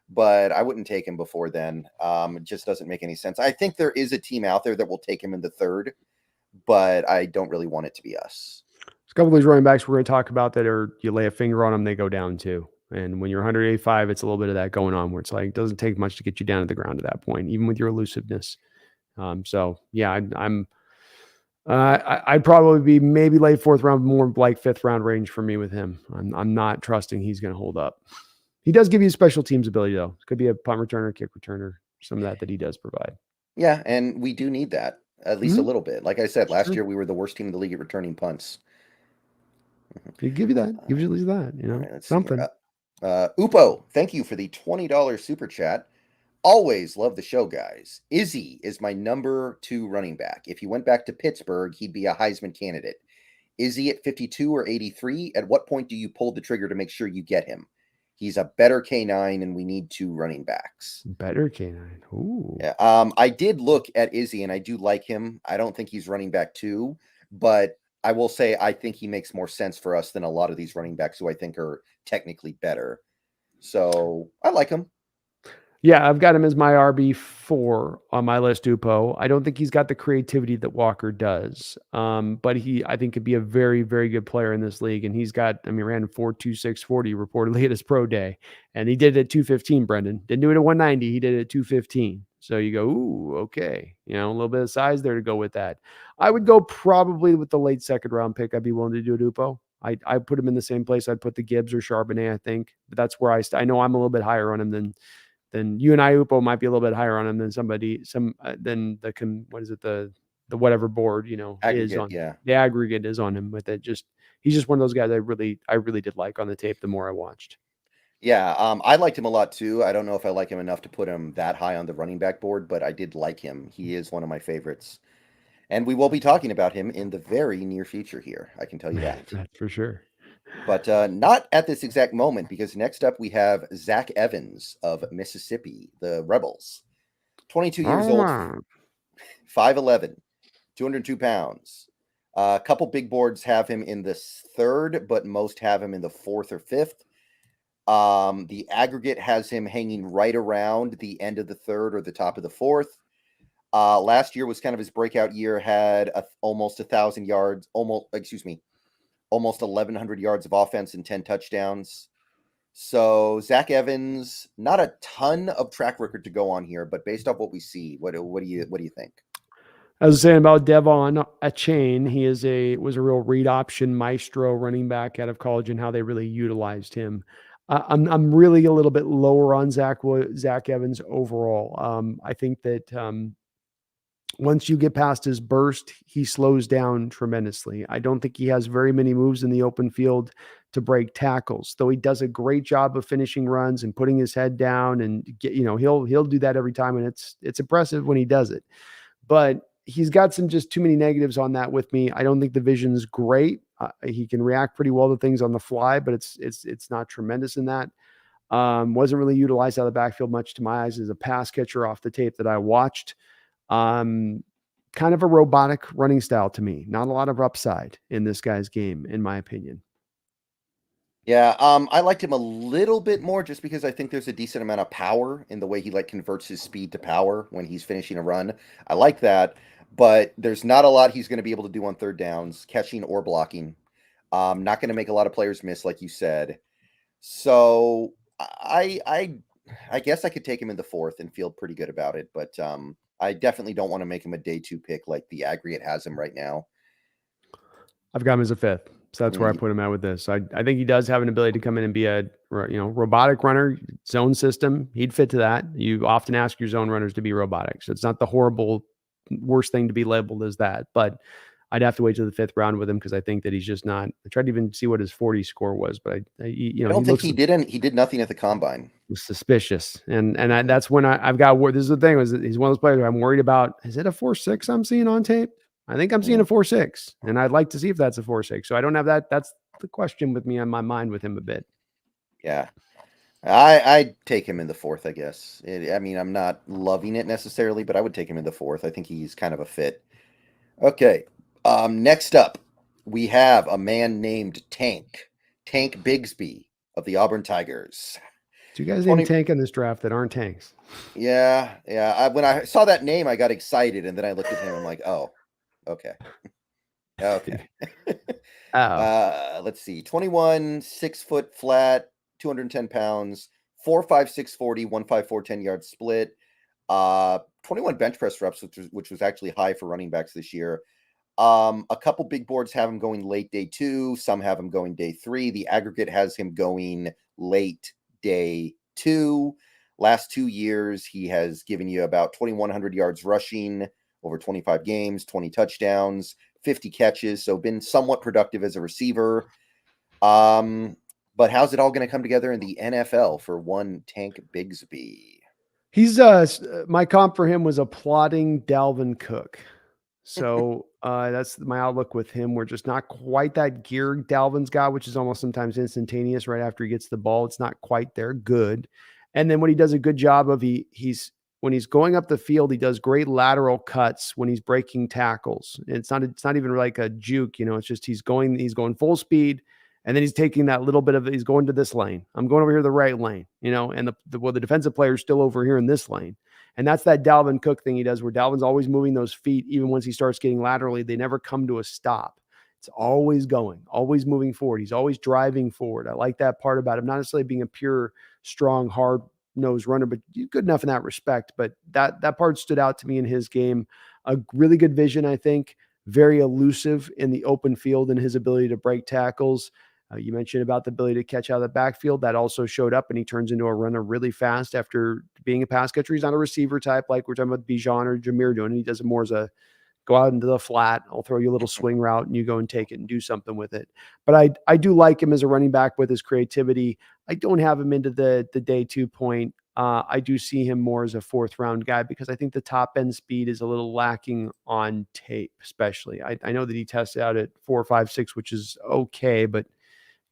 But I wouldn't take him before then. It just doesn't make any sense. I think there is a team out there that will take him in the 3rd, but I don't really want it to be us. There's a couple of these running backs we're going to talk about that are, you lay a finger on them, they go down too. And when you're 185, it's a little bit of that going on where it's like, it doesn't take much to get you down to the ground at that point, even with your elusiveness. So yeah, I'd probably be maybe late 4th round, more like 5th round range for me with him. I'm not trusting he's going to hold up. He does give you special teams ability though. It could be a punt returner, kick returner, some of that he does provide. Yeah. And we do need that at least a little bit. Like I said, last year we were the worst team in the league at returning punts. He give you that. Gives you at least that, Right, something. Upo, thank you for the $20 super chat. Always love the show, guys. Izzy is my number 2 running back. If he went back to Pittsburgh, he'd be a Heisman candidate. Is he at 52 or 83? At what point do you pull the trigger to make sure you get him? He's a better K9, and we need 2 running backs. Better K9. Ooh. Yeah. I did look at Izzy, and I do like him. I don't think he's running back 2, but I will say I think he makes more sense for us than a lot of these running backs who I think are technically better. So I like him. Yeah, I've got him as my RB4 on my list, Upo. I don't think he's got the creativity that Walker does. But I think could be a very, very good player in this league. And he's got, ran 4.2640 reportedly at his pro day. And he did it at 215, Brendan. Didn't do it at 190. He did it at 215. So you go, ooh, okay. A little bit of size there to go with that. I would go probably with the late second round pick. I'd be willing to do it, Upo. I put him in the same place I'd put the Gibbs or Charbonnet, I think. But that's where I know I'm a little bit higher on him than you and I, Upo, might be a little bit higher on him than than the whatever board, is Aggregate, on. yeah. The aggregate is on him with it. He's just one of those guys I really did like on the tape the more I watched. Yeah, I liked him a lot too. I don't know if I like him enough to put him that high on the running back board, but I did like him. He is one of my favorites. And we will be talking about him in the very near future here. I can tell you that. That's for sure. But not at this exact moment, because next up we have Zach Evans of Mississippi, the Rebels. 22 years old, 5'11, 202 pounds. A couple big boards have him in the third, but most have him in the fourth or fifth. The aggregate has him hanging right around the end of the third or the top of the fourth. Last year was kind of his breakout year, had almost 1,000 yards, almost 1,100 yards of offense and 10 touchdowns. So Zach Evans, not a ton of track record to go on here, but based off what we see, what do you think? I was saying about Devon Achane, he was a real read option maestro running back out of college and how they really utilized him. I'm really a little bit lower on Zach Evans overall. I think that once you get past his burst, he slows down tremendously. I don't think he has very many moves in the open field to break tackles, though he does a great job of finishing runs and putting his head down and he'll do that every time. And it's impressive when he does it, but he's got just too many negatives on that with me. I don't think the vision's great. He can react pretty well to things on the fly, but it's not tremendous in that. Wasn't really utilized out of the backfield much to my eyes as a pass catcher off the tape that I watched. Kind of a robotic running style to me. Not a lot of upside in this guy's game, in my opinion. Yeah, I liked him a little bit more just because I think there's a decent amount of power in the way he converts his speed to power when he's finishing a run. I like that, but there's not a lot he's going to be able to do on third downs, catching or blocking. Not going to make a lot of players miss, like you said. So I guess I could take him in the fourth and feel pretty good about it, but I definitely don't want to make him a day two pick like the aggregate has him right now. I've got him as a fifth. So that's where I put him at with this. I think he does have an ability to come in and be a robotic runner, zone system. He'd fit to that. You often ask your zone runners to be robotic. So it's not the horrible worst thing to be labeled as that. But I'd have to wait till the fifth round with him because I think that he's just not. I tried to even see what his 40 score was, but I don't think he did. He did nothing at the combine. Suspicious, and that's when I've got. This is the thing: is he's one of those players I'm worried about. Is it a 4.6 I'm seeing on tape? I think I'm seeing a 4.6, and I'd like to see if that's a 4.6. So I don't have that. That's the question with me on my mind with him a bit. Yeah, I'd take him in the fourth, I guess. I'm not loving it necessarily, but I would take him in the fourth. I think he's kind of a fit. Okay, next up, we have a man named Tank Bigsby of the Auburn Tigers. Two guys named Tank in this draft that aren't tanks. Yeah. When I saw that name, I got excited, and then I looked at him. I'm like, oh, okay. Okay. Let's see. 21, 6 foot flat, 210 pounds, 4.5, 640, 1.54, 10 yard split. 21 bench press reps, which was actually high for running backs this year. A couple big boards have him going late day 2. Some have him going day 3. The aggregate has him going late day 2. Last 2 years, he has given you about 2,100 yards rushing over 25 games, 20 touchdowns, 50 catches. So been somewhat productive as a receiver. But how's it all going to come together in the NFL for one Tank Bigsby? He's my comp for him was a plodding Dalvin Cook. So that's my outlook with him. We're just not quite that gear Dalvin's got, which is almost sometimes instantaneous right after he gets the ball. It's not quite there. Good. And then what he does a good job of, he's when he's going up the field, he does great lateral cuts when he's breaking tackles. And it's not even like a juke, it's just he's going full speed And then he's taking that little bit of, he's going to this lane. I'm going over here to the right lane, and the defensive player is still over here in this lane. And that's that Dalvin Cook thing he does where Dalvin's always moving those feet. Even once he starts getting laterally, they never come to a stop. It's always going, always moving forward. He's always driving forward. I like that part about him, not necessarily being a pure, strong, hard-nosed runner, but good enough in that respect. But that part stood out to me in his game. A really good vision, I think. Very elusive in the open field and his ability to break tackles. You mentioned about the ability to catch out of the backfield. That also showed up, and he turns into a runner really fast after being a pass catcher. He's not a receiver type like we're talking about Bijan or Jameer doing. He does it more as a go out into the flat. I'll throw you a little swing route, and you go and take it and do something with it. But I do like him as a running back with his creativity. I don't have him into the day 2 point. I do see him more as a 4th round guy because I think the top end speed is a little lacking on tape, especially. I know that he tested out at 4.56, which is okay, but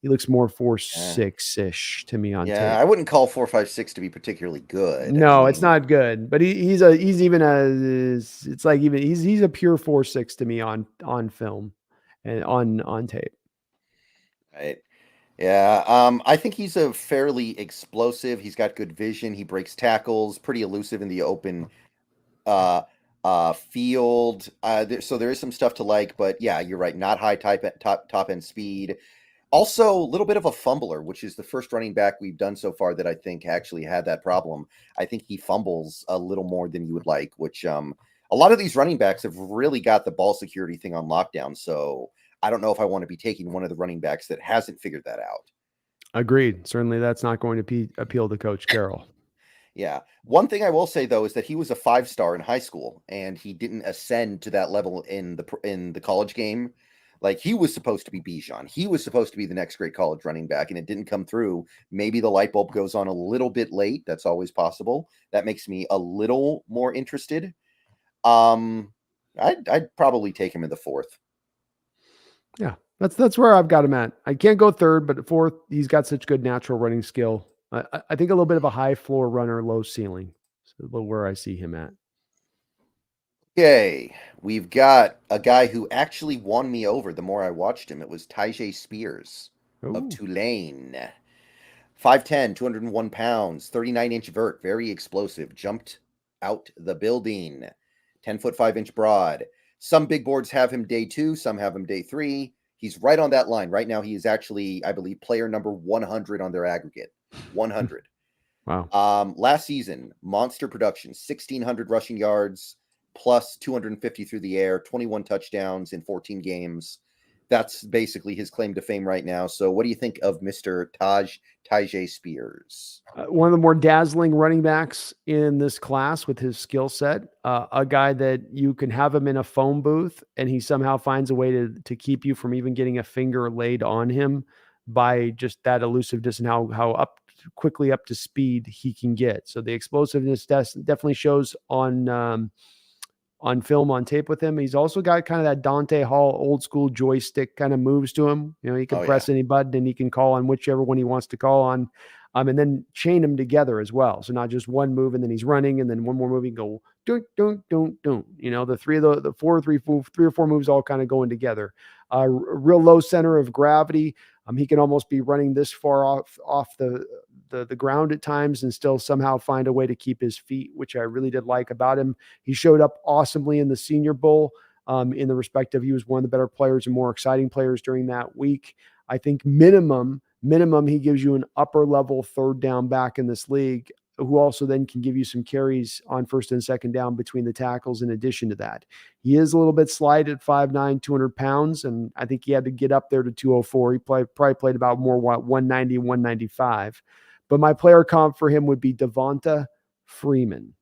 he looks more 4.6-ish to me on tape. I wouldn't call 4.56 to be particularly good. No, it's not good, but he's a pure 4.6 to me on film and on tape. Right. Yeah. I think he's a fairly explosive. He's got good vision. He breaks tackles, pretty elusive in the open field. So there is some stuff to like, but yeah, you're right. Not high top end speed. Also, a little bit of a fumbler, which is the first running back we've done so far that I think actually had that problem. I think he fumbles a little more than you would like, which a lot of these running backs have really got the ball security thing on lockdown. So I don't know if I want to be taking one of the running backs that hasn't figured that out. Agreed. Certainly that's not going to appeal to Coach Carroll. Yeah. One thing I will say though is that he was a 5-star in high school and he didn't ascend to that level in the college game. Like he was supposed to be Bijan. He was supposed to be the next great college running back, and it didn't come through. Maybe the light bulb goes on a little bit late. That's always possible. That makes me a little more interested. I'd probably take him in the 4th. Yeah, that's where I've got him at. I can't go 3rd, but 4th, he's got such good natural running skill. I think a little bit of a high floor runner, low ceiling. So where I see him at. Okay, we've got a guy who actually won me over the more I watched him. It was Tyjae Spears of Tulane. 5'10", 201 pounds, 39-inch vert, very explosive, jumped out the building. 10-foot 5-inch broad. Some big boards have him day 2, some have him day 3. He's right on that line. Right now, he is actually, I believe, player number 100 on their aggregate. 100. Wow. Last season, monster production, 1,600 rushing yards, plus 250 through the air, 21 touchdowns in 14 games. That's basically his claim to fame right now. So what do you think of Mr. Tyjae Spears? One of the more dazzling running backs in this class with his skill set. A guy that you can have him in a phone booth and he somehow finds a way to keep you from even getting a finger laid on him by just that elusiveness and how quickly up to speed he can get. So the explosiveness definitely shows on film, on tape with him. He's also got kind of that Dante Hall old school joystick kind of moves to him. He can press any button and he can call on whichever one he wants to call on, and then chain them together as well. So not just one move and then he's running and then one more move he can go dunk, dunk, dunk, dunk. The three of the 3 or 4 moves all kind of going together. Real low center of gravity. He can almost be running this far off the ground at times and still somehow find a way to keep his feet, which I really did like about him. He showed up awesomely in the Senior Bowl in the respect of he was one of the better players and more exciting players during that week. I think minimum, he gives you an upper level 3rd down back in this league who also then can give you some carries on 1st and 2nd down between the tackles in addition to that. He is a little bit slight at 5'9", 200 pounds, and I think he had to get up there to 204. He probably played about more 190, 195. But my player comp for him would be Devonta Freeman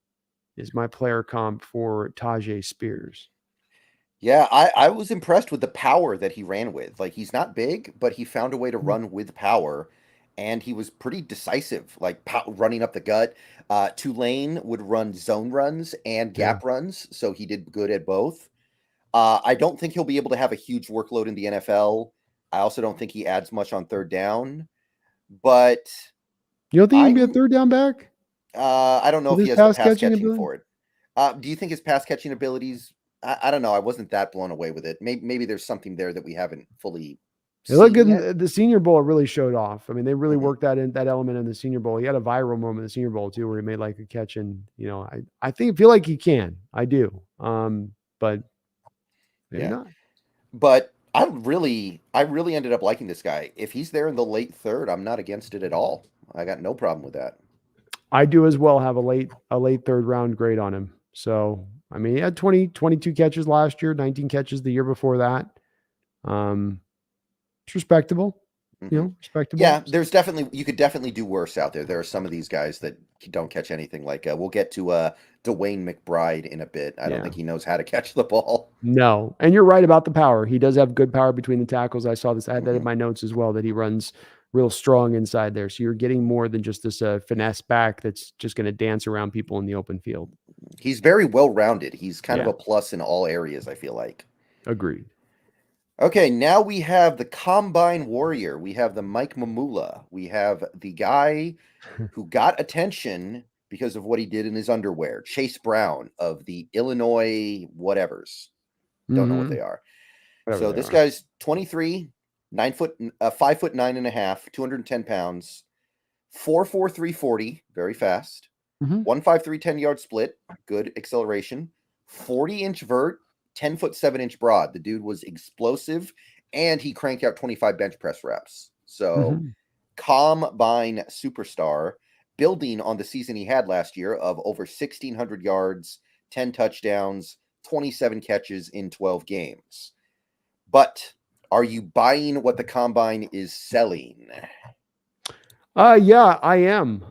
is my player comp for Tyjae Spears. Yeah, I was impressed with the power that he ran with. Like, he's not big, but he found a way to run with power, and he was pretty decisive, like running up the gut. Tulane would run zone runs and gap runs, so he did good at both. I don't think he'll be able to have a huge workload in the NFL. I also don't think he adds much on 3rd down, but... You don't think he can be a 3rd down back? I don't know if he has the pass catching for it. Do you think his pass catching abilities? I don't know. I wasn't that blown away with it. Maybe there's something there that we haven't fully It looked good seen in it. the Senior Bowl. It really showed off. I mean, they really Mhm. worked that element in the Senior Bowl. He had a viral moment in the Senior Bowl too, where he made like a catch, and I feel like he can. I do. But maybe Yeah. not. But I really ended up liking this guy. If he's there in the late third, I'm not against it at all. I got no problem with that. I do as well have a late third round grade on him. So I mean, he had 22 catches last year, 19 catches the year before that. Um, it's respectable. Hmm. Respectable. Yeah, there's definitely you could definitely do worse out there. There are some of these guys that don't catch anything. Like we'll get to Dwayne McBride in a bit. I don't Yeah. think he knows how to catch the ball. No, and you're right about the power. He does have good power between the tackles. I saw this. I had that in Hmm. my notes as well. That he runs real strong inside there. So you're getting more than just this finesse back that's just going to dance around people in the open field. He's very well rounded. He's kind of Yeah, a plus in all areas, I feel like. agreed. Okay, now we have the Combine Warrior. We have the Mike Mamula. We have the guy who got attention because of what he did in his underwear. Chase Brown of the Illinois whatevers. Don't know what Mm-hmm. they are. Whatever So they this are. guy's 23, 9 foot, 5 foot 9.5, 210 pounds, 4.4 340, very fast. Mm-hmm. 1.53 10-yard split, good acceleration. 40-inch vert, 10 foot 7 inch broad. The dude was explosive, and he cranked out 25 bench press reps. So Mm-hmm. combine superstar, building on the season he had last year of over 1,600 yards, 10 touchdowns, 27 catches in 12 games. But are you buying what the combine is selling? Yeah, I am.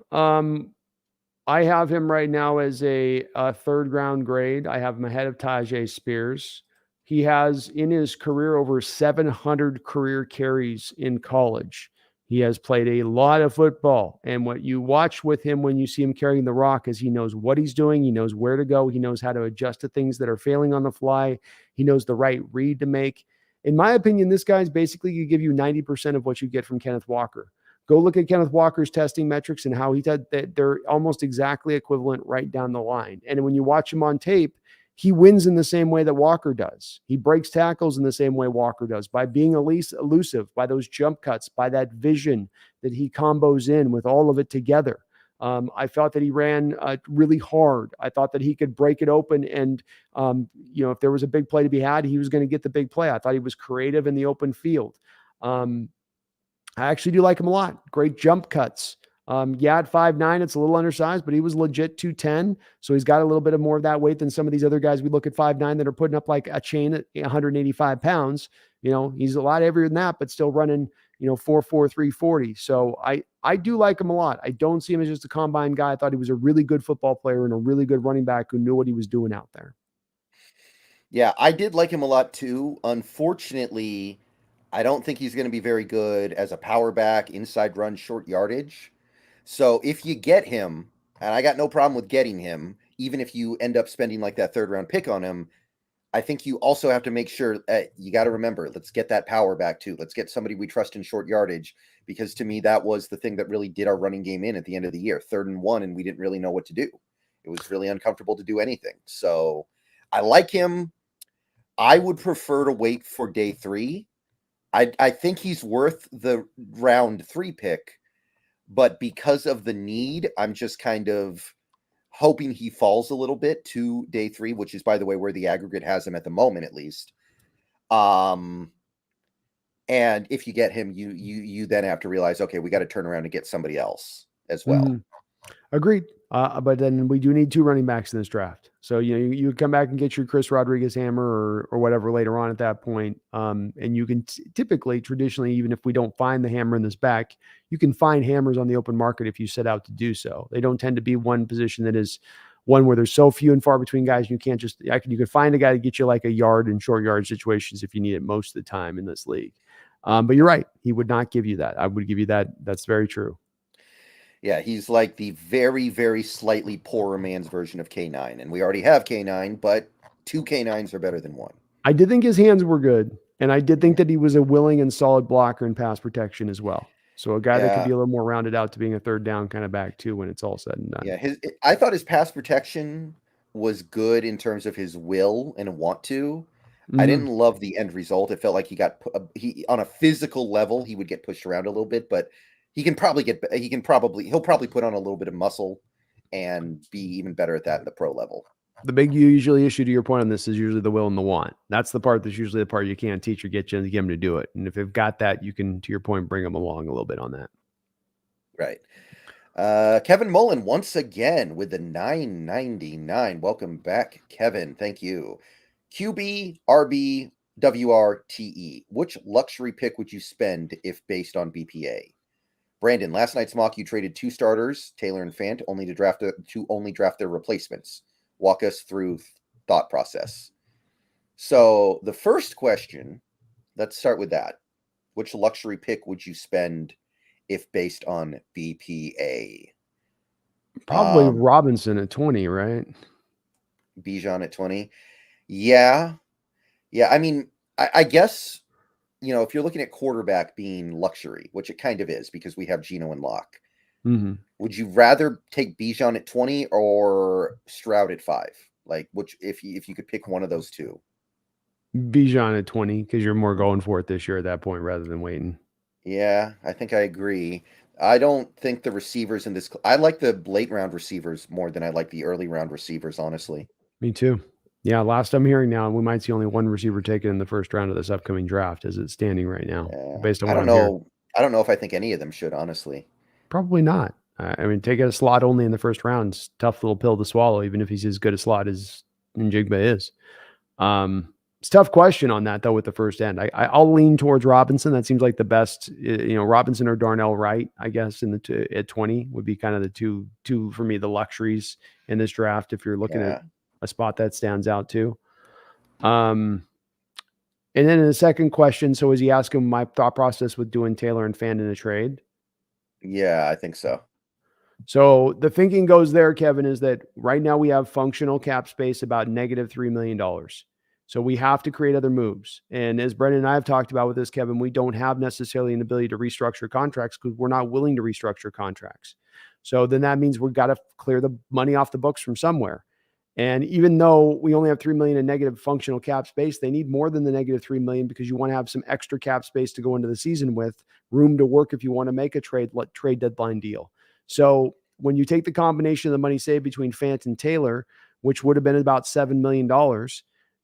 I have him right now as a third round grade. I have him ahead of Tajay Spears. He has in his career over 700 career carries in college. He has played a lot of football. And what you watch with him when you see him carrying the rock is he knows what he's doing. He knows where to go. He knows how to adjust to things that are failing on the fly. He knows the right read to make. In my opinion, this guy's basically going to give you 90% of what you get from Kenneth Walker. Go look at Kenneth Walker's testing metrics and how he did that. They're almost exactly equivalent right down the line. And when you watch him on tape, he wins in the same way that Walker does. He breaks tackles in the same way Walker does by being elusive, by those jump cuts, by that vision that he combos in with all of it together. I thought that he ran really hard. I thought that he could break it open, and if there was a big play to be had, he was going to get the big play. I thought he was creative in the open field. I actually do like him a lot. Great jump cuts. At 5'9", it's a little undersized, but he was legit 210. So he's got a little bit of more of that weight than some of these other guys we look at 5'9" that are putting up like a chain at 185 pounds. He's a lot heavier than that, but still running, 4'4", 340. So I do like him a lot. I don't see him as just a combine guy. I thought he was a really good football player and a really good running back who knew what he was doing out there. Yeah, I did like him a lot too. Unfortunately, I don't think he's going to be very good as a power back, inside run, short yardage. So if you get him, and I got no problem with getting him, even if you end up spending like that third round pick on him, I think you also have to make sure you got to remember, let's get that power back too. Let's get somebody we trust in short yardage, because to me, that was the thing that really did our running game in at the end of the year. 3rd and 1, and we didn't really know what to do. It was really uncomfortable to do anything. So I like him. I would prefer to wait for day 3. I think he's worth the round 3 pick, but because of the need, I'm just kind of hoping he falls a little bit to day 3, which is, by the way, where the aggregate has him at the moment, at least. And if you get him, you then have to realize, okay, we got to turn around and get somebody else as well. Mm-hmm. Agreed. But then we do need 2 running backs in this draft. So, you come back and get your Chris Rodriguez hammer or whatever later on at that point. And you can typically, traditionally, even if we don't find the hammer in this back, you can find hammers on the open market if you set out to do so. They don't tend to be one position that is one where there's so few and far between guys. You can't just, you can find a guy to get you like a yard in short yard situations if you need it most of the time in this league. But you're right. He would not give you that. I would give you that. That's very true. Yeah, he's like the very, very slightly poorer man's version of K9. And we already have K9, but 2 K9s are better than 1. I did think his hands were good, and I did think that he was a willing and solid blocker in pass protection as well. So a guy that could Yeah. be a little more rounded out to being a third down kind of back too when it's all said and done. Yeah, I thought his pass protection was good in terms of his will and want to. I didn't love the end result. It felt like he on a physical level he would get pushed around a little bit, but he'll probably put on a little bit of muscle and be even better at that in the pro level. The big usually issue to your point on this is usually the will and the want. That's the part that's usually the part you can't teach or get him to do it. And if they've got that, you can, to your point, bring them along a little bit on that. Right. Kevin Mullen once again with the $9.99. Welcome back, Kevin. Thank you. QB, RB, WRTE. Which luxury pick would you spend if based on BPA? Brandon, last night's mock, you traded 2 starters, Taylor and Fant, only to draft their replacements. Walk us through thought process. So the first question, let's start with that. Which luxury pick would you spend if based on BPA? Probably Robinson at 20, right? Bijan at 20. Yeah. I mean, I guess, if you're looking at quarterback being luxury, which it kind of is because we have Geno and Locke, would you rather take Bijan at 20 or Stroud at 5? Like, which, if you could pick one of those two? Bijan at 20, because you're more going for it this year at that point rather than waiting. Yeah, I think I agree. I don't think the receivers in this... I like the late round receivers more than I like the early round receivers, honestly. Me too. Yeah, last I'm hearing now, we might see only one receiver taken in the first round of this upcoming draft as it's standing right now. Based on what I'm hearing. I don't know if I think any of them should, honestly. Probably not. I mean, take a slot only in the first round. It's a tough little pill to swallow, even if he's as good a slot as Njigba is. It's a tough question on that, though, with the first end. I'll lean towards Robinson. That seems like the best, Robinson or Darnell Wright, I guess, at 20 would be kind of the two for me, the luxuries in this draft, if you're looking at a spot that stands out too. And then in the second question, so is he asking my thought process with doing Taylor and Fant in a trade? Yeah, I think so. So the thinking goes there, Kevin, is that right now we have functional cap space about negative $3 million. So we have to create other moves. And as Brendan and I have talked about with this, Kevin, we don't have necessarily an ability to restructure contracts because we're not willing to restructure contracts. So then that means we've got to clear the money off the books from somewhere. And even though we only have $3 million in negative functional cap space, they need more than the negative $3 million because you want to have some extra cap space to go into the season with, room to work if you want to make a trade deadline deal. So when you take the combination of the money saved between Fant and Taylor, which would have been about $7 million,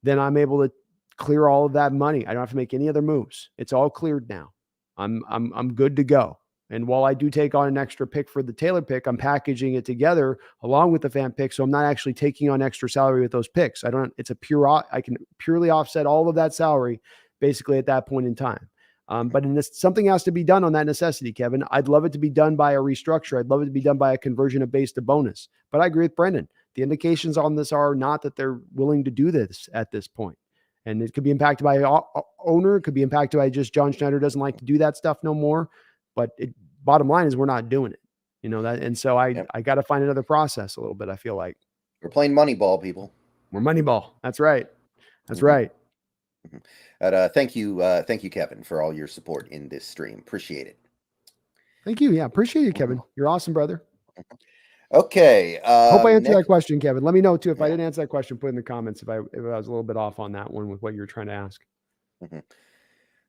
then I'm able to clear all of that money. I don't have to make any other moves. It's all cleared now. I'm good to go. And while I do take on an extra pick for the Taylor pick, I'm packaging it together along with the Fant pick. So I'm not actually taking on extra salary with those picks. I can purely offset all of that salary basically at that point in time. But something has to be done on that necessity, Kevin. I'd love it to be done by a restructure. I'd love it to be done by a conversion of base to bonus. But I agree with Brendan. The indications on this are not that they're willing to do this at this point. And it could be impacted by owner. It could be impacted by just John Schneider doesn't like to do that stuff no more. But bottom line is we're not doing it. And so I got to find another process a little bit, I feel like. We're playing money ball, people. We're money ball. That's right. That's right. Thank you, Kevin, for all your support in this stream. Appreciate it. Thank you. Yeah, appreciate it, Kevin. You're awesome, brother. Okay. Hope I answered that question, Kevin. Let me know too if I didn't answer that question. Put in the comments if I was a little bit off on that one with what you were trying to ask.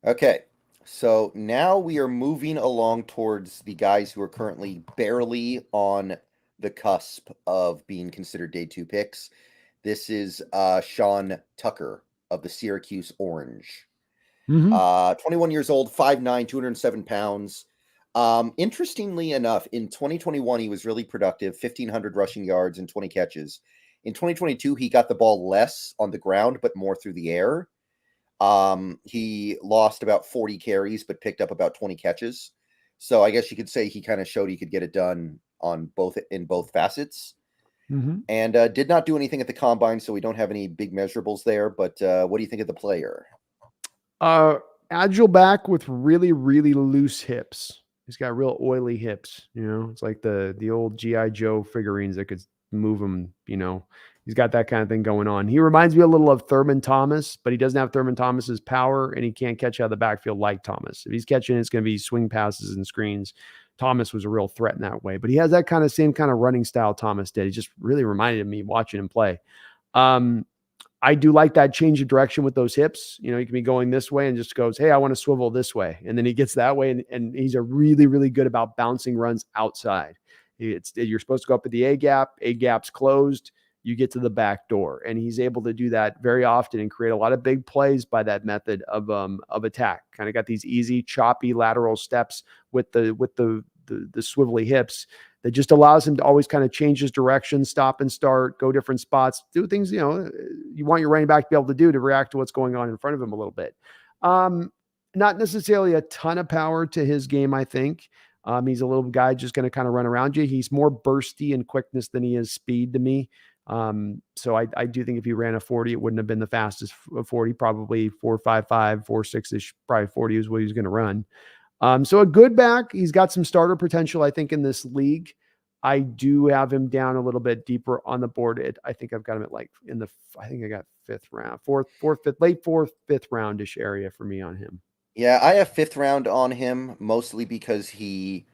Okay. So now we are moving along towards the guys who are currently barely on the cusp of being considered day 2 picks. This is Sean Tucker of the Syracuse Orange. 21 years old, 5'9", 207 pounds. Interestingly enough, in 2021, he was really productive, 1,500 rushing yards and 20 catches. In 2022, he got the ball less on the ground, but more through the air. He lost about 40 carries, but picked up about 20 catches. So I guess you could say he kind of showed he could get it done in both facets. And did not do anything at the combine, so we don't have any big measurables there. But what do you think of the player? Agile back with really, really loose hips. He's got real oily hips. It's like the old G.I. Joe figurines that could move him. He's got that kind of thing going on. He reminds me a little of Thurman Thomas, but he doesn't have Thurman Thomas's power, and he can't catch out of the backfield like Thomas. If he's catching, it's going to be swing passes and screens. Thomas was a real threat in that way, but he has that same kind of running style Thomas did. He just really reminded me watching him play. I do like that change of direction with those hips. You know, he can be going this way and just goes, hey, I want to swivel this way. And then he gets that way. And he's a really, really good about bouncing runs outside. You're supposed to go up at the A gap's closed. You get to the back door. And he's able to do that very often and create a lot of big plays by that method of attack. Kind of got these easy, choppy lateral steps with the swivelly hips that just allows him to always kind of change his direction, stop and start, go different spots, do things, you know, you want your running back to be able to do to react to what's going on in front of him a little bit. Not necessarily a ton of power to his game, I think. He's a little guy just going to kind of run around you. He's more bursty and quickness than he is speed to me. So I do think if he ran a 40, it wouldn't have been the fastest 40, probably 4.55, 4.6-ish, probably 40 is what he was going to run. So a good back. He's got some starter potential, I think, in this league. I do have him down a little bit deeper on the board. I think I've got him at I think I got fifth round, late fourth, fifth roundish area for me on him. Yeah, I have fifth round on him, mostly because he,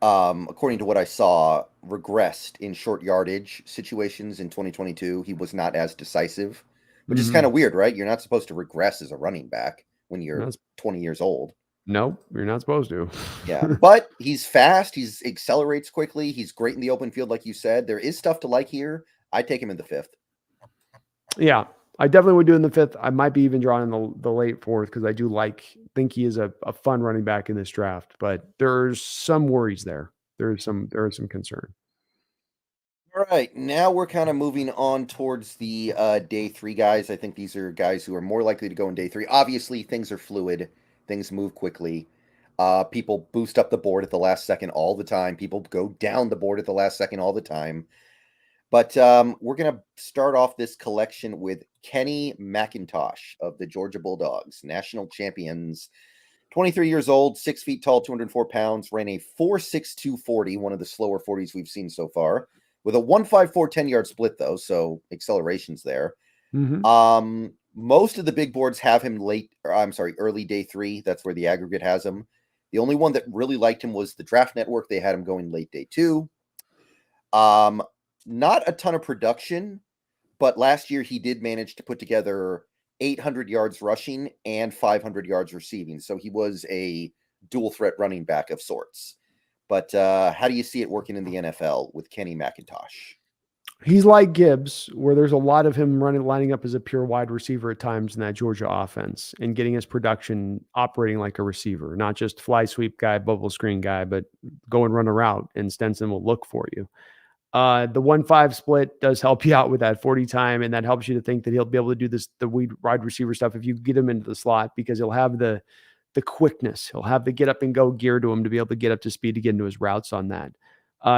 according to what I saw, regressed in short yardage situations in 2022. He was not as decisive, which is kind of weird, right? You're not supposed to regress as a running back when you're 20 years old. Nope, you're not supposed to. Yeah, but he's fast. He accelerates quickly. He's great in the open field, like you said. There is stuff to like here. I'd take him in the fifth. Yeah, I definitely would do in the fifth. I might be even drawing in the late fourth because I do think he is a fun running back in this draft. But there's some worries there. There is some concern. All right, now we're kind of moving on towards the day three guys. I think these are guys who are more likely to go in day three. Obviously, things are fluid. Things move quickly. People boost up the board at the last second all the time. People go down the board at the last second all the time. But we're going to start off this collection with Kenny McIntosh of the Georgia Bulldogs, national champions. 23 years old, 6 feet tall, 204 pounds, ran a 4.62 40, one of the slower 40s we've seen so far, with a 1.54 10-yard split, though, so acceleration's there. Most of the big boards have him early day three. That's where the aggregate has him. The only one that really liked him was the Draft Network. They had him going late day two. Not a ton of production, but last year he did manage to put together 800 yards rushing and 500 yards receiving. So he was a dual threat running back of sorts. But how do you see it working in the NFL with Kenny McIntosh? He's like Gibbs, where there's a lot of him lining up as a pure wide receiver at times in that Georgia offense and getting his production operating like a receiver, not just fly sweep guy, bubble screen guy, but go and run a route and Stenson will look for you. The 1-5 split does help you out with that 40 time, and that helps you to think that he'll be able to do the wide receiver stuff if you get him into the slot, because he'll have the quickness. He'll have the get up and go gear to him to be able to get up to speed to get into his routes on that.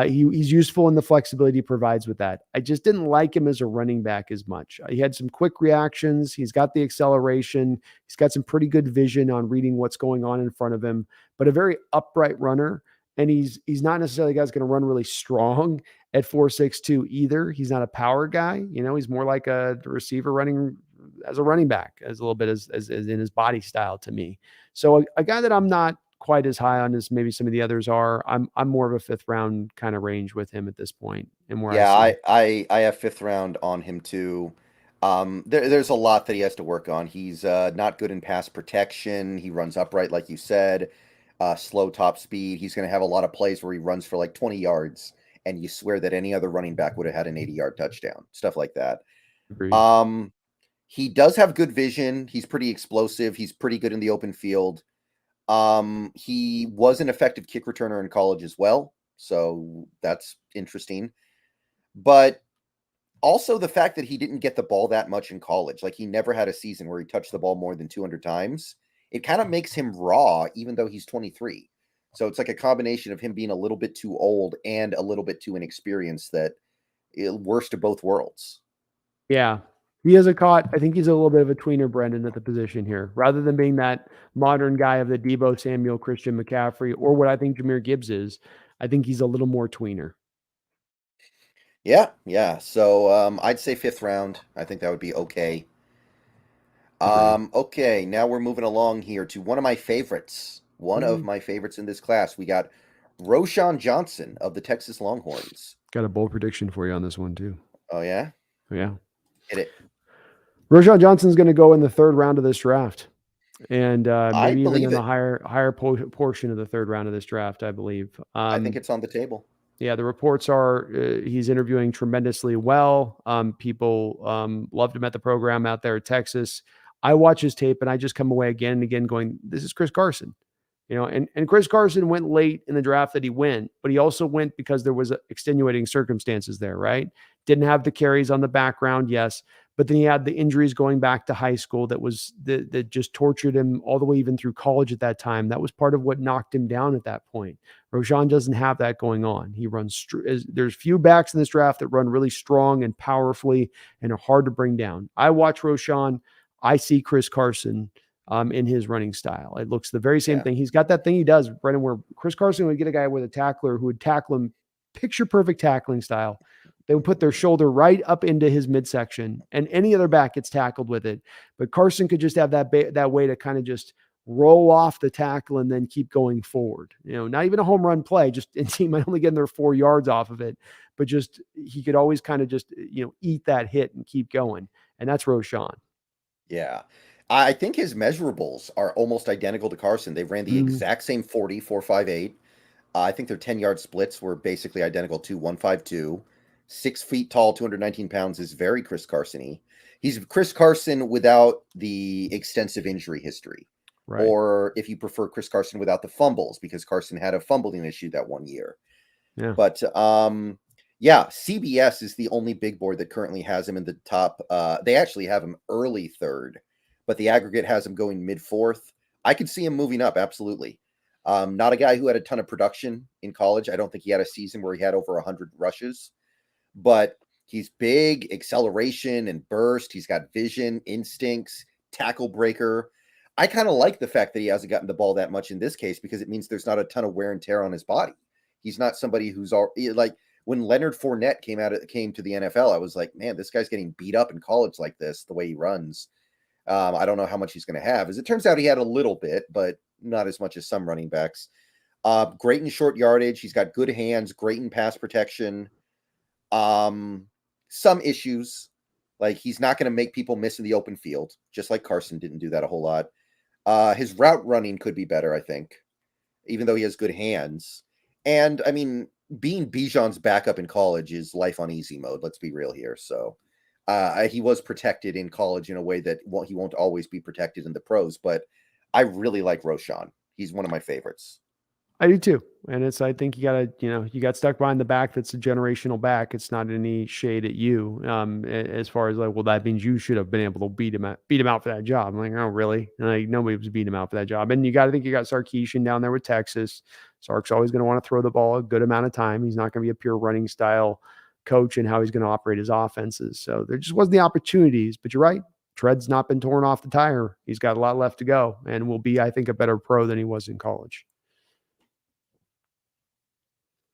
He's useful in the flexibility he provides with that. I just didn't like him as a running back as much. He had some quick reactions. He's got the acceleration. He's got some pretty good vision on reading what's going on in front of him, but a very upright runner. And he's not necessarily a guy who's going to run really strong at 4.62 either. He's not a power guy. You know, he's more like a receiver running as a running back, as a little bit as in his body style to me. So a guy that I'm not quite as high on as maybe some of the others are. I'm more of a fifth round kind of range with him at this point. And where I have fifth round on him too. There's a lot that he has to work on. He's not good in pass protection. He runs upright, like you said. Slow top speed. He's going to have a lot of plays where he runs for like 20 yards, and you swear that any other running back would have had an 80-yard touchdown. Stuff like that. Agreed. He does have good vision. He's pretty explosive. He's pretty good in the open field. He was an effective kick returner in college as well, so that's interesting. But also the fact that he didn't get the ball that much in college, like he never had a season where he touched the ball more than 200 times. It kind of makes him raw, even though he's 23. So it's like a combination of him being a little bit too old and a little bit too inexperienced, that worst of both worlds. Yeah. He has I think he's a little bit of a tweener, Brendan, at the position here. Rather than being that modern guy of the Debo Samuel, Christian McCaffrey, or what I think Jahmyr Gibbs is, I think he's a little more tweener. Yeah. So I'd say fifth round. I think that would be okay. Okay, now we're moving along here to one of my favorites. One of my favorites in this class. We got Roschon Johnson of the Texas Longhorns. Got a bold prediction for you on this one, too. Oh, yeah? Yeah. Hit it. Roschon Johnson's going to go in the third round of this draft, and I maybe even believe in a it. higher portion of the third round of this draft, I believe. I think it's on the table. Yeah, the reports are he's interviewing tremendously well. People loved him at the program out there at Texas. I watch his tape and I just come away again and again going, this is Chris Carson. And Chris Carson went late in the draft that he went, but he also went because there was extenuating circumstances there, right? Didn't have the carries on the background, yes, but then he had the injuries going back to high school that just tortured him all the way even through college at that time. That was part of what knocked him down at that point. Roschon doesn't have that going on. He runs. There's few backs in this draft that run really strong and powerfully and are hard to bring down. I watch Roschon. I see Chris Carson in his running style. It looks the very same thing. He's got that thing he does, Brendan, where Chris Carson would get a guy with a tackler who would tackle him, picture perfect tackling style. They would put their shoulder right up into his midsection, and any other back gets tackled with it. But Carson could just have that way to kind of just roll off the tackle and then keep going forward. Not even a home run play, just he might only get there 4 yards off of it, but just he could always kind of just eat that hit and keep going. And that's Roschon. Yeah. I think his measurables are almost identical to Carson. They ran the exact same 40, 4.58. I think their 10-yard splits were basically identical to 1.52. 6 feet tall, 219 pounds is very Chris Carson-y. He's Chris Carson without the extensive injury history. Right. Or if you prefer Chris Carson without the fumbles, because Carson had a fumbling issue that one year. Yeah. But CBS is the only big board that currently has him in the top. They actually have him early third, but the aggregate has him going mid fourth. I could see him moving up, absolutely. Not a guy who had a ton of production in college. I don't think he had a season where he had over 100 rushes, but he's big, acceleration and burst. He's got vision, instincts, tackle breaker. I kind of like the fact that he hasn't gotten the ball that much in this case because it means there's not a ton of wear and tear on his body. He's not somebody who's like when Leonard Fournette came to the NFL, I was like, man, this guy's getting beat up in college like this, the way he runs. I don't know how much he's going to have. As it turns out, he had a little bit, but not as much as some running backs. Great in short yardage. He's got good hands, great in pass protection. Some issues, like he's not going to make people miss in the open field, just like Carson didn't do that a whole lot. His route running could be better, I think, even though he has good hands. And, I mean, being Bijan's backup in college is life on easy mode. Let's be real here. So he was protected in college in a way that he won't always be protected in the pros. But I really like Roschon. He's one of my favorites. I do too. And I think you got stuck behind the back. That's a generational back. It's not any shade at you. As far as like, well, that means you should have been able to beat him out for that job. I'm like, oh, really? Like nobody was beating him out for that job. And you got to think you got Sarkisian down there with Texas. Sark's always going to want to throw the ball a good amount of time. He's not going to be a pure running style coach and how he's going to operate his offenses. So there just wasn't the opportunities, but you're right. Tread's not been torn off the tire. He's got a lot left to go and will be, I think, a better pro than he was in college.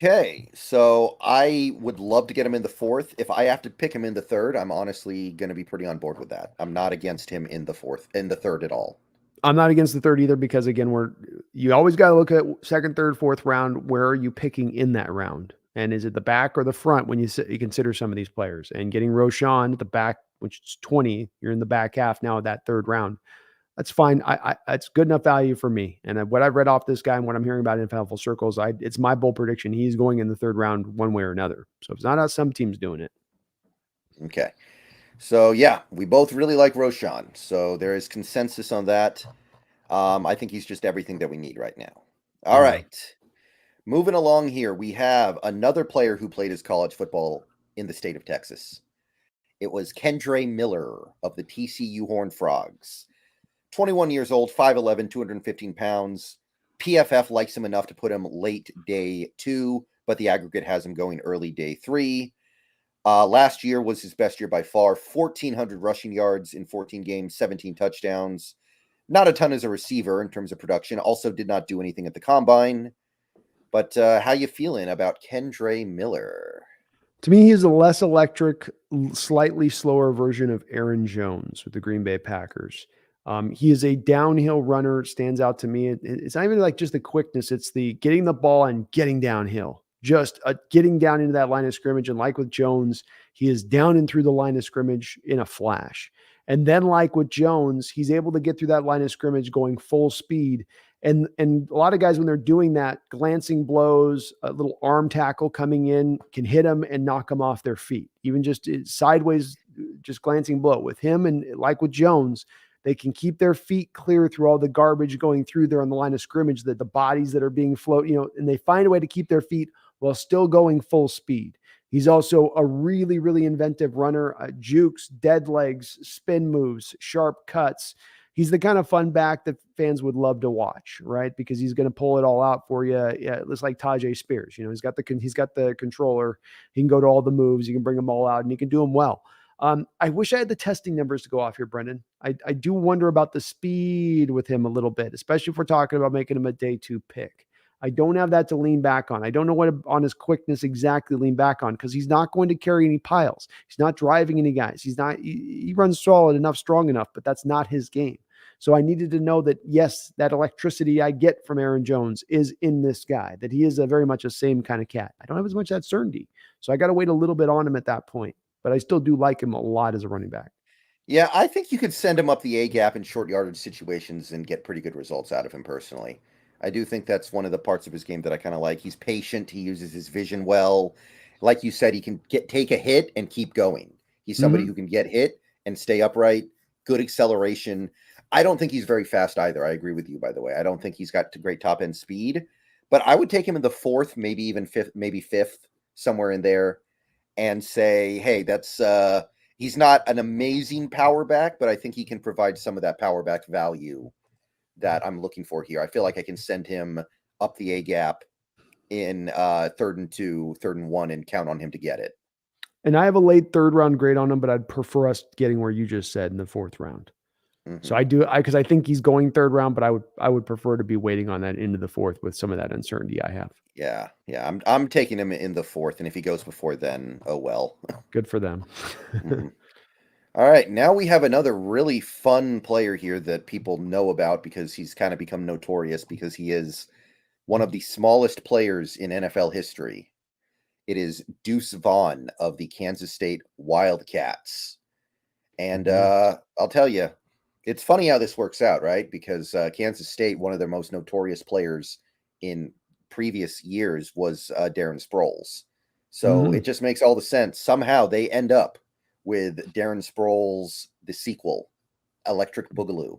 Okay, so I would love to get him in the fourth. If I have to pick him in the third, I'm honestly going to be pretty on board with that. I'm not against him in the third at all. I'm not against the third either because, again, you always got to look at second, third, fourth round. Where are you picking in that round? And is it the back or the front when you consider some of these players? And getting Roschon at the back, which is 20, you're in the back half now of that third round. That's fine. It's good enough value for me. And what I've read off this guy and what I'm hearing about in NFL circles, it's my bold prediction. He's going in the third round one way or another. So if it's not how some teams doing it. Okay. So yeah, we both really like Roschon. So there is consensus on that. I think he's just everything that we need right now. All right. Moving along here, we have another player who played his college football in the state of Texas. It was Kendre Miller of the TCU Horned Frogs. 21 years old, 5'11", 215 pounds. PFF likes him enough to put him late day 2, but the aggregate has him going early day 3. Last year was his best year by far. 1,400 rushing yards in 14 games, 17 touchdowns. Not a ton as a receiver in terms of production. Also did not do anything at the combine. But how you feeling about Kendre Miller? To me, he's a less electric, slightly slower version of Aaron Jones with the Green Bay Packers. He is a downhill runner, stands out to me. It's not even like just the quickness. It's the getting the ball and getting downhill, just getting down into that line of scrimmage. And like with Jones, he is down and through the line of scrimmage in a flash. And then, like with Jones, he's able to get through that line of scrimmage going full speed. And a lot of guys, when they're doing that, glancing blows, a little arm tackle coming in can hit them and knock them off their feet. Even just sideways, just glancing blow. With him and like with Jones, they can keep their feet clear through all the garbage going through there on the line of scrimmage, that the bodies that are being floated, and they find a way to keep their feet while still going full speed. He's also a really, really inventive runner, jukes, dead legs, spin moves, sharp cuts. He's the kind of fun back that fans would love to watch, right? Because he's going to pull it all out for you. Yeah, it's like Tajay Spears. He's got the controller. He can go to all the moves. He can bring them all out, and he can do them well. I wish I had the testing numbers to go off here, Brendan. I do wonder about the speed with him a little bit, especially if we're talking about making him a day 2 pick. I don't have that to lean back on. I don't know what on his quickness exactly lean back on, because he's not going to carry any piles. He's not driving any guys. He runs solid enough, strong enough, but that's not his game. So I needed to know that, yes, that electricity I get from Aaron Jones is in this guy, that he is very much the same kind of cat. I don't have as much of that certainty. So I got to wait a little bit on him at that point, but I still do like him a lot as a running back. Yeah, I think you could send him up the A gap in short yardage situations and get pretty good results out of him personally. I do think that's one of the parts of his game that I kind of like. He's patient. He uses his vision well. Like you said, he can take a hit and keep going. He's somebody who can get hit and stay upright, good acceleration. I don't think he's very fast either. I agree with you, by the way. I don't think he's got great top end speed, but I would take him in the 4th, maybe even 5th, maybe 5th, somewhere in there, and say, hey, that's he's not an amazing power back, but I think he can provide some of that power back value that I'm looking for here. I feel like I can send him up the A gap in 3rd and 2, 3rd and 1, and count on him to get it. And I have a late 3rd round grade on him, but I'd prefer us getting where you just said in the 4th round. So because I think he's going 3rd round, but I would prefer to be waiting on that into the 4th with some of that uncertainty I have. Yeah. I'm taking him in the 4th, and if he goes before then, oh well. Good for them. All right, now we have another really fun player here that people know about because he's kind of become notorious because he is one of the smallest players in NFL history. It is Deuce Vaughn of the Kansas State Wildcats. And I'll tell you, it's funny how this works out, right? Because Kansas State, one of their most notorious players in previous years was Darren Sproles. So it just makes all the sense. Somehow they end up with Darren Sproles, the sequel, Electric Boogaloo.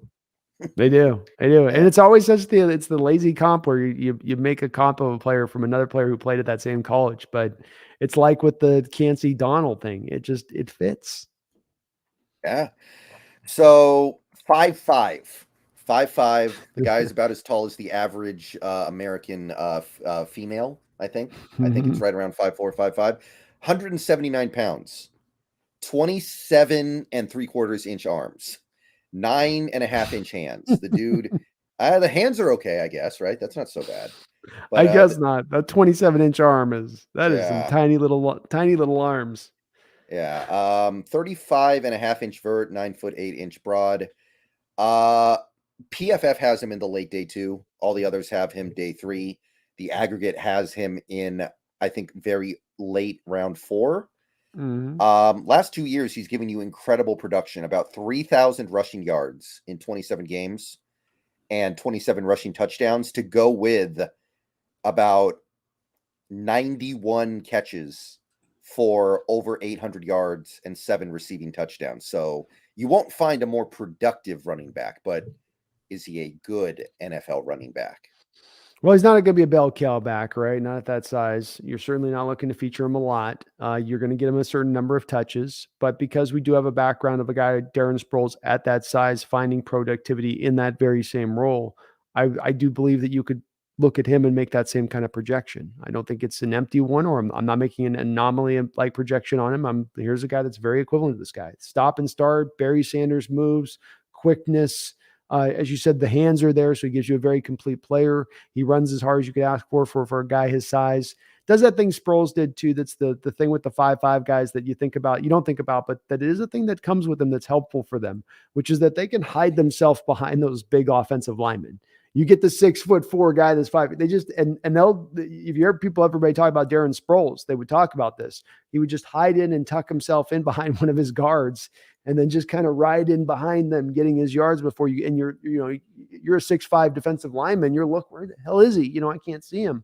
They do. Yeah. And it's always it's the lazy comp where you make a comp of a player from another player who played at that same college. But it's like with the Cansey Donald thing. It fits. Yeah. So 5'5". The guy is about as tall as the average American female, I think. I think it's right around 5'4", 5'5". 179 pounds. 27 3/4 inch arms, 9.5 inch hands. The dude, the hands are okay, I guess, right? That's not so bad. But, I guess not. That 27 inch arm is some tiny little arms. Yeah. 35.5 inch vert, 9'8" broad. PFF has him in the late day 2. All the others have him day 3. The aggregate has him in, I think, very late round 4. Last 2 years, he's given you incredible production, about 3,000 rushing yards in 27 games and 27 rushing touchdowns to go with about 91 catches for over 800 yards and 7 receiving touchdowns. So you won't find a more productive running back, but is he a good NFL running back? Well, he's not going to be a bell cow back, right? Not at that size. You're certainly not looking to feature him a lot. You're going to get him a certain number of touches, but because we do have a background of a guy, Darren Sproles, at that size, finding productivity in that very same role, I do believe that you could look at him and make that same kind of projection. I don't think it's an empty one, or I'm not making an anomaly like projection on him. Here's a guy that's very equivalent to this guy. Stop and start, Barry Sanders moves, quickness. As you said, the hands are there, so he gives you a very complete player. He runs as hard as you could ask for a guy his size. Does that thing Sproles did too. That's the thing with the 5'5" guys that you don't think about, but that is a thing that comes with them that's helpful for them, which is that they can hide themselves behind those big offensive linemen. You get the 6'4" guy that's 5. They just and they'll if you hear people everybody talk about Darren Sproles, they would talk about this. He would just hide in and tuck himself in behind one of his guards and then just kind of ride in behind them, getting his yards before you. And you're a 6'5" defensive lineman. You're look, where the hell is he? I can't see him.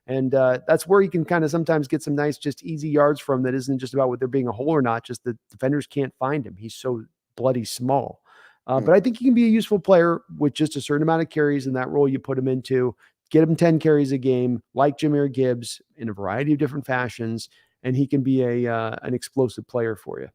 And that's where you can kind of sometimes get some nice, just easy yards from. That isn't just about what there being a hole or not. Just the defenders can't find him. He's so bloody small. But I think he can be a useful player with just a certain amount of carries in that role you put him into. Get him 10 carries a game, like Jahmyr Gibbs, in a variety of different fashions, and he can be an explosive player for you.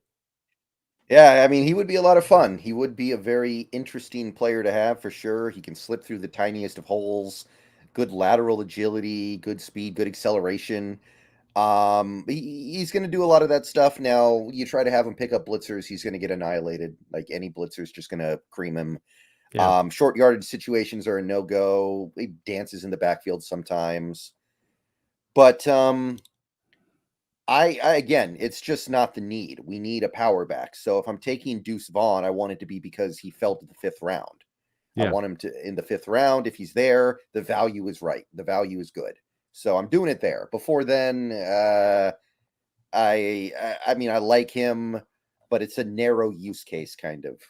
Yeah, I mean, he would be a lot of fun. He would be a very interesting player to have for sure. He can slip through the tiniest of holes, good lateral agility, good speed, good acceleration. He's going to do a lot of that stuff. Now, you try to have him pick up blitzers, he's going to get annihilated. Like any blitzer's just going to cream him. Yeah. Short yardage situations are a no-go. He dances in the backfield sometimes. But I again, it's just not the need. We need a power back. So if I'm taking Deuce Vaughn, I want it to be because he fell to the 5th round. I Yeah. want him to in the 5th round. If he's there, the value is right. The value is good. So I'm doing it there. Before then, I mean, I like him, but it's a narrow use case kind of.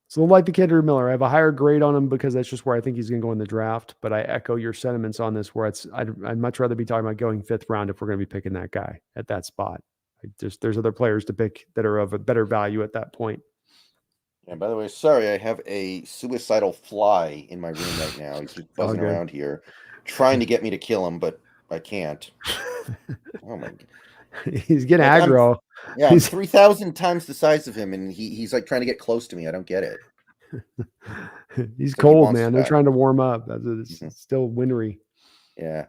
So like the Kendrick Miller, I have a higher grade on him because that's just where I think he's going to go in the draft. But I echo your sentiments on this, where I'd much rather be talking about going 5th round if we're going to be picking that guy at that spot. There's other players to pick that are of a better value at that point. And by the way, sorry, I have a suicidal fly in my room right now. He's just buzzing around here, trying to get me to kill him, but I can't. Oh my god. He's getting Like aggro. I'm 3,000 times the size of him, and he's like trying to get close to me. I don't get it. He's It's like he cold, wants man. to They're die. trying to warm up. It's Mhm. still wintry. Yeah.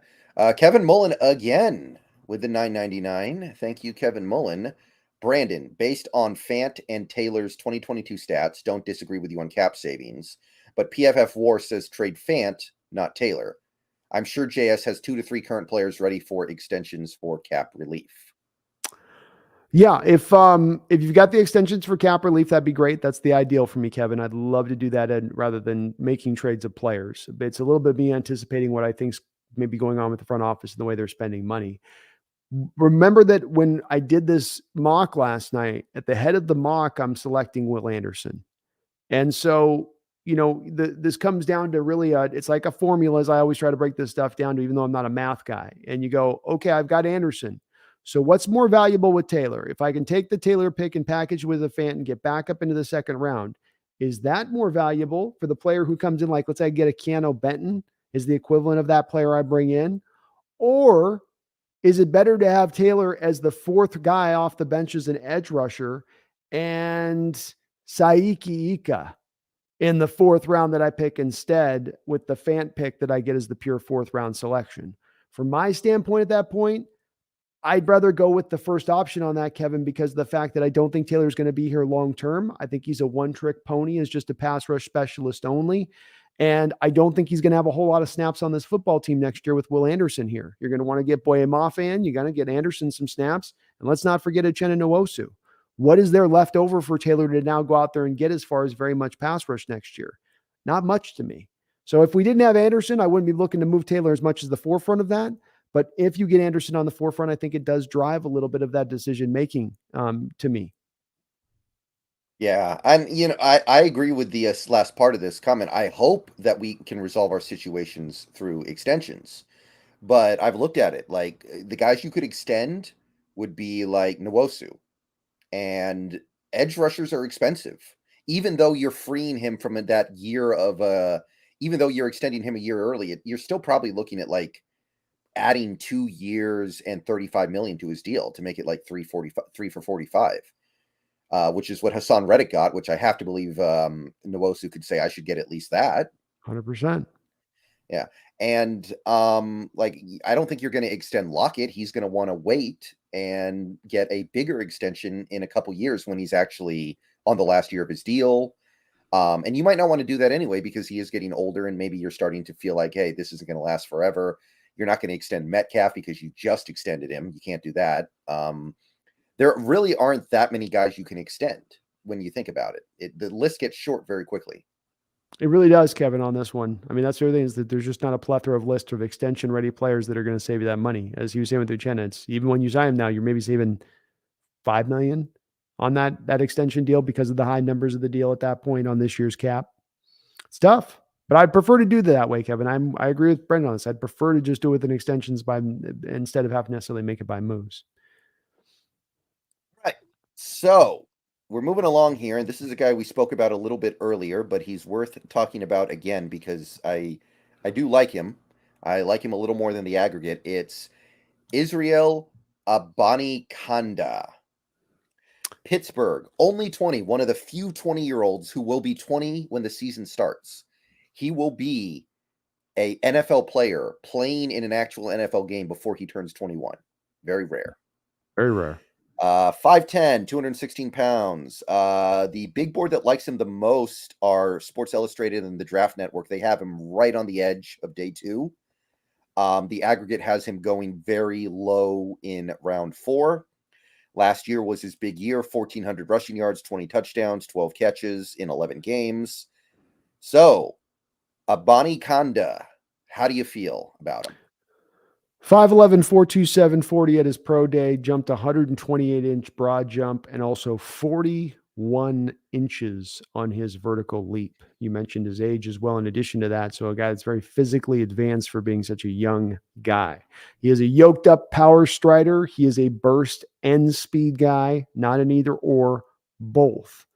Kevin Mullen again with the 999. Thank you, Kevin Mullen. Brandon, based on Fant and Taylor's 2022 stats, don't disagree with you on cap savings, but PFF War says trade Fant, not Taylor. I'm sure JS has 2 to 3 current players ready for extensions for cap relief. Yeah, if you've got the extensions for cap relief, that'd be great. That's the ideal for me, Kevin. I'd love to do that, and rather than making trades of players. It's a little bit me anticipating what I think's maybe going on with the front office and the way they're spending money. Remember that when I did this mock last night, at the head of the mock, I'm selecting Will Anderson. And so, this comes down to really, it's like a formula, as I always try to break this stuff down to, even though I'm not a math guy. And you go, okay, I've got Anderson. So what's more valuable with Taylor? If I can take the Taylor pick and package with a Fant and get back up into the 2nd round, is that more valuable for the player who comes in? Like, let's say I get a Keanu Benton, is the equivalent of that player I bring in? Or is it better to have Taylor as the 4th guy off the bench as an edge rusher and Saiki Ika in the 4th round that I pick instead, with the Fant pick that I get as the pure 4th round selection? From my standpoint at that point, I'd rather go with the first option on that, Kevin, because of the fact that I don't think Taylor's going to be here long term. I think he's a one-trick pony, is just a pass rush specialist only. And I don't think he's going to have a whole lot of snaps on this football team next year with Will Anderson here. You're going to want to get Boyema in. You're going to get Anderson some snaps. And let's not forget Uchenna Nwosu. What is there left over for Taylor to now go out there and get as far as very much pass rush next year? Not much to me. So if we didn't have Anderson, I wouldn't be looking to move Taylor as much as the forefront of that. But if you get Anderson on the forefront, I think it does drive a little bit of that decision making to me. Yeah, and I agree with the last part of this comment. I hope that we can resolve our situations through extensions, but I've looked at it. Like the guys you could extend would be like Nwosu, and edge rushers are expensive. Even though you're freeing him from that year of even though you're extending him a year early, you're still probably looking at like adding 2 years and 35 million to his deal to make it like 3 for 45. Which is what Hassan Reddick got, which I have to believe Nwosu could say I should get at least that. 100%. Yeah. And like I don't think you're going to extend Lockett. He's going to want to wait and get a bigger extension in a couple years when he's actually on the last year of his deal. And you might not want to do that anyway because he is getting older and maybe you're starting to feel like, hey, this isn't going to last forever. You're not going to extend Metcalf because you just extended him. You can't do that. There really aren't that many guys you can extend when you think about it. The list gets short very quickly. It really does, Kevin, on this one. I mean, that's the other thing is that there's just not a plethora of list of extension ready players that are going to save you that money. As you were saying with Uchenna, it's even when you sign him now, you're maybe saving 5 million on that extension deal because of the high numbers of the deal at that point on this year's cap. It's tough, but I'd prefer to do that way, Kevin. I agree with Brendan on this. I'd prefer to just do it with an extensions by instead of having to necessarily make it by moves. Right. So we're moving along here, and this is a guy we spoke about a little bit earlier, but he's worth talking about again because I do like him. I like him a little more than the aggregate. It's Israel Abanikanda. Pittsburgh, only 20, one of the few 20-year-olds who will be 20 when the season starts. He will be a NFL player playing in an actual NFL game before he turns 21. Very rare. Very rare. 5'10", 216 pounds. The big board that likes him the most are Sports Illustrated and the Draft Network. They have him right on the edge of day 2. The aggregate has him going very low in round 4. Last year was his big year, 1,400 rushing yards, 20 touchdowns, 12 catches in 11 games. So, Abanikanda, how do you feel about him? 5'11", 427, 40 at his pro day, jumped 128-inch broad jump, and also 41 inches on his vertical leap. You mentioned his age as well in addition to that, so a guy that's very physically advanced for being such a young guy. He is a yoked up power strider. He is a burst and speed guy, not an either or, both.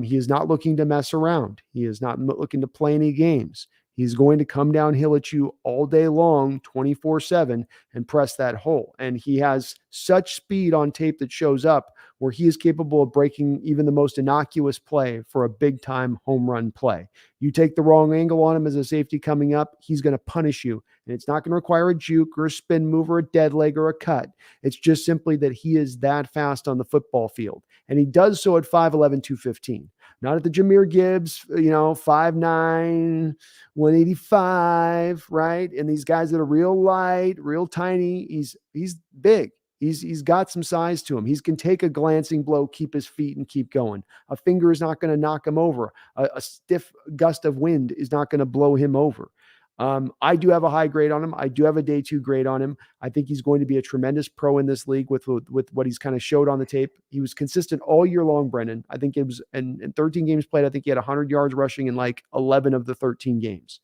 He is not looking to mess around. He is not looking to play any games. He's going to come downhill at you all day long, 24/7, and press that hole. And he has such speed on tape that shows up where he is capable of breaking even the most innocuous play for a big-time home run play. You take the wrong angle on him as a safety coming up, he's going to punish you. And it's not going to require a juke or a spin move or a dead leg or a cut. It's just simply that he is that fast on the football field. And he does so at 5'11", 215. Not at the Jahmyr Gibbs, 5'9", 185, right? And these guys that are real light, real tiny, he's big. He's got some size to him. He can take a glancing blow, keep his feet, and keep going. A finger is not going to knock him over. A stiff gust of wind is not going to blow him over. I do have a high grade on him. I do have a day 2 grade on him. I think he's going to be a tremendous pro in this league with what he's kind of showed on the tape. He was consistent all year long, Brendan. I think it was in 13 games played. I think he had 100 yards rushing in like 11 of the 13 games.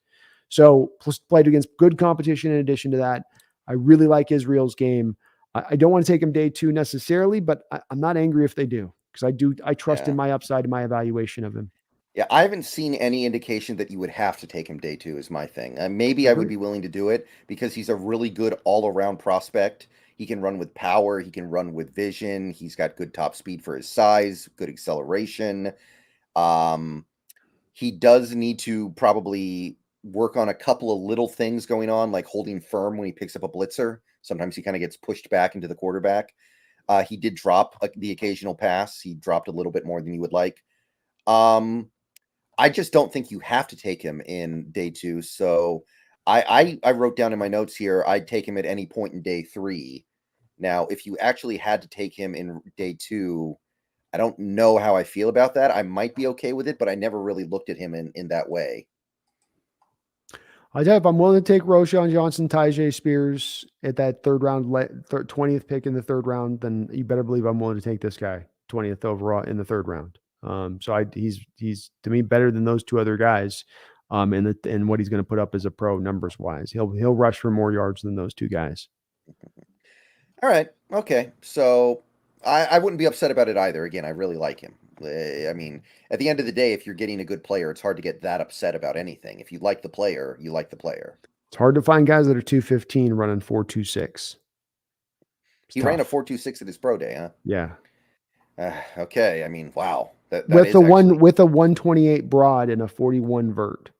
So played against good competition. In addition to that, I really like Israel's game. I don't want to take him day 2 necessarily, but I'm not angry if they do because I trust in my upside and my evaluation of him. Yeah, I haven't seen any indication that you would have to take him day 2 is my thing. Maybe I would be willing to do it because he's a really good all-around prospect. He can run with power. He can run with vision. He's got good top speed for his size, good acceleration. He does need to probably work on a couple of little things going on, like holding firm when he picks up a blitzer. Sometimes he kind of gets pushed back into the quarterback. He did drop the occasional pass. He dropped a little bit more than you would like. I just don't think you have to take him in day 2. So I wrote down in my notes here, I'd take him at any point in day 3. Now, if you actually had to take him in day 2, I don't know how I feel about that. I might be okay with it, but I never really looked at him in that way. I tell you, if I'm willing to take Roschon Johnson, Tyjae Spears at that 3rd round, 20th pick in the 3rd round, then you better believe I'm willing to take this guy 20th overall in the 3rd round. So he's to me better than those 2 other guys, and what he's going to put up as a pro numbers wise. He'll rush for more yards than those 2 guys. All right, okay. So I wouldn't be upset about it either. Again, I really like him. I mean, at the end of the day, if you're getting a good player, it's hard to get that upset about anything. If you like the player, you like the player. It's hard to find guys that are 215 running 4.26. He ran a 4.26 at his pro day, huh? Yeah. Okay. I mean, wow. That with is the actually... with a 128 broad and a 41 vert.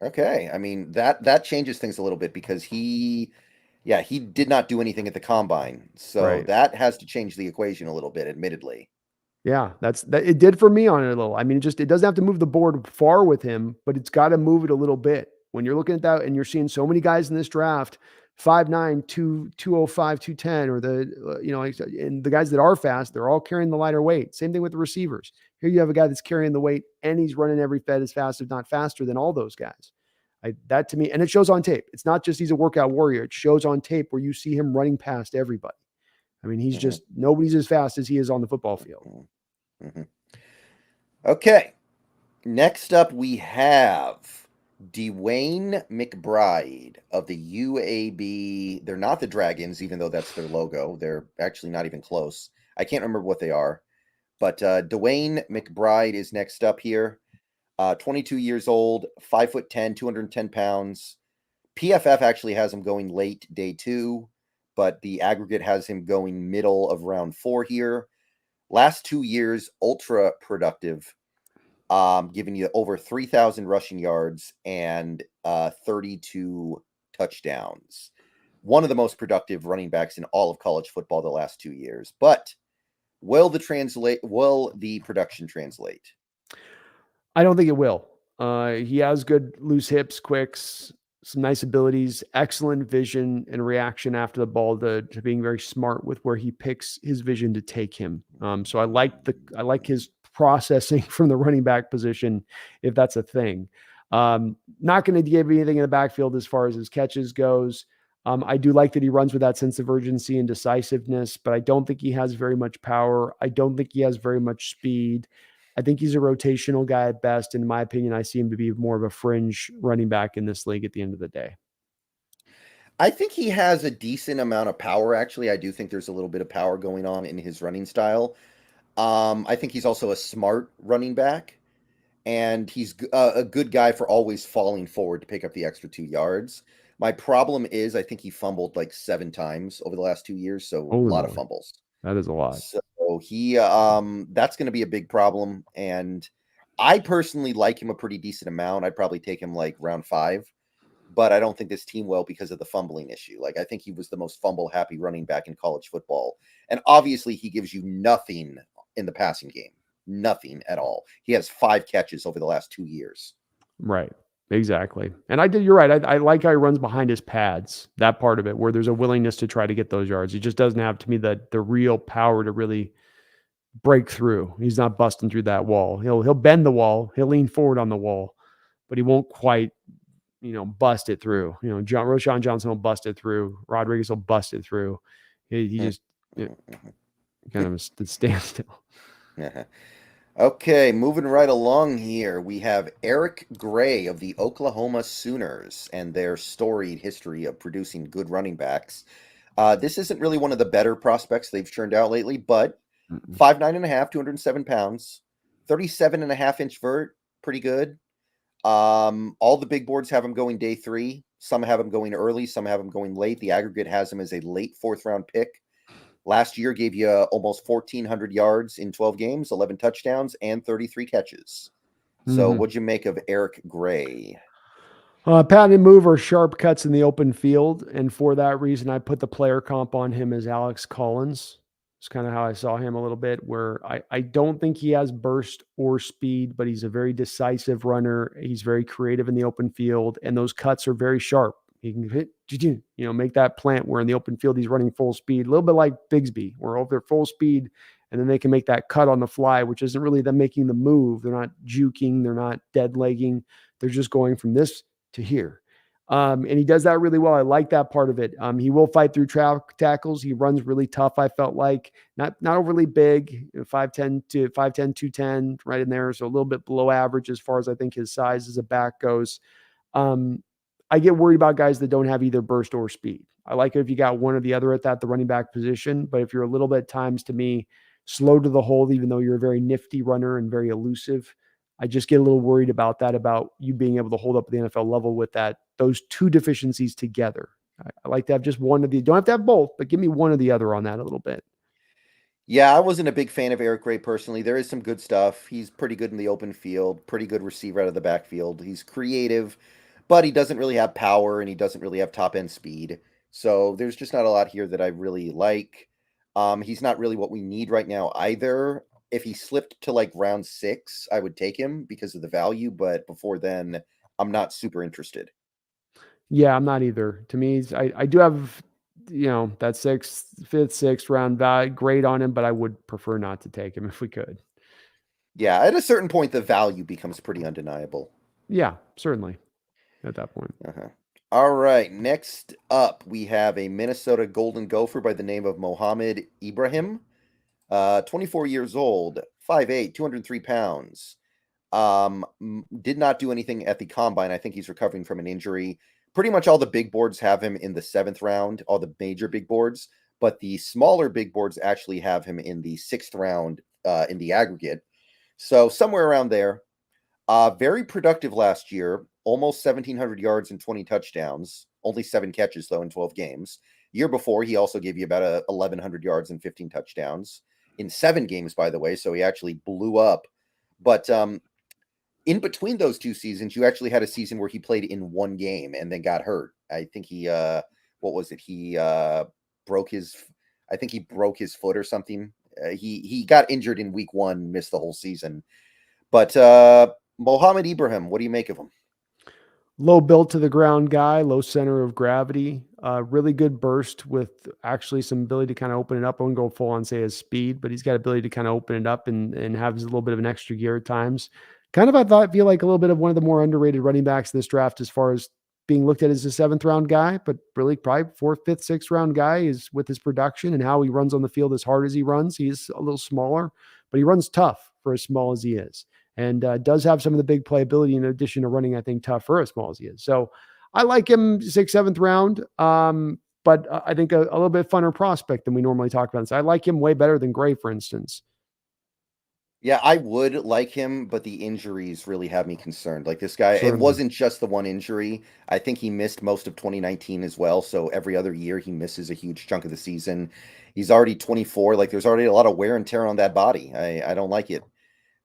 Okay. I mean, that changes things a little bit because he did not do anything at the combine. So that has to change the equation a little bit, admittedly. Yeah, that it did for me on it a little. I mean, it doesn't have to move the board far with him, but it's got to move it a little bit. When you're looking at that and you're seeing so many guys in this draft 5'9", 205, 210, or and the guys that are fast, they're all carrying the lighter weight. Same thing with the receivers. Here you have a guy that's carrying the weight and he's running every fed as fast, if not faster, than all those guys. That to me, and it shows on tape. It's not just he's a workout warrior. It shows on tape where you see him running past everybody. I mean, he's just, nobody's as fast as he is on the football field. Okay. Next up, we have Dwayne McBride of the UAB. They're not the Dragons, even though that's their logo. They're actually not even close. I can't remember what they are. But Dwayne McBride is next up here. 22 years old, 5'10", 210 pounds. PFF actually has him going late day 2, but the aggregate has him going middle of round 4 here. Last 2 years, ultra productive, giving you over 3,000 rushing yards and 32 touchdowns. One of the most productive running backs in all of college football the last 2 years. But will the production translate? I don't think it will. He has good loose hips, quicks, some nice abilities, excellent vision and reaction after the ball to being very smart with where he picks his vision to take him. So I like his processing from the running back position, if that's a thing. Not going to give anything in the backfield as far as his catches goes. I do like that he runs with that sense of urgency and decisiveness, but I don't think he has very much power. I don't think he has very much speed. I think he's a rotational guy at best. In my opinion, I see him to be more of a fringe running back in this league at the end of the day. I think he has a decent amount of power, actually. I do think there's a little bit of power going on in his running style. I think he's also a smart running back, and he's a good guy for always falling forward to pick up the extra 2 yards. My problem is I think he fumbled like 7 times over the last 2 years, so a lot of fumbles. That is a lot. So he that's going to be a big problem, and I personally like him a pretty decent amount. I'd probably take him like round 5, but I don't think this team will because of the fumbling issue. Like, I think he was the most fumble happy running back in college football, and obviously he gives you nothing in the passing game, nothing at all. He has 5 catches over the last 2 years. Right. Exactly. And you're right. I like how he runs behind his pads, that part of it, where there's a willingness to try to get those yards. He just doesn't have, to me, the real power to really break through. He's not busting through that wall. He'll bend the wall. He'll lean forward on the wall, but he won't quite, bust it through. Roshan Johnson will bust it through. Rodriguez will bust it through. He just kind of stands still. Okay, moving right along here, we have Eric Gray of the Oklahoma Sooners and their storied history of producing good running backs. This isn't really one of the better prospects they've churned out lately, but 5'9.5", 207 pounds, 37.5-inch vert, pretty good. All the big boards have him going day 3. Some have him going early, some have him going late. The aggregate has him as a late 4th-round pick. Last year gave you almost 1,400 yards in 12 games, 11 touchdowns, and 33 catches. So what'd you make of Eric Gray? Pound and move are sharp cuts in the open field, and for that reason, I put the player comp on him as Alex Collins. It's kind of how I saw him a little bit, where I don't think he has burst or speed, but he's a very decisive runner. He's very creative in the open field, and those cuts are very sharp. He can hit, make that plant where in the open field he's running full speed, a little bit like Bigsby, where over full speed, and then they can make that cut on the fly, which isn't really them making the move. They're not juking, they're not dead legging, they're just going from this to here. And he does that really well. I like that part of it. He will fight through tackles. He runs really tough. I felt like not overly big, 5'10 to 5'10, 210, right in there. So a little bit below average as far as I think his size as a back goes. I get worried about guys that don't have either burst or speed. I like it if you got one or the other at the running back position, but if you're a little bit times, to me, slow to the hole, even though you're a very nifty runner and very elusive, I just get a little worried about that, about you being able to hold up at the NFL level with those 2 deficiencies together. I like to have just one of the, don't have to have both, but give me one or the other on that a little bit. Yeah, I wasn't a big fan of Eric Gray personally. There is some good stuff. He's pretty good in the open field, pretty good receiver out of the backfield. He's creative, but he doesn't really have power and he doesn't really have top end speed. So there's just not a lot here that I really like. He's not really what we need right now either. If he slipped to like round 6, I would take him because of the value, but before then, I'm not super interested. Yeah, I'm not either. To me, I do have, that fifth, sixth round value grade on him, but I would prefer not to take him if we could. Yeah, at a certain point, the value becomes pretty undeniable. Yeah, certainly at that point. Uh-huh. All right, next up, we have a Minnesota Golden Gopher by the name of Mohamed Ibrahim, 24 years old, 5'8", 203 pounds. Did not do anything at the combine. I think he's recovering from an injury. Pretty much all the big boards have him in the 7th round, all the major big boards, but the smaller big boards actually have him in the 6th round in the aggregate. So somewhere around there. Very productive last year, almost 1,700 yards and 20 touchdowns. Only 7 catches, though, in 12 games. Year before, he also gave you about 1,100 yards and 15 touchdowns in 7 games, by the way. So he actually blew up. But in between those 2 seasons, you actually had a season where he played in 1 game and then got hurt. I think he, what was it? He broke his, I think he broke his foot or something. He got injured in week 1, missed the whole season. But Mohamed Ibrahim, what do you make of him? Low built to the ground guy, low center of gravity, really good burst with actually some ability to kind of open it up. I wouldn't go full on say his speed, but he's got ability to kind of open it up and have a little bit of an extra gear at times. Kind of, feel like a little bit of one of the more underrated running backs in this draft as far as being looked at as a 7th round guy, but really probably 4th, 5th, 6th round guy is with his production and how he runs on the field as hard as he runs. He's a little smaller, but he runs tough for as small as he is. And does have some of the big playability in addition to running, I think, tougher as small as he is. So I like him 6th, 7th round, but I think a little bit funner prospect than we normally talk about. So I like him way better than Gray, for instance. Yeah, I would like him, but the injuries really have me concerned. Like this guy, it Certainly. wasn't just the one injury. I think he missed most of 2019 as well. So every other year he misses a huge chunk of the season. He's already 24. Like there's already a lot of wear and tear on that body. I don't like it. Yeah.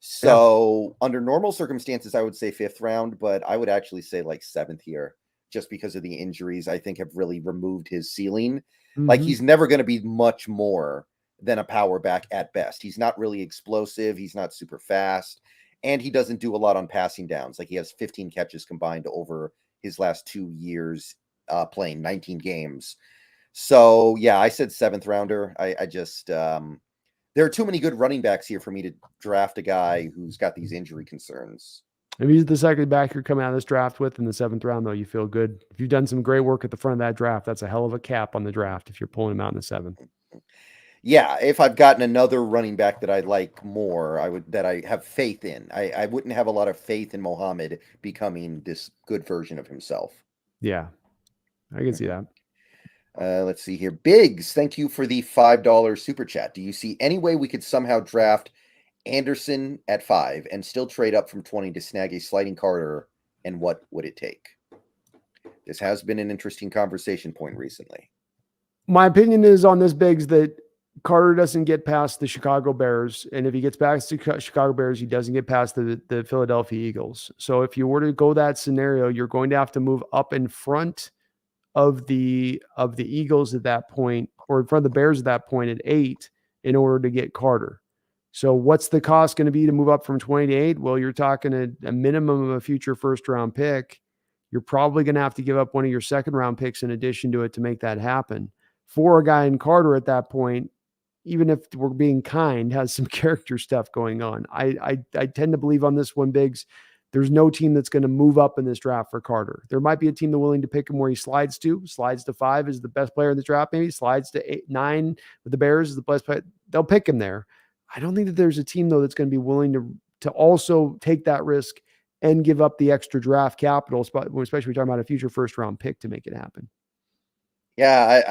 So under normal circumstances, I would say 5th round, but I would actually say like 7th here, just because of the injuries. I think have really removed his ceiling. Like Mm-hmm. he's never going to be much more than a power back at best. He's not really explosive. He's not super fast, and he doesn't do a lot on passing downs. Like he has 15 catches combined over his last 2 years playing 19 games. So yeah, I said 7th rounder. I just there are too many good running backs here for me to draft a guy who's got these injury concerns. If he's the second back you're coming out of this draft with in the 7th round, though, you feel good. If you've done some great work at the front of that draft, that's a hell of a cap on the draft if you're pulling him out in the 7th. Yeah, if I've gotten another running back that I like more, that I have faith in. I wouldn't have a lot of faith in Mohammed becoming this good version of himself. Yeah, I can see that. Let's see here. Biggs, thank you for the $5 super chat. Do you see any way we could somehow draft Anderson at 5 and still trade up from 20 to snag a sliding Carter? And what would it take? This has been an interesting conversation point recently. My opinion is on this, Biggs, that Carter doesn't get past the Chicago Bears. And if he gets past the Chicago Bears, he doesn't get past the Philadelphia Eagles. So if you were to go that scenario, you're going to have to move up in front of the Eagles at that point, or in front of the Bears at that point at 8 in order to get Carter. So what's the cost going to be to move up from 20 to 8? Well, you're talking a minimum of a future 1st round pick. You're probably going to have to give up one of your 2nd round picks in addition to it to make that happen. For a guy in Carter at that point, even if we're being kind, has some character stuff going on. I tend to believe on this one, Biggs, there's no team that's going to move up in this draft for Carter. There might be a team that's willing to pick him where he slides to 5 is the best player in the draft. Maybe slides to 8, 9 with the Bears is the best player. They'll pick him there. I don't think that there's a team though that's going to be willing to also take that risk and give up the extra draft capital, especially when we're talking about a future 1st round pick to make it happen. Yeah,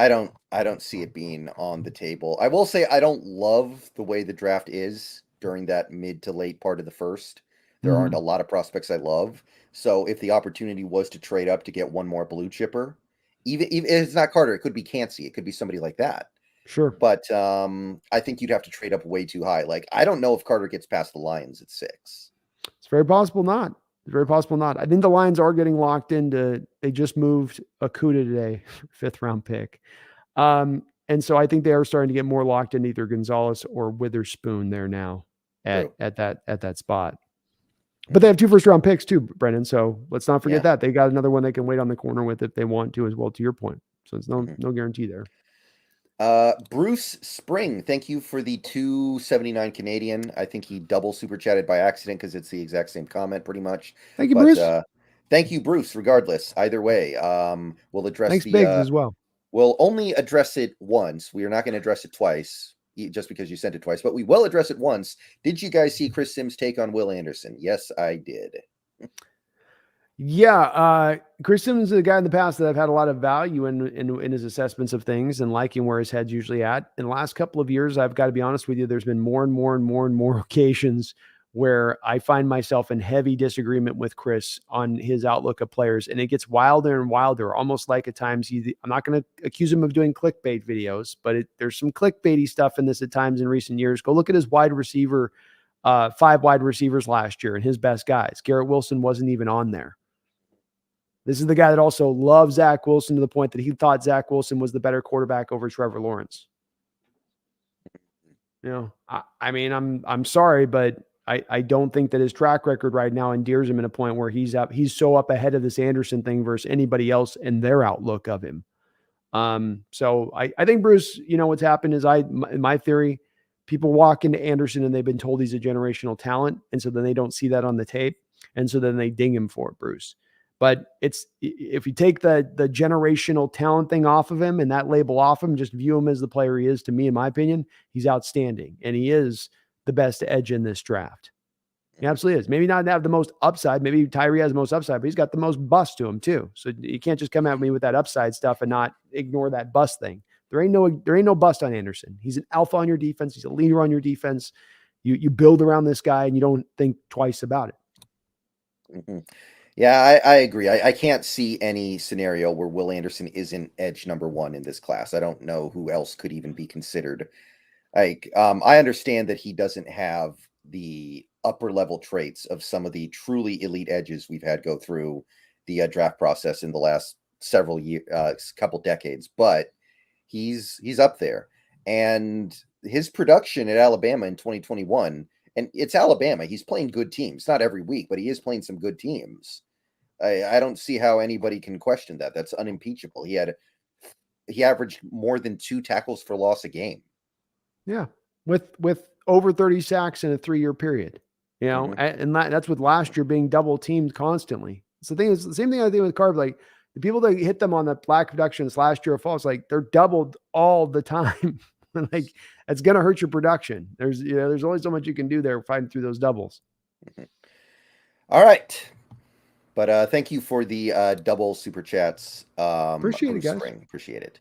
I don't see it being on the table. I will say I don't love the way the draft is during that mid to late part of the 1st. There aren't a lot of prospects I love. So if the opportunity was to trade up to get one more blue chipper, even if it's not Carter, it could be Cansey, it could be somebody like that. Sure. But I think you'd have to trade up way too high. Like I don't know if Carter gets past the Lions at 6. It's very possible not. It's very possible not. I think the Lions are getting locked into. They just moved Akuda today, 5th round pick, and so I think they are starting to get more locked in either Gonzalez or Witherspoon there now at that spot. But they have 2 first-round picks too, Brendan. So let's not forget Yeah. that. They got another one they can wait on the corner with if they want to as well, to your point. So it's no guarantee there. Bruce Spring, thank you for the 279 Canadian. I think he double super chatted by accident because it's the exact same comment pretty much. Thank you, But Bruce. thank you, Bruce, regardless. Either way, we'll address Thanks, Biggs, as well. we'll only address it once. We are not going to address it twice, just because you sent it twice, but we will address it once. Did you guys see Chris Sims' take on Will Anderson? Yes, I did. Yeah, Chris Sims is a guy in the past that I've had a lot of value in his assessments of things and liking where his head's usually at. In the last couple of years, I've got to be honest with you, there's been more and more occasions where I find myself in heavy disagreement with Chris on his outlook of players, and it gets wilder and wilder, almost like at times I'm not going to accuse him of doing clickbait videos, but there's some clickbaity stuff in this at times in recent years. Go look at his wide receiver, 5 wide receivers last year and his best guys. Garrett Wilson wasn't even on there. This is the guy that also loves Zach Wilson to the point that he thought Zach Wilson was the better quarterback over Trevor Lawrence. I mean, I'm sorry, but I don't think that his track record right now endears him in a point where he's so up ahead of this Anderson thing versus anybody else in their outlook of him. So I think Bruce, what's happened is in my theory, people walk into Anderson and they've been told he's a generational talent. And so then they don't see that on the tape. And so then they ding him for it, Bruce. But if you take the generational talent thing off of him and that label off him, just view him as the player he is, to me, in my opinion, he's outstanding. And he is the best edge in this draft. He absolutely is. Maybe not have the most upside. Maybe Tyree has the most upside, but he's got the most bust to him too. So you can't just come at me with that upside stuff and not ignore that bust thing. There ain't no bust on Anderson. He's an alpha on your defense. He's a leader on your defense. You build around this guy and you don't think twice about it. Mm-hmm. Yeah, I agree. I can't see any scenario where Will Anderson isn't edge number 1 in this class. I don't know who else could even be considered. I understand that he doesn't have the upper level traits of some of the truly elite edges we've had go through the draft process in the last several years, couple decades, but he's up there. And his production at Alabama in 2021, and it's Alabama, he's playing good teams, not every week, but he is playing some good teams. I don't see how anybody can question that. That's unimpeachable. He averaged more than 2 tackles for loss a game. Yeah, with over 30 sacks in a 3-year period, and that's with last year being double teamed constantly. So the thing is, the same thing I think with Carb, like the people that hit them on the black productions last year or falls, like they're doubled all the time. Like it's going to hurt your production. There's only so much you can do there fighting through those doubles. Mm-hmm. All right. But thank you for the double super chats. Appreciate it, guys. Spring. Appreciate it.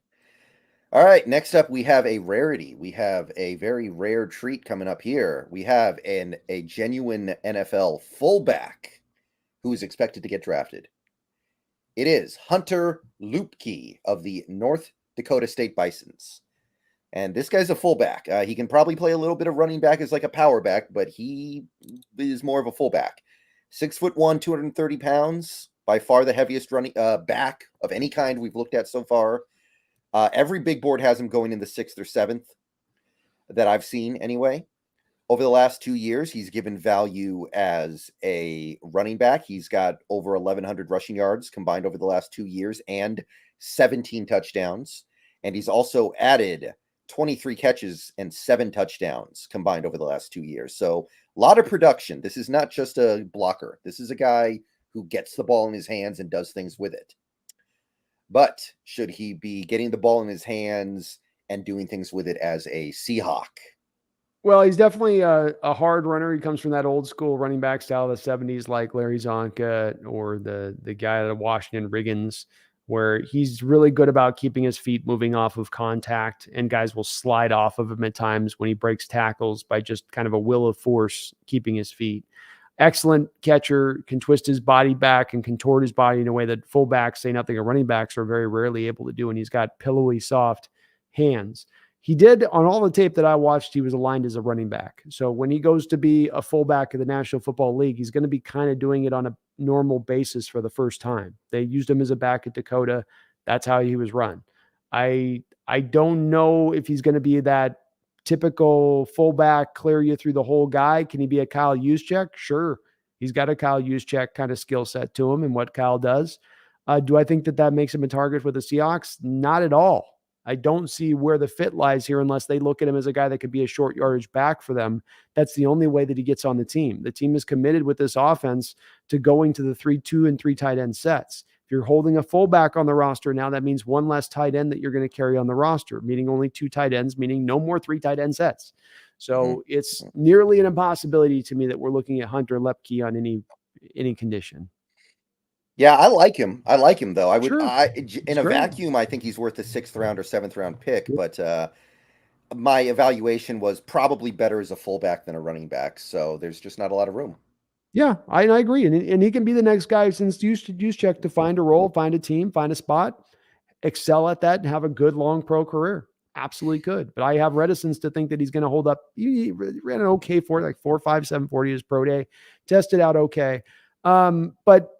All right, next up we have a rarity. We have a very rare treat coming up here. We have a genuine NFL fullback who is expected to get drafted. It is Hunter Luepke of the North Dakota State Bisons. And this guy's a fullback. He can probably play a little bit of running back as like a power back, but he is more of a fullback. 6'1", 230 pounds, by far the heaviest running back of any kind we've looked at so far. Every big board has him going in the 6th or 7th that I've seen anyway. Over the last 2 years, he's given value as a running back. He's got over 1,100 rushing yards combined over the last 2 years and 17 touchdowns. And he's also added 23 catches and 7 touchdowns combined over the last 2 years. So a lot of production. This is not just a blocker. This is a guy who gets the ball in his hands and does things with it. But should he be getting the ball in his hands and doing things with it as a Seahawk? Well, he's definitely a hard runner. He comes from that old school running back style of the 70s, like Larry Zonka or the guy out of Washington, Riggins, where he's really good about keeping his feet moving off of contact, and guys will slide off of him at times when he breaks tackles by just kind of a will of force, keeping his feet. Excellent catcher, can twist his body back and contort his body in a way that fullbacks, say nothing of running backs, are very rarely able to do, and he's got pillowy, soft hands. He did, on all the tape that I watched, he was aligned as a running back. So when he goes to be a fullback of the National Football League, he's going to be kind of doing it on a normal basis for the first time. They used him as a back at Dakota. That's how he was run. I don't know if he's going to be that typical fullback, clear you through the whole guy. Can he be a Kyle Juszczyk? Sure. He's got a Kyle Juszczyk kind of skill set to him and what Kyle does. Do I think that makes him a target for the Seahawks? Not at all. I don't see where the fit lies here unless they look at him as a guy that could be a short yardage back for them. That's the only way that he gets on the team. The team is committed with this offense to going to the 3-2 and 3 tight end sets. If you're holding a fullback on the roster now, that means one less tight end that you're going to carry on the roster, meaning only 2 tight ends, meaning no more 3 tight end sets. So it's nearly an impossibility to me that we're looking at Hunter Lepke on any condition. Yeah, I like him. I like him though. I would. Sure. In a vacuum, I think he's worth a 6th round or 7th round pick. But my evaluation was probably better as a fullback than a running back. So there's just not a lot of room. Yeah, I agree, and he can be the next guy since Juszczyk to find a role, find a team, find a spot, excel at that, and have a good long pro career. Absolutely could. But I have reticence to think that he's going to hold up. He ran an okay for it, like 4.5, 740 his pro day, tested out okay. But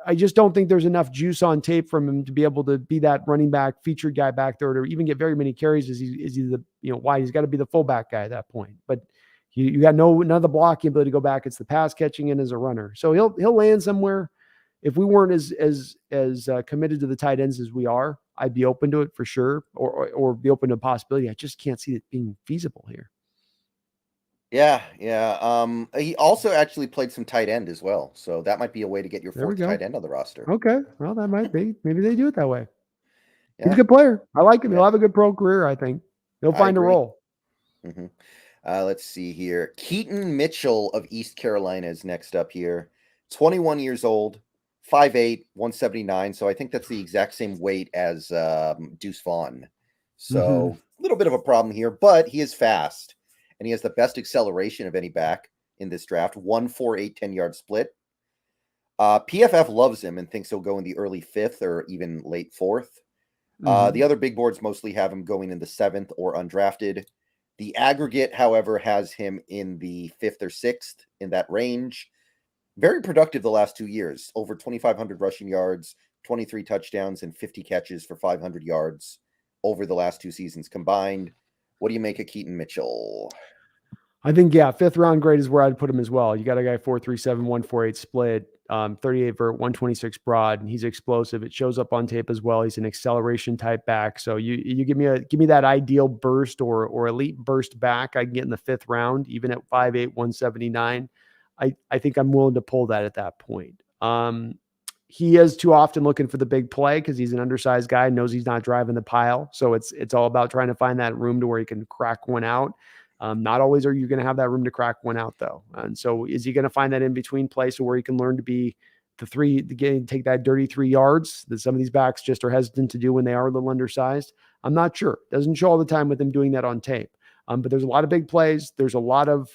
I just don't think there's enough juice on tape from him to be able to be that running back featured guy back there to even get very many carries. Is he the, why he's got to be the fullback guy at that point. But you got none of the blocking ability to go back. It's the pass catching and as a runner. So he'll land somewhere. If we weren't as committed to the tight ends as we are, I'd be open to it for sure, or be open to a possibility. I just can't see it being feasible here. Yeah. He also actually played some tight end as well, so that might be a way to get your 4th tight end on the roster. Okay, well that might be. Maybe they do it that way. Yeah. He's a good player. I like him. Yeah. He'll have a good pro career. I think he'll find a role. Mm-hmm. Let's see here. Keaton Mitchell of East Carolina is next up here. 21 years old, 5'8", 179. So I think that's the exact same weight as Deuce Vaughn. So a little bit of a problem here, but he is fast. And he has the best acceleration of any back in this draft. 1.48 10-yard split. PFF loves him and thinks he'll go in the early 5th or even late 4th. The other big boards mostly have him going in the 7th or undrafted. The aggregate, however, has him in the 5th or 6th in that range. Very productive the last 2 years. Over 2,500 rushing yards, 23 touchdowns, and 50 catches for 500 yards over the last 2 seasons combined. What do you make of Keaton Mitchell? I think, 5th round grade is where I'd put him as well. You got a guy 4.37, 1.48 split, 38 vert, 126 broad, and he's explosive. It shows up on tape as well. He's an acceleration type back. So you give me that ideal burst or elite burst back I can get in the 5th round, even at 5'8", 179. I think I'm willing to pull that at that point. He is too often looking for the big play because he's an undersized guy, knows he's not driving the pile. So it's all about trying to find that room to where he can crack one out. Not always are you going to have that room to crack one out, though. And so is he going to find that in-between place where he can learn to be take that dirty 3 yards that some of these backs just are hesitant to do when they are a little undersized? I'm not sure. Doesn't show all the time with him doing that on tape. But there's a lot of big plays. There's a lot of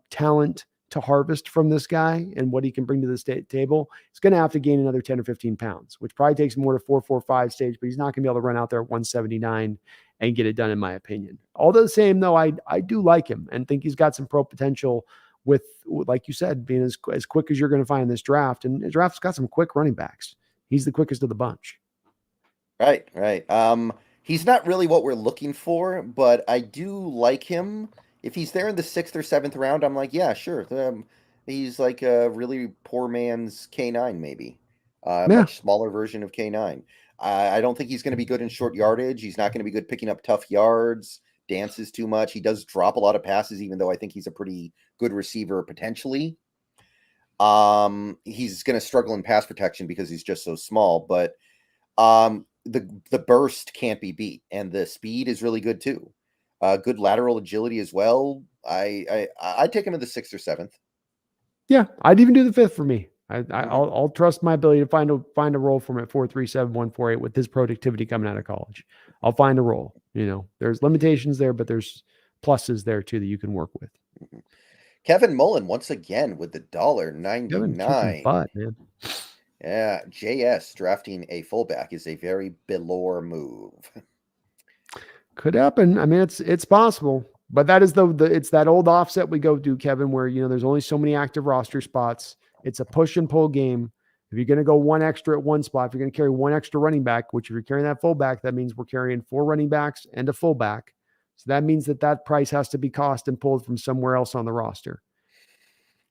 talent to harvest from this guy and what he can bring to the table. He's going to have to gain another 10 or 15 pounds, which probably takes more to 4.45 stage, but he's not going to be able to run out there at 179 and get it done, in my opinion. All the same, though, I do like him and think he's got some pro potential with, like you said, being as quick as you're going to find in this draft. And the draft's got some quick running backs. He's the quickest of the bunch. Right. He's not really what we're looking for, but I do like him. If he's there in the 6th or 7th round, I'm like, yeah, sure. He's like a really poor man's K9, maybe. Much smaller version of K9. I don't think he's going to be good in short yardage. He's not going to be good picking up tough yards, dances too much. He does drop a lot of passes, even though I think he's a pretty good receiver potentially. He's going to struggle in pass protection because he's just so small, but the burst can't be beat, and the speed is really good too. Good lateral agility as well. I'd take him in the 6th or 7th. Yeah, I'd even do the 5th for me. I'll trust my ability to find a role for him at 4.37, 1.48 with his productivity coming out of college. I'll find a role. There's limitations there, but there's pluses there too that you can work with. Kevin Mullen once again with the $1.99. Butt, man. Yeah, JS drafting a fullback is a very Belore move. Could happen. I mean, it's possible. But that is it's that old offset we go to, Kevin, where there's only so many active roster spots. It's a push and pull game. If you're going to go one extra at one spot, if you're going to carry one extra running back, which if you're carrying that fullback, that means we're carrying 4 running backs and a fullback. So that means that price has to be cost and pulled from somewhere else on the roster.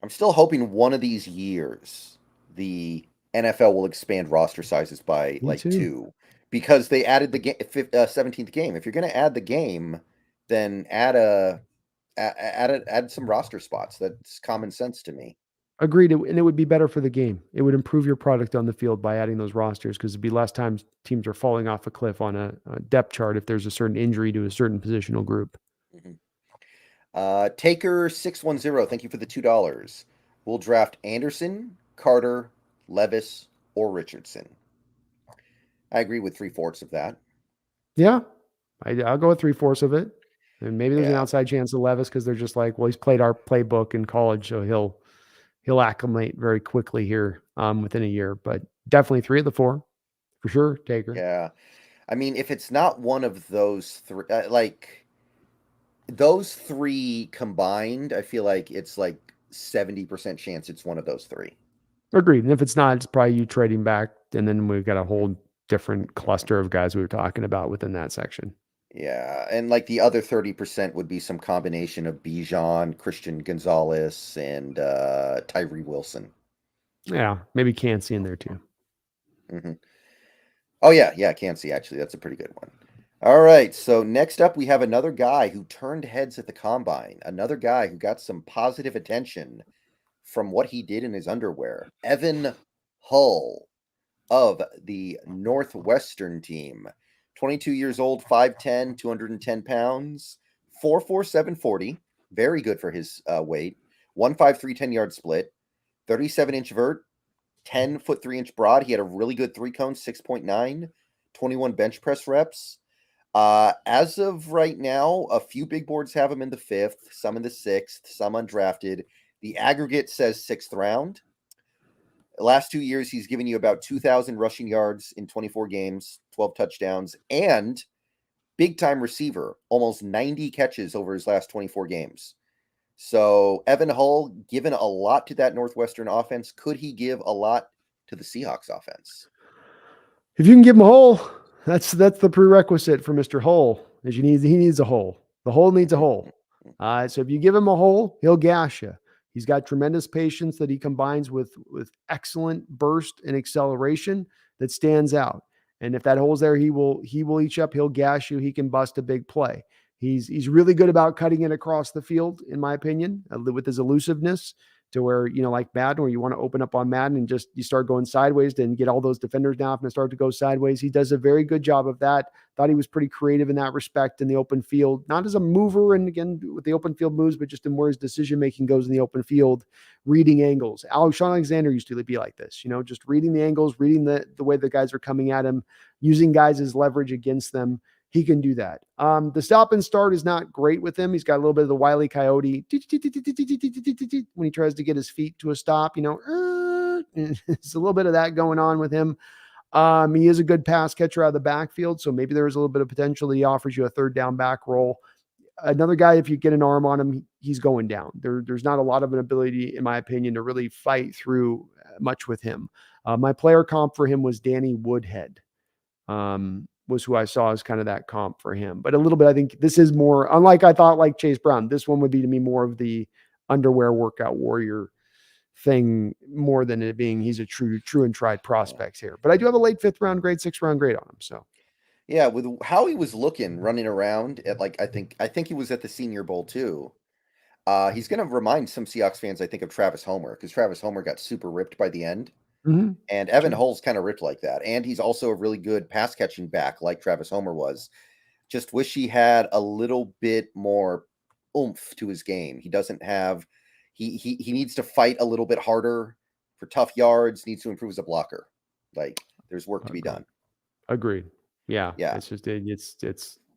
I'm still hoping one of these years the NFL will expand roster sizes by Me like too. 2 because they added the 17th game. If you're going to add the game, then add some roster spots. That's common sense to me. Agreed, and it would be better for the game. It would improve your product on the field by adding those rosters because it'd be less times teams are falling off a cliff on a depth chart if there's a certain injury to a certain positional group. Mhm. Taker 610, thank you for the $2. We'll draft Anderson, Carter, Levis, or Richardson. I agree with 3/4 of that. Yeah, I'll go with 3/4 of it, and maybe there's an Yeah, outside chance of Levis because they're just like, well, he's played our playbook in college, so he'll acclimate very quickly here within a year. But definitely 3 of the 4 for sure. Taker. yeah. I mean, if it's not one of those three, like those three combined, I feel like it's like 70% chance it's one of those three. Agreed. And if it's not, it's probably you trading back, and then we've got a whole different Mhm. cluster of guys we were talking about within that section. Yeah, and like the other 30% would be some combination of Bijan, Christian Gonzalez, and Tyree Wilson. Yeah, maybe Cansey in there too. Hmm. Oh yeah, can't see actually. That's a pretty good one. All right, so next up we have another guy who turned heads at the combine. Another guy who got some positive attention from what he did in his underwear. Evan Hull of the Northwestern team. 22 years old, 5'10, 210 pounds, 4.4740. Very good for his weight. 1.53 10-yard split, 37-inch vert, 10-foot 3-inch broad. He had a really good 3-cone, 6.9, 21 bench press reps. As of right now, a few big boards have him in the 5th, some in the 6th, some undrafted. The aggregate says 6th round. The last 2 years, he's given you about 2,000 rushing yards in 24 games, 12 touchdowns, and big time receiver, almost 90 catches over his last 24 games. So Evan Hull, given a lot to that Northwestern offense, could he give a lot to the Seahawks offense? If you can give him a hole, that's the prerequisite for Mr. Hole. Is he needs a hole. The hole needs a Mhm, hole. So if you give him a hole, he'll gash you. He's got tremendous patience that he combines with excellent burst and acceleration that stands out. And if that hole's there, he will eat you up. He'll gash you. He can bust a big play. He's really good about cutting it across the field, in my opinion, with his elusiveness to where, like Madden, where you want to open up on Madden and just you start going sideways and get all those defenders down and start to go sideways. He does a very good job of that. Thought he was pretty creative in that respect in the open field, not as a mover and again with the open field moves, but just in where his decision making goes in the open field, reading angles. Sean Alexander used to be like this, just reading the angles, reading the way the guys are coming at him, using guys as leverage against them. He can do that. The stop and start is not great with him. He's got a little bit of the Wile E. Coyote when he tries to get his feet to a stop. It's a little bit of that going on with him. He is a good pass catcher out of the backfield, so maybe there's a little bit of potential that he offers you a third down back role. Another guy, if you get an arm on him, he's going down. There's not a lot of an ability, in my opinion, to really fight through much with him. My player comp for him was Danny Woodhead. Was who I saw as kind of that comp for him. But a little bit, I think this is more, unlike I thought like Chase Brown, this one would be to me more of the underwear workout warrior thing more than it being he's a true and tried prospects here. But I do have a late 5th round grade, 6th round grade on him. So Yeah, with how he was looking running around at like I think he was at the Senior Bowl too. He's going to remind some Seahawks fans, I think, of Travis Homer because Travis Homer got super ripped by the end. And Evan sure. Hull's kind of ripped like that. And he's also a really good pass catching back like Travis Homer was. Just wish he had a little bit more oomph to his game. He doesn't have he needs to fight a little bit harder for tough yards, needs to improve as a blocker. Like there's work to be Agreed. done. Agreed. Yeah. Yeah. It's just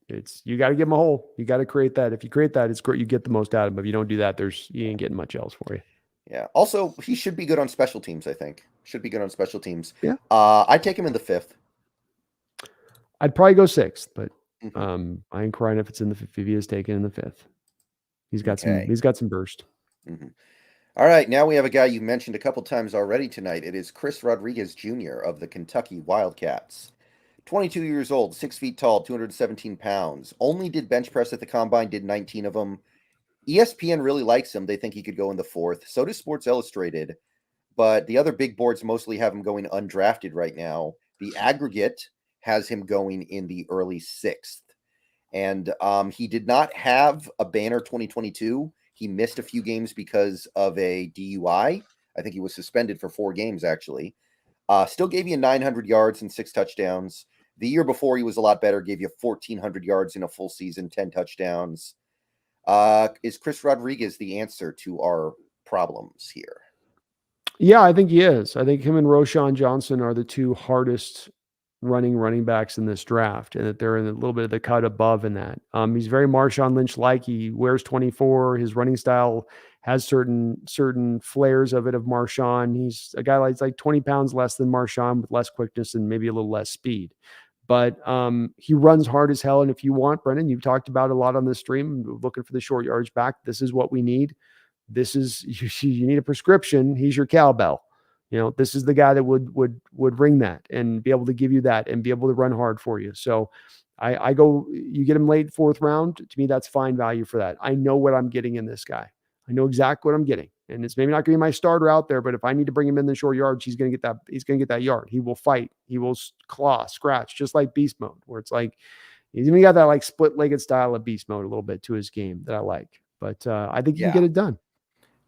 it's you got to give him a hole. You got to create that. If you create that, it's great. You get the most out of him. If you don't do that, you ain't getting much else for you. Yeah. Also, he should be good on special teams, I think. Should be good on special teams. Yeah. I'd take him in the 5th. I'd probably go 6th, but Mhm. I ain't crying if it's in the 5th. If he is taken in the 5th. Okay. He's got some burst. Mhm. All right, now we have a guy you mentioned a couple times already tonight. It is Chris Rodriguez Jr. of the Kentucky Wildcats. 22 years old, 6 feet tall, 217 pounds. Only did bench press at the combine, did 19 of them. ESPN really likes him. They think he could go in the 4th. So does Sports Illustrated. But the other big boards mostly have him going undrafted right now. The aggregate has him going in the early 6th. And he did not have a banner 2022. He missed a few games because of a DUI. I think he was suspended for 4 games, actually. Still gave you 900 yards and 6 touchdowns. The year before, he was a lot better, gave you 1,400 yards in a full season, 10 touchdowns. Is Chris Rodriguez the answer to our problems here? Yeah, I think he is. I think him and Roshan Johnson are the 2 hardest running backs in this draft, and that they're in a little bit of the cut above in that. He's very Marshawn Lynch-like. He wears 24. His running style has certain flares of Marshawn. He's a guy that's like 20 pounds less than Marshawn with less quickness and maybe a little less speed. But he runs hard as hell. And if you want, Brendan, you've talked about a lot on this stream, looking for the short yards back. This is what we need. This is you need a prescription. He's your cowbell. This is the guy that would ring that and be able to give you that and be able to run hard for you. So I go, you get him late 4th round. To me, that's fine value for that. I know what I'm getting in this guy. I know exactly what I'm getting. And it's maybe not going to be my starter out there, but if I need to bring him in the short yards, he's going to get that. He's going to get that yard. He will fight. He will claw, scratch, just like beast mode, where it's like, he's even got that like split-legged style of beast mode a little bit to his game that I like. But I think he can get it done.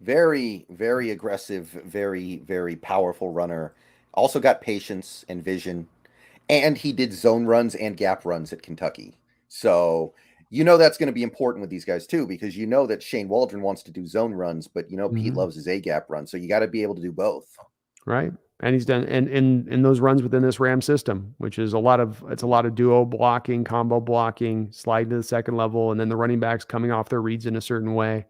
Very, very aggressive, very, very powerful runner. Also got patience and vision. And he did zone runs and gap runs at Kentucky. So that's going to be important with these guys too, because that Shane Waldron wants to do zone runs, but Pete loves his A-gap run. So you got to be able to do both. Right. And he's done and in those runs within this Ram system, which is a lot of duo blocking, combo blocking, slide to the second level, and then the running backs coming off their reads in a certain way.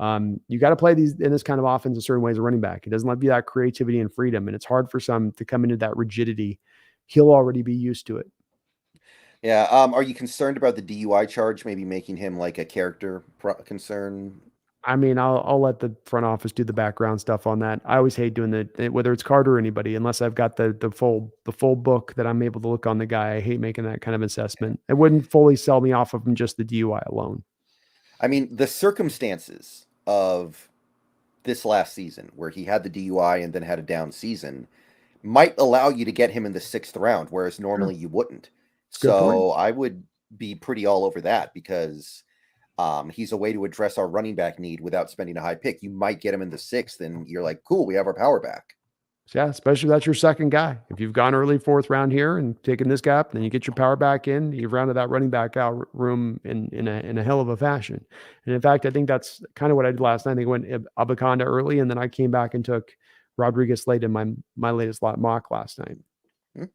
You got to play these in this kind of offense in certain ways as a running back. It doesn't let you that creativity and freedom, and it's hard for some to come into that rigidity. He'll already be used to it. Yeah. Are you concerned about the DUI charge maybe making him like a character concern? I mean, I'll let the front office do the background stuff on that. I always hate doing whether it's Carter or anybody, unless I've got the full book that I'm able to look on the guy. I hate making that kind of assessment. It wouldn't fully sell me off of him just the DUI alone. I mean, the circumstances of this last season where he had the DUI and then had a down season might allow you to get him in the 6th round, whereas normally you wouldn't. So I would be pretty all over that because he's a way to address our running back need without spending a high pick. You might get him in the 6th and you're like, cool, we have our power back. Yeah, especially if that's your second guy. If you've gone early 4th round here and taken this gap, then you get your power back in. You've rounded that running back out room in a hell of a fashion. And in fact, I think that's kind of what I did last night. I think I went Abakanda early, and then I came back and took Rodriguez late in my latest mock last night.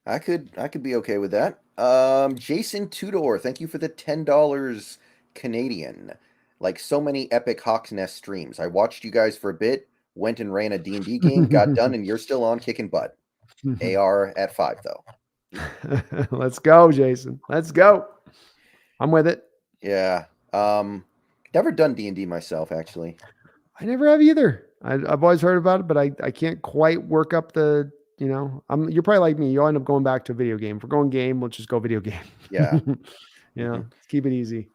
I could be okay with that. Jason Tudor, thank you for the $10 Canadian. Like so many epic Hawks Nest streams. I watched you guys for a bit. Went and ran a D&D game, got done, and you're still on kicking butt. AR at 5, though. Let's go, Jason. Let's go. I'm with it. Yeah. Never done D&D myself, actually. I never have either. I've always heard about it, but I can't quite work up the, you're probably like me. You'll end up going back to a video game. If we're going game, let's just go video game. Yeah. Keep it easy.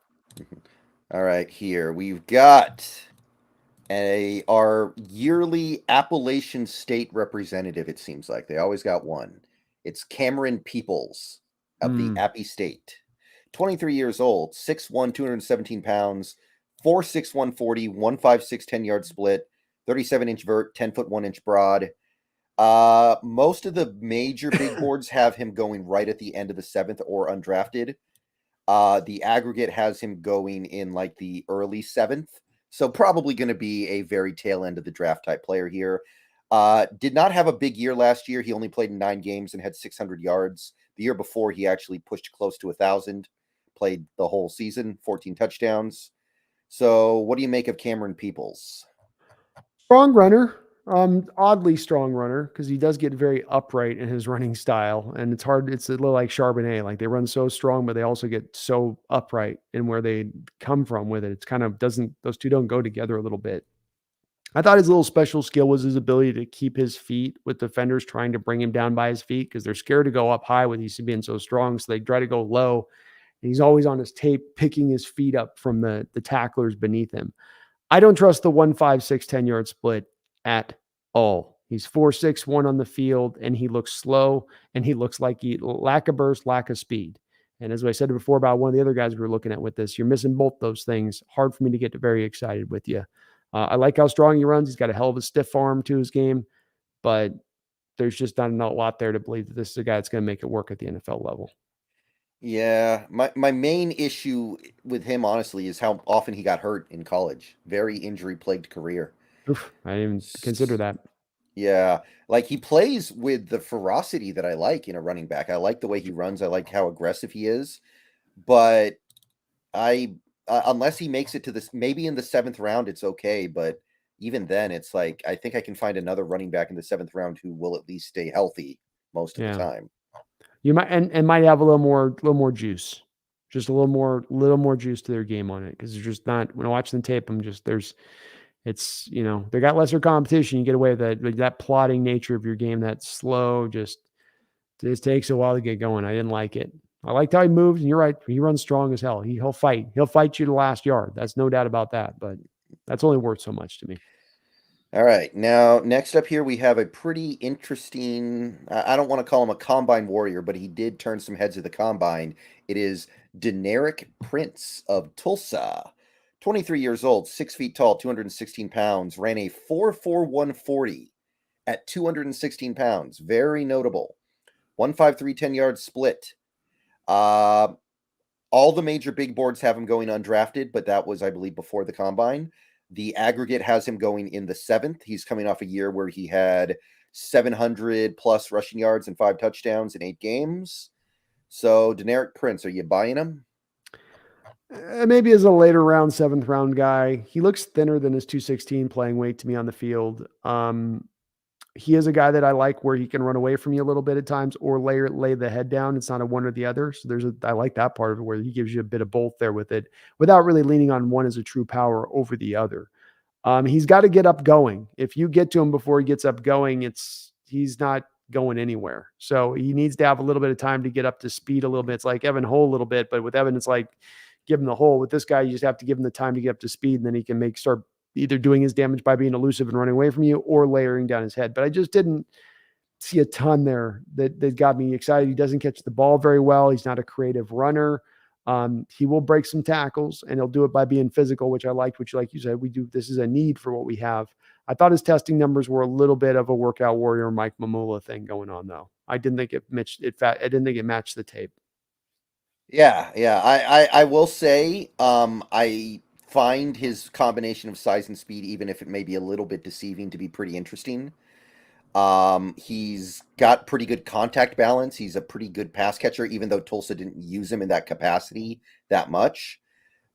All right, here we've got our yearly Appalachian State representative. It seems like they always got one. It's Cameron Peoples of the Appy State, 23 years old, 6'1", 217 pounds, 4'6", 140, 156 10-yard split, 37-inch vert, 10-foot 1-inch broad. Most of the major big boards have him going right at the end of the 7th or undrafted. The aggregate has him going in like the early 7th. So probably going to be a very tail end of the draft type player here. Did not have a big year last year. He only played in 9 games and had 600 yards. The year before, he actually pushed close to 1,000, played the whole season, 14 touchdowns. So what do you make of Cameron Peoples? Strong runner. Oddly strong runner because he does get very upright in his running style, and it's hard. It's a little like Charbonnet. Like they run so strong, but they also get so upright in where they come from with it. It's kind of those two don't go together a little bit. I thought his little special skill was his ability to keep his feet with defenders trying to bring him down by his feet because they're scared to go up high with he's being so strong. So they try to go low He's always on his tape, picking his feet up from the tacklers beneath him. I don't trust the 1-5-6 10-yard split at all. He's 4.61 on the field, and he looks slow, and he looks like he lack of burst, lack of speed. And as I said before about one of the other guys we were looking at with this, you're missing both those things. Hard for me to get very excited with you. I like how strong he runs. He's got a hell of a stiff arm to his game, but there's just not a lot there to believe that this is a guy that's going to make it work at the NFL level. Yeah, my main issue with him, honestly, is how often he got hurt in college. Very injury-plagued career. Oof, I didn't even consider that. Yeah, like he plays with the ferocity that I like in a running back. I like the way he runs. I like how aggressive he is. But unless he makes it to this, maybe in the 7th round, it's okay. But even then, it's like I think I can find another running back in the 7th round who will at least stay healthy most of the time. You might and might have a little more juice, just a little more juice to their game on it, because they're just not. When I watch the tape, it's they got lesser competition. You get away with that plodding nature of your game, that slow, just takes a while to get going. I didn't like it. I liked how he moves, and you're right. He runs strong as hell. He'll fight. He'll fight you to the last yard. That's no doubt about that. But that's only worth so much to me. All right. Now, next up here, we have a pretty interesting, I don't want to call him a combine warrior, but he did turn some heads of the combine. It is Deneric Prince of Tulsa, 23 years old, 6 feet tall, 216 pounds, ran a 4.41 40 at 216 pounds. Very notable. 1.53 10-yard split. All the major big boards have him going undrafted, but that was, I believe, before the combine. The aggregate has him going in the 7th. He's coming off a year where he had 700 plus rushing yards and 5 touchdowns in 8 games. So, Deneric Prince, are you buying him? Maybe as a later round, 7th round guy. He looks thinner than his 216 playing weight to me on the field. He is a guy that I like where he can run away from you a little bit at times or lay the head down. It's not a one or the other. So I like that part of it where he gives you a bit of both there with it without really leaning on one as a true power over the other. He's got to get up going. If you get to him before he gets up going, he's not going anywhere. So he needs to have a little bit of time to get up to speed a little bit. It's like Evan Hull a little bit, but with Evan, it's like give him the hole. With this guy, you just have to give him the time to get up to speed, and then he can start either doing his damage by being elusive and running away from you or layering down his head. But I just didn't see a ton there that got me excited. He doesn't catch the ball very well. He's not a creative runner. He will break some tackles, and he'll do it by being physical, which I liked, which like you said, this is a need for what we have. I thought his testing numbers were a little bit of a workout warrior Mike Mamula thing going on, though. I didn't think it matched the tape. Yeah. I will say, I find his combination of size and speed, even if it may be a little bit deceiving, to be pretty interesting. He's got pretty good contact balance. He's a pretty good pass catcher, even though Tulsa didn't use him in that capacity that much.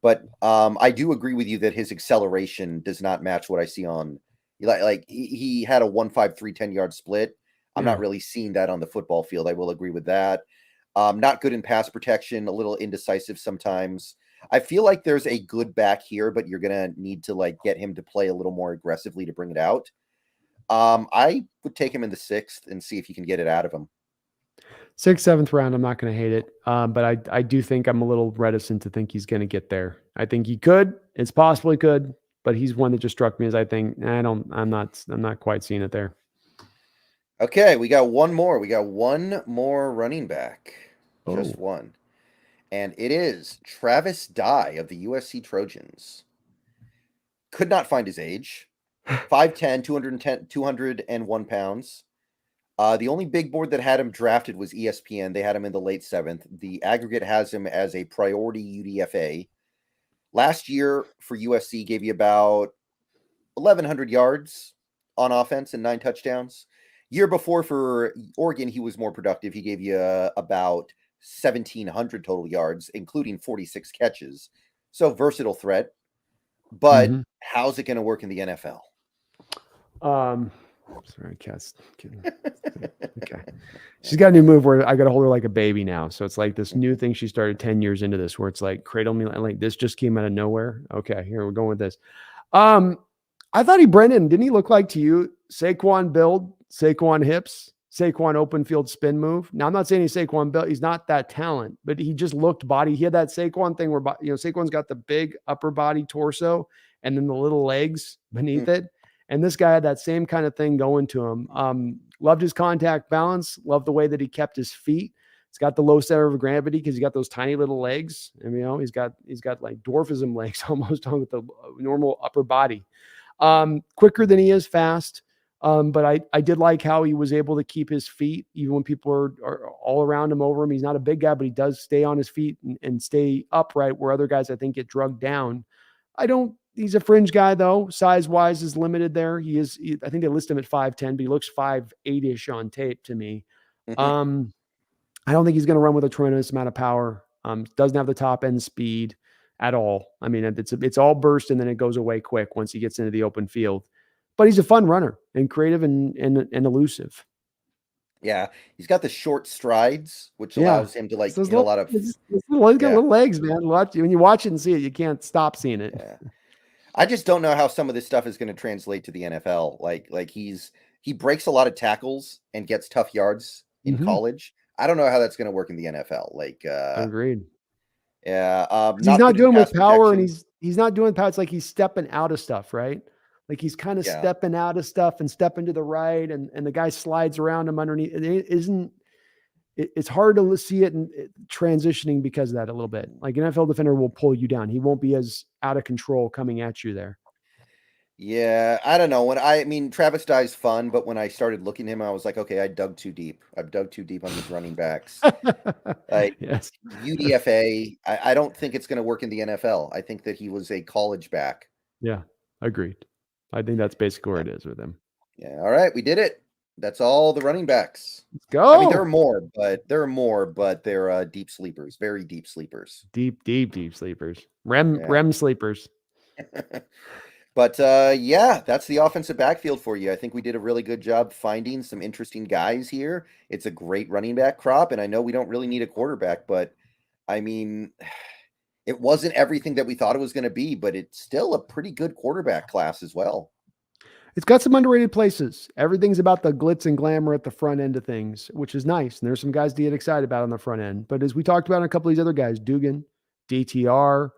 But I do agree with you that his acceleration does not match what I see on. Like he had a 1.53 10-yard split. I'm not really seeing that on the football field. I will agree with that. Not good in pass protection, a little indecisive sometimes. I feel like there's a good back here, but you're gonna need to get him to play a little more aggressively to bring it out. I would take him in the 6th and see if you can get it out of him. 6th, 7th round, I'm not going to hate it. But I do think I'm a little reticent to think he's going to get there. I think he could. It's possible he could, but he's one that just struck me as I'm not quite seeing it there. Okay, we got one more. We got one more running back. Just one. And it is Travis Dye of the USC Trojans. Could not find his age. 5'10", 201 pounds. The only big board that had him drafted was ESPN. They had him in the late 7th. The aggregate has him as a priority UDFA. Last year for USC gave you about 1,100 yards on offense and 9 touchdowns. Year before for Oregon, he was more productive. He gave you about 1,700 total yards, including 46 catches. So versatile threat. But how's it going to work in the NFL? Sorry, cat's kidding. Okay. She's got a new move where I got to hold her like a baby now. So it's like this new thing she started 10 years into this, where it's like cradle me like this just came out of nowhere. Okay, here we're going with this. I thought Brendan, didn't he look like to you Saquon build, Saquon hips? Saquon open field spin move. Now, I'm not saying he's Saquon Bell. He's not that talent, but he just looked body. He had that Saquon thing where, Saquon's got the big upper body torso and then the little legs beneath it. And this guy had that same kind of thing going to him. Loved his contact balance. Loved the way that he kept his feet. He's got the low center of gravity because he's got those tiny little legs. And, he's got like dwarfism legs almost on with the normal upper body. Quicker than he is fast. But I did like how he was able to keep his feet, even when people are all around him, over him. He's not a big guy, but he does stay on his feet and stay upright, where other guys, I think, get drugged down. He's a fringe guy, though. Size-wise is limited there. I think they list him at 5'10", but he looks 5'8"-ish on tape to me. I don't think he's going to run with a tremendous amount of power. Doesn't have the top end speed at all. I mean, it's all burst and then it goes away quick once he gets into the open field. But he's a fun runner and creative and elusive. Yeah, he's got the short strides, which allows him to hit a lot of. He's got little legs, man. When you watch it and see it, you can't stop seeing it. Yeah. I just don't know how some of this stuff is going to translate to the NFL. Like he breaks a lot of tackles and gets tough yards in college. I don't know how that's going to work in the NFL. Agreed. Yeah, he's not doing with power, and he's not doing power. It's like he's stepping out of stuff, right? Like he's kind of stepping out of stuff and stepping to the right, and the guy slides around him underneath. It's hard to see it and transitioning because of that a little bit. Like an NFL defender will pull you down. He won't be as out of control coming at you there. Yeah, I don't know. Travis Dye's fun, but when I started looking at him, I was like, okay, I dug too deep. I've dug too deep on these running backs. Yes. UDFA, I don't think it's going to work in the NFL. I think that he was a college back. Yeah, agreed. I think that's basically where it is with him. Yeah. All right, we did it. That's all the running backs. Let's go. I mean, there are more, but they're deep sleepers, very deep sleepers. Deep sleepers. REM sleepers. But that's the offensive backfield for you. I think we did a really good job finding some interesting guys here. It's a great running back crop, and I know we don't really need a quarterback, but I mean, it wasn't everything that we thought it was going to be, but it's still a pretty good quarterback class as well. It's got some underrated places. Everything's about the glitz and glamour at the front end of things, which is nice. And there's some guys to get excited about on the front end. But as we talked about in a couple of these other guys, Dugan, DTR,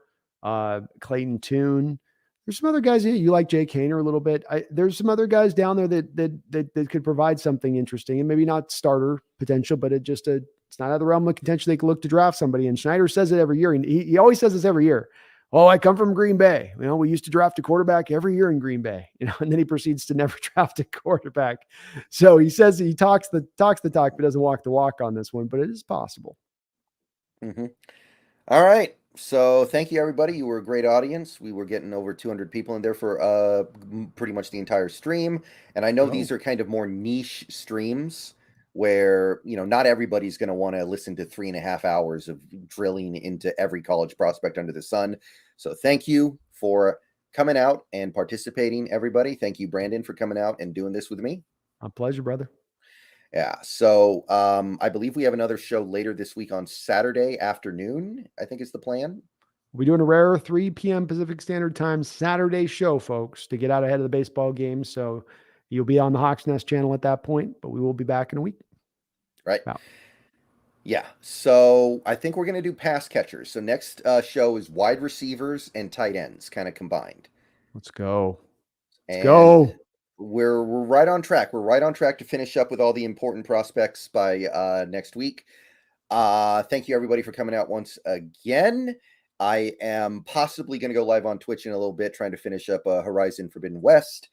Clayton Tune, there's some other guys here. You like Jake Hainer a little bit. There's some other guys down there that could provide something interesting, and maybe not starter potential, but it's not out of the realm of contention. They could look to draft somebody. And Schneider says it every year. And he always says this every year. Oh, I come from Green Bay. We used to draft a quarterback every year in Green Bay, and then he proceeds to never draft a quarterback. So he says he talks the talk, but doesn't walk the walk on this one, but it is possible. Mm-hmm. All right. So thank you, everybody. You were a great audience. We were getting over 200 people in there for pretty much the entire stream. And I know these are kind of more niche streams where, not everybody's going to want to listen to 3.5 hours of drilling into every college prospect under the sun. So thank you for coming out and participating, everybody. Thank you, Brandon, for coming out and doing this with me. My pleasure, brother. Yeah. So I believe we have another show later this week on Saturday afternoon, I think is the plan. We're doing a rare 3 p.m. Pacific Standard Time Saturday show, folks, to get out ahead of the baseball game. So you'll be on the Hawks Nest channel at that point, but we will be back in a week. Right. Wow. Yeah. So I think we're going to do pass catchers. So next show is wide receivers and tight ends kind of combined. Let's go. Go. We're right on track. We're right on track to finish up with all the important prospects by next week. Thank you, everybody, for coming out once again. I am possibly going to go live on Twitch in a little bit, trying to finish up Horizon Forbidden West.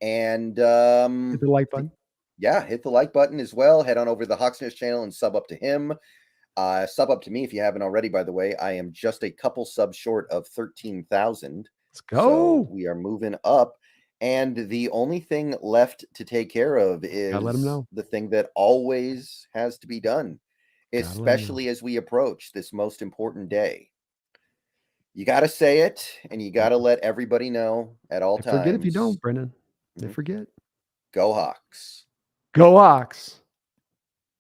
And hit the like button. Yeah, hit the like button as well. Head on over to the Hawks Nest channel and sub up to him. Sub up to me if you haven't already, by the way. I am just a couple subs short of 13,000. Let's go. So we are moving up. And the only thing left to take care of is the thing that always has to be done, especially as we approach this most important day. You got to say it, and you got to let everybody know at all times. Forget if you don't, Brendan. They forget. Go Hawks. Go Hawks.